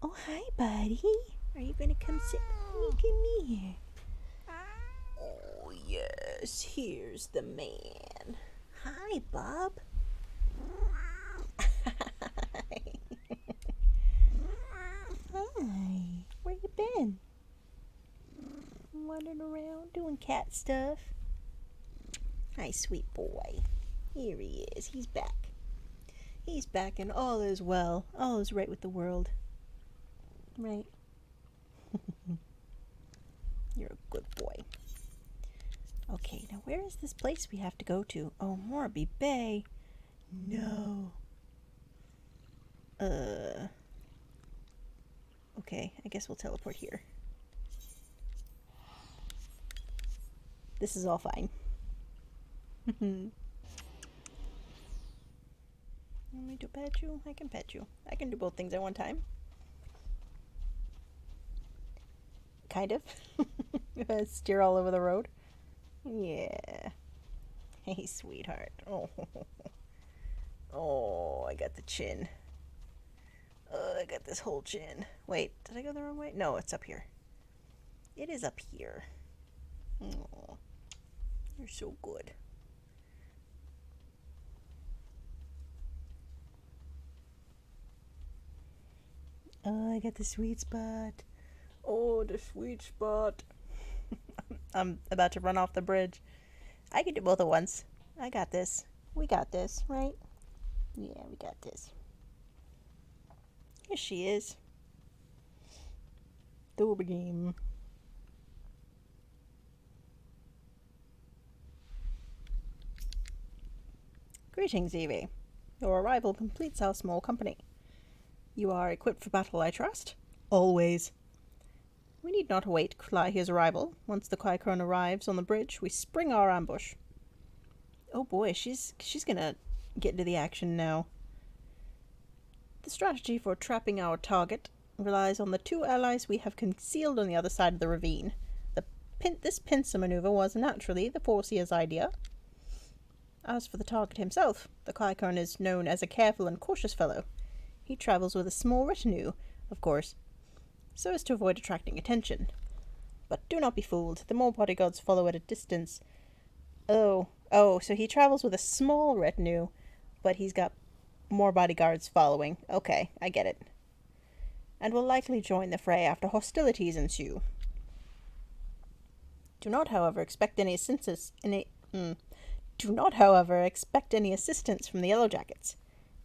Oh, hi, buddy. Are you going to come sit? Look at me. Oh, yes. Here's the man. Hi, Bob. Hi. Hi. Where you been? Wandering around doing cat stuff. Hi, sweet boy. Here he is. He's back. He's back and all is well. All is right with the world. Right? You're a good boy. Okay, now where is this place we have to go to? Oh, Morby Bay. No. Okay, I guess we'll teleport here. This is all fine. Want me to pet you? I can pet you. I can do both things at one time. Kind of. Steer all over the road. Yeah. Hey, sweetheart. Oh. Oh, I got the chin. I got this whole chin. Wait, did I go the wrong way? No, it's up here. It is up here. Oh, you're so good. Oh, I got the sweet spot. Oh, the sweet spot. I'm about to run off the bridge. I can do both at once. I got this. We got this, right? Yeah, we got this. Here she is. Thubragim. Greetings, Evie. Your arrival completes our small company. You are equipped for battle, I trust? Always. We need not await Clahia's arrival. Once the Quicon arrives on the bridge, we spring our ambush. Oh boy, she's gonna get into the action now. The strategy for trapping our target relies on the two allies we have concealed on the other side of the ravine. This pincer maneuver was naturally the Forcier's idea. As for the target himself, the Quicon is known as a careful and cautious fellow. He travels with a small retinue, of course, so as to avoid attracting attention. But do not be fooled. The more bodyguards follow at a distance. Oh, so he travels with a small retinue, but he's got more bodyguards following. Okay, I get it. And will likely join the fray after hostilities ensue. Do not, however, expect any assistance from the Yellowjackets.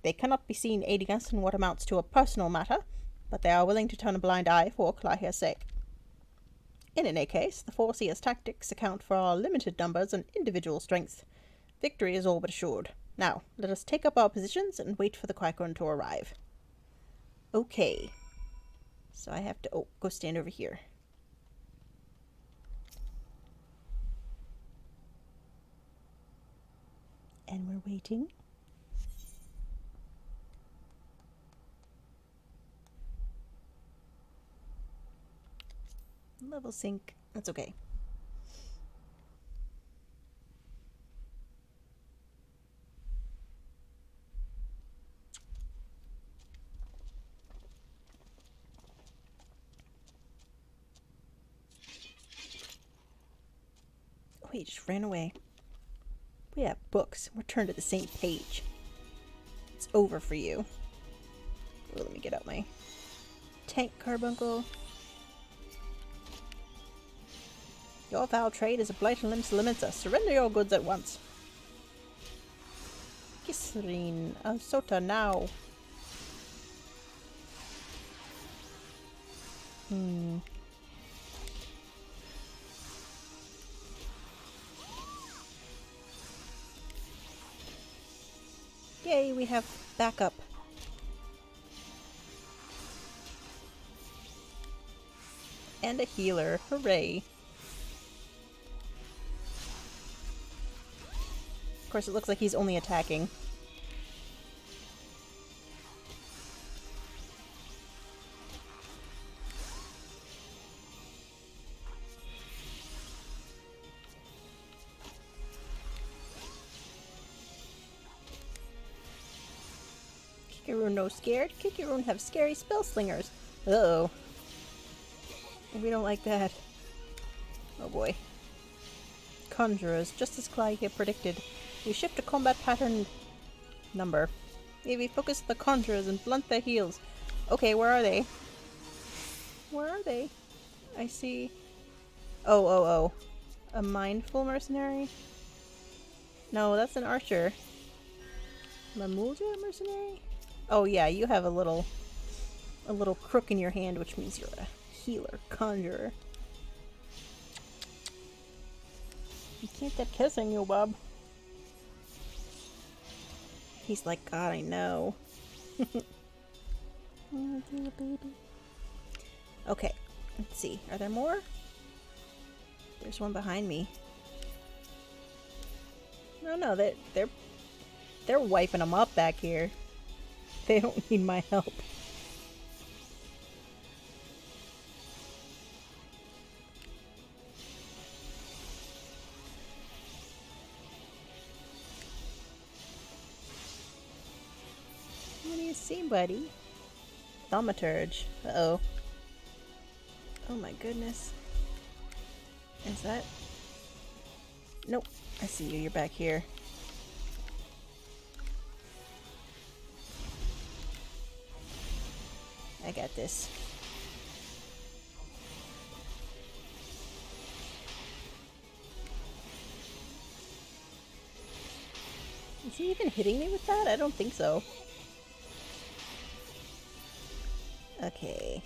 They cannot be seen aiding us in what amounts to a personal matter, but they are willing to turn a blind eye for Clahia's sake. In any case, the Forcier's tactics account for our limited numbers and individual strength. Victory is all but assured. Now, let us take up our positions and wait for the Quicon to arrive. Okay. So I have to... go stand over here. And we're waiting. Level sync. That's okay. Oh, he just ran away. We have books. We're turned to the same page. It's over for you. Oh, let me get out my tank carbuncle. Your foul trade is a blight on limits us. Surrender your goods at once. Glycerine, Sota now. Yay, we have backup. And a healer. Hooray. Of course, it looks like he's only attacking. Kikaroon no scared. Kikaroon have scary spell slingers. Uh-oh. We don't like that. Oh boy. Conjurers, just as Clyde had predicted. We shift to combat pattern number. Maybe focus the conjurers and blunt their heels. Okay, where are they? Where are they? I see... Oh. A mindful mercenary? No, that's an archer. Mamulja mercenary? Oh yeah, you have a little crook in your hand, which means you're a healer, conjurer. You can't stop kissing you, Bob. He's like, God, I know. Oh, dear baby. Okay, let's see. Are there more? There's one behind me. No, they're wiping them up back here. They don't need my help. What do you see, buddy? Thaumaturge. Uh-oh. Oh my goodness. Is that... Nope. I see you. You're back here. I got this. Is he even hitting me with that? I don't think so. Okay.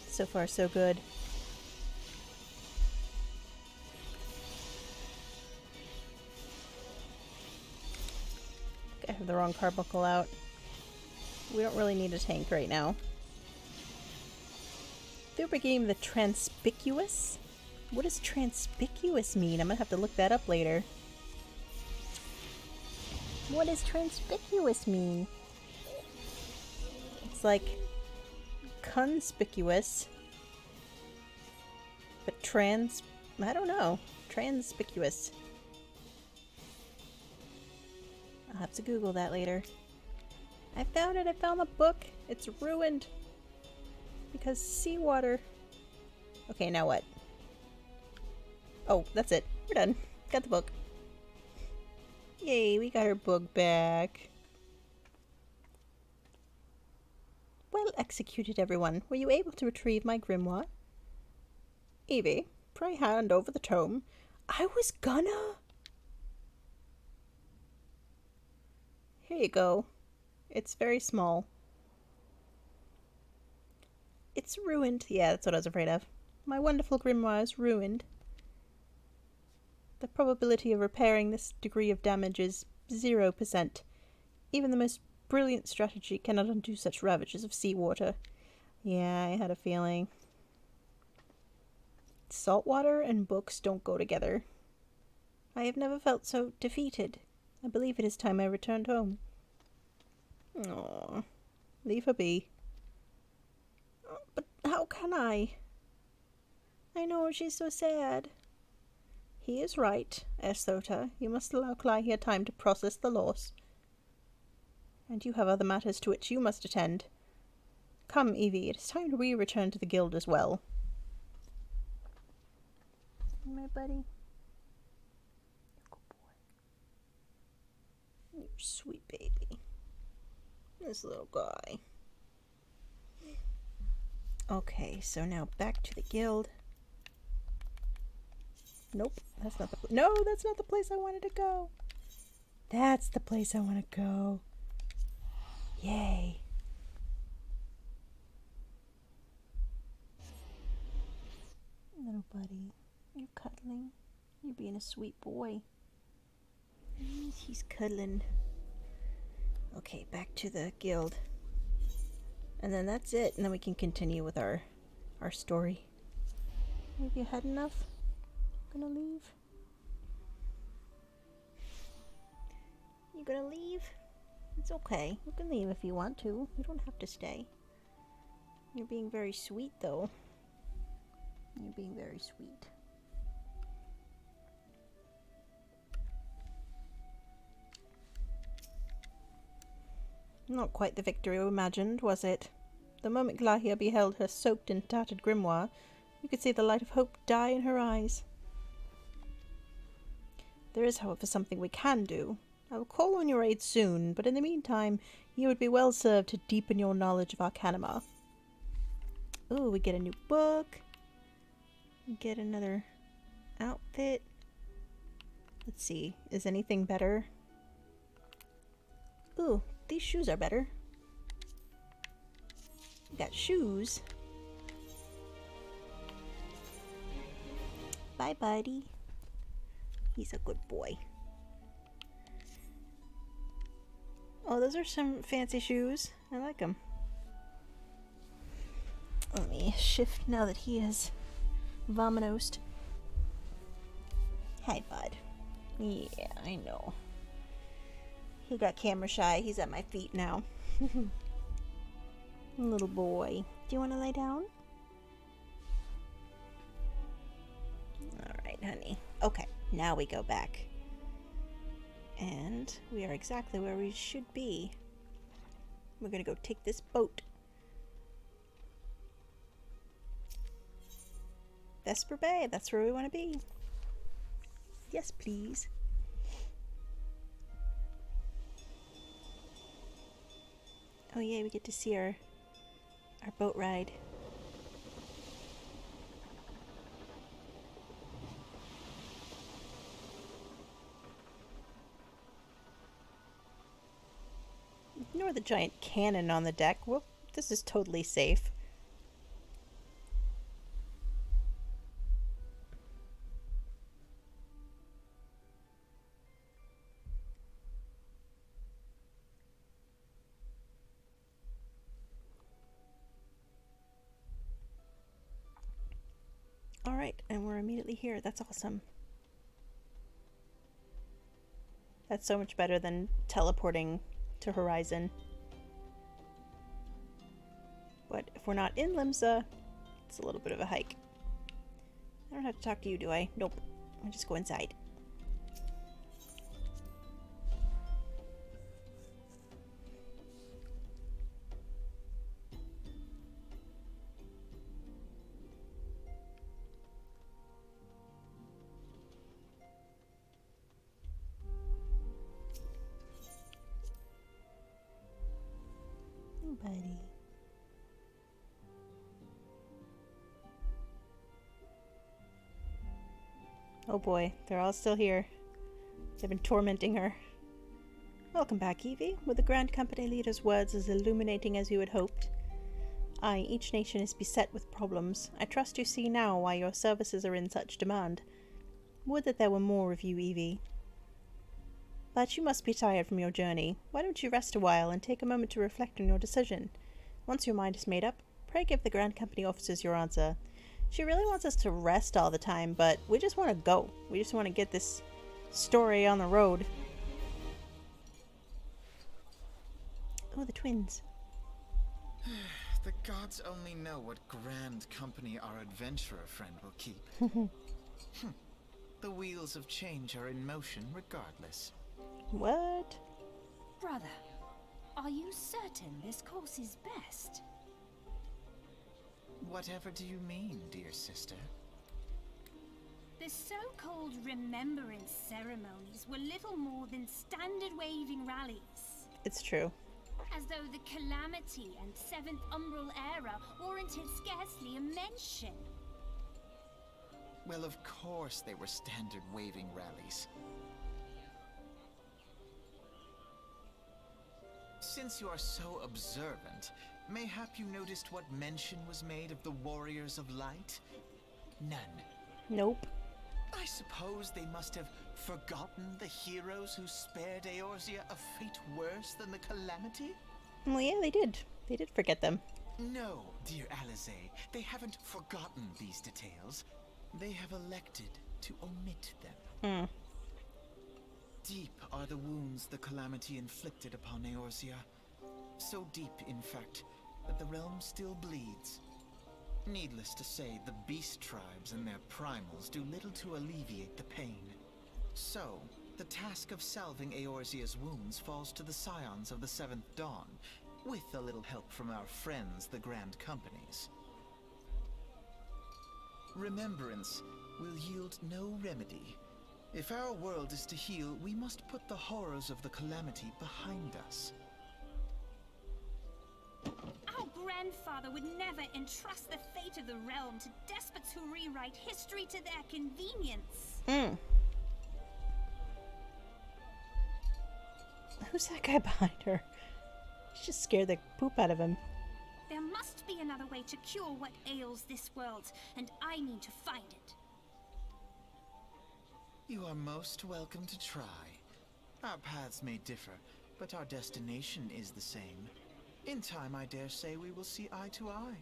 So far, so good. I have the wrong carbuncle out. We don't really need a tank right now. Thuber game the Transpicuous? What does Transpicuous mean? I'm gonna have to look that up later. What does Transpicuous mean? It's like conspicuous, but I don't know. Transpicuous. I'll have to Google that later. I found it. I found the book. It's ruined. Because seawater. Okay, now what? Oh, that's it. We're done. Got the book. Yay, we got our book back. Well executed, everyone. Were you able to retrieve my grimoire? Evie, pray hand over the tome. I was gonna. Here you go. It's very small. It's ruined. Yeah, that's what I was afraid of. My wonderful grimoire is ruined. The probability of repairing this degree of damage is 0%. Even the most brilliant strategy cannot undo such ravages of seawater. Yeah, I had a feeling. Saltwater and books don't go together. I have never felt so defeated. I believe it is time I returned home. Aww. Leave her be. Oh, but how can I? I know, she's so sad. He is right, Esthota. You must allow Clahia time to process the loss. And you have other matters to which you must attend. Come, Evie, it is time we return to the guild as well. My buddy. Good boy. You sweet baby. This little guy. Okay, so now back to the guild. Nope, that's not the no, that's not the place I wanted to go. That's the place I want to go. Yay. Little buddy, you're cuddling. You're being a sweet boy. He's cuddling. Okay, back to the guild. And then that's it, and then we can continue with our story. Have you had enough? Gonna leave? You gonna leave? It's okay. You can leave if you want to. You don't have to stay. You're being very sweet, though. You're being very sweet. Not quite the victory we imagined, was it? The moment Clahia beheld her soaked and tattered grimoire, you could see the light of hope die in her eyes. There is, however, something we can do. I will call on your aid soon, but in the meantime, you would be well served to deepen your knowledge of Arcanima. Ooh, we get a new book. We get another outfit. Let's see, is anything better? Ooh, these shoes are better. We got shoes. Bye, buddy. He's a good boy. Oh, those are some fancy shoes. I like them. Let me shift now that he is vominosed. Hi, bud. Yeah, I know. He got camera shy. He's at my feet now. Little boy. Do you want to lay down? Alright, honey. Okay, now we go back. And we are exactly where we should be. We're gonna go take this boat. Vesper Bay, that's where we want to be. Yes, please. Oh yeah, we get to see our boat ride. Ignore the giant cannon on the deck. Well, this is totally safe. Alright, and we're immediately here. That's awesome. That's so much better than teleporting to Horizon. But if we're not in Limsa, it's a little bit of a hike. I don't have to talk to you, do I? Nope. I just go inside. Buddy. Oh boy, they're all still here. They've been tormenting her. Welcome back, Evie. Were the Grand Company leader's words as illuminating as you had hoped? Aye, each nation is beset with problems. I trust you see now why your services are in such demand. Would that there were more of you, Evie. But you must be tired from your journey. Why don't you rest a while and take a moment to reflect on your decision? Once your mind is made up, pray give the Grand Company officers your answer. She really wants us to rest all the time, but we just want to go. We just want to get this story on the road. Oh, the twins. The gods only know what grand company our adventurer friend will keep. The wheels of change are in motion regardless. What? Brother, are you certain this course is best? Whatever do you mean, dear sister? The so-called remembrance ceremonies were little more than standard waving rallies. It's true. As though the Calamity and Seventh Umbral Era warranted scarcely a mention. Well, of course they were standard waving rallies. Since you are so observant, mayhap you noticed what mention was made of the Warriors of Light? None. Nope. I suppose they must have forgotten the heroes who spared Eorzea a fate worse than the Calamity? Well, yeah, they did. They did forget them. No, dear Alize, they haven't forgotten these details. They have elected to omit them. Deep are the wounds the Calamity inflicted upon Eorzea. So deep, in fact, that the realm still bleeds. Needless to say, the beast tribes and their primals do little to alleviate the pain. So, the task of salving Eorzea's wounds falls to the scions of the Seventh Dawn, with a little help from our friends, the Grand Companies. Remembrance will yield no remedy. If our world is to heal, we must put the horrors of the Calamity behind us. Our grandfather would never entrust the fate of the realm to despots who rewrite history to their convenience. Who's that guy behind her? She just scared the poop out of him. There must be another way to cure what ails this world, and I mean to find it. You are most welcome to try. Our paths may differ, but our destination is the same. In time, I dare say we will see eye to eye.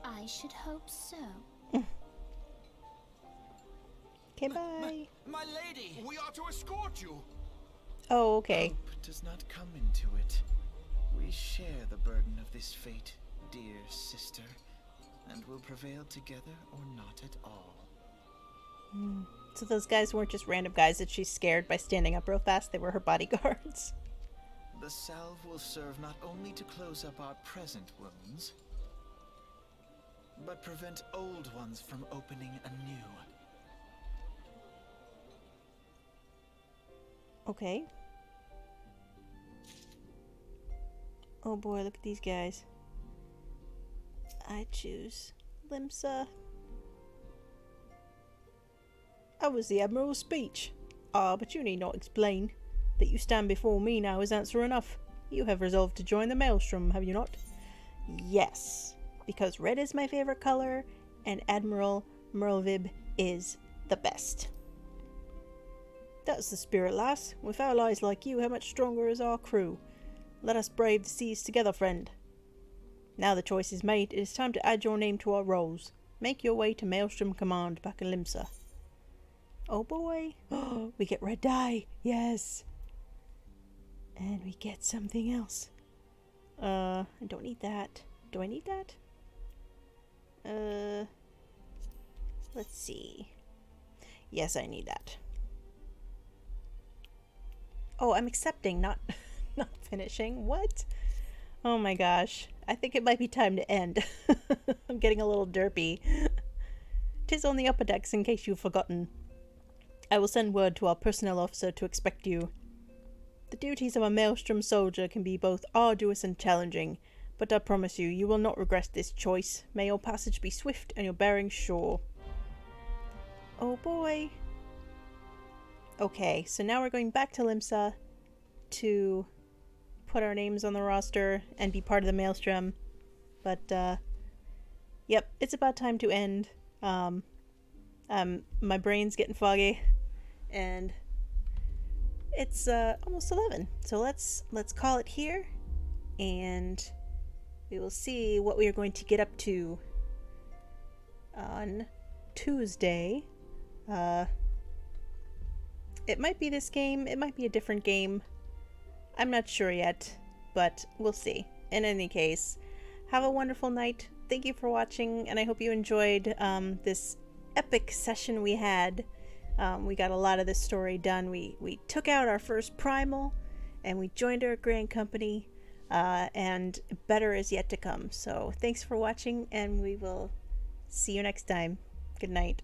I should hope so. Okay, bye. My lady! We are to escort you! Oh, okay. Hope does not come into it. We share the burden of this fate, dear sister, and will prevail together or not at all. So those guys weren't just random guys that she scared by standing up real fast. They were her bodyguards. The salve will serve not only to close up our present wounds, but prevent old ones from opening anew. Okay. Oh boy, look at these guys. I choose Limsa. How was the Admiral's speech? But you need not explain. That you stand before me now is answer enough. You have resolved to join the Maelstrom, have you not? Yes, because red is my favorite color, and Admiral Merlvib is the best. That's the spirit, lass. With allies like you, how much stronger is our crew? Let us brave the seas together, friend. Now the choice is made, it is time to add your name to our rolls. Make your way to Maelstrom Command back in Limsa. Oh boy. We get red dye. Yes. And we get something else. I don't need that. Do I need that? Let's see. Yes, I need that. Oh, I'm accepting, not not finishing. What? Oh my gosh. I think it might be time to end. I'm getting a little derpy. 'Tis on the upper decks in case you've forgotten. I will send word to our personnel officer to expect you. The duties of a Maelstrom soldier can be both arduous and challenging, but I promise you, you will not regret this choice. May your passage be swift and your bearings sure. Oh boy. Okay, so now we're going back to Limsa to put our names on the roster and be part of the Maelstrom. But, yep, it's about time to end. My brain's getting foggy, and it's almost 11. So let's call it here, and we will see what we are going to get up to on Tuesday. It might be this game, it might be a different game. I'm not sure yet, but we'll see. In any case, have a wonderful night. Thank you for watching, and I hope you enjoyed this epic session we had. We got a lot of this story done. We took out our first primal, and we joined our grand company, and better is yet to come. So thanks for watching, and we will see you next time. Good night.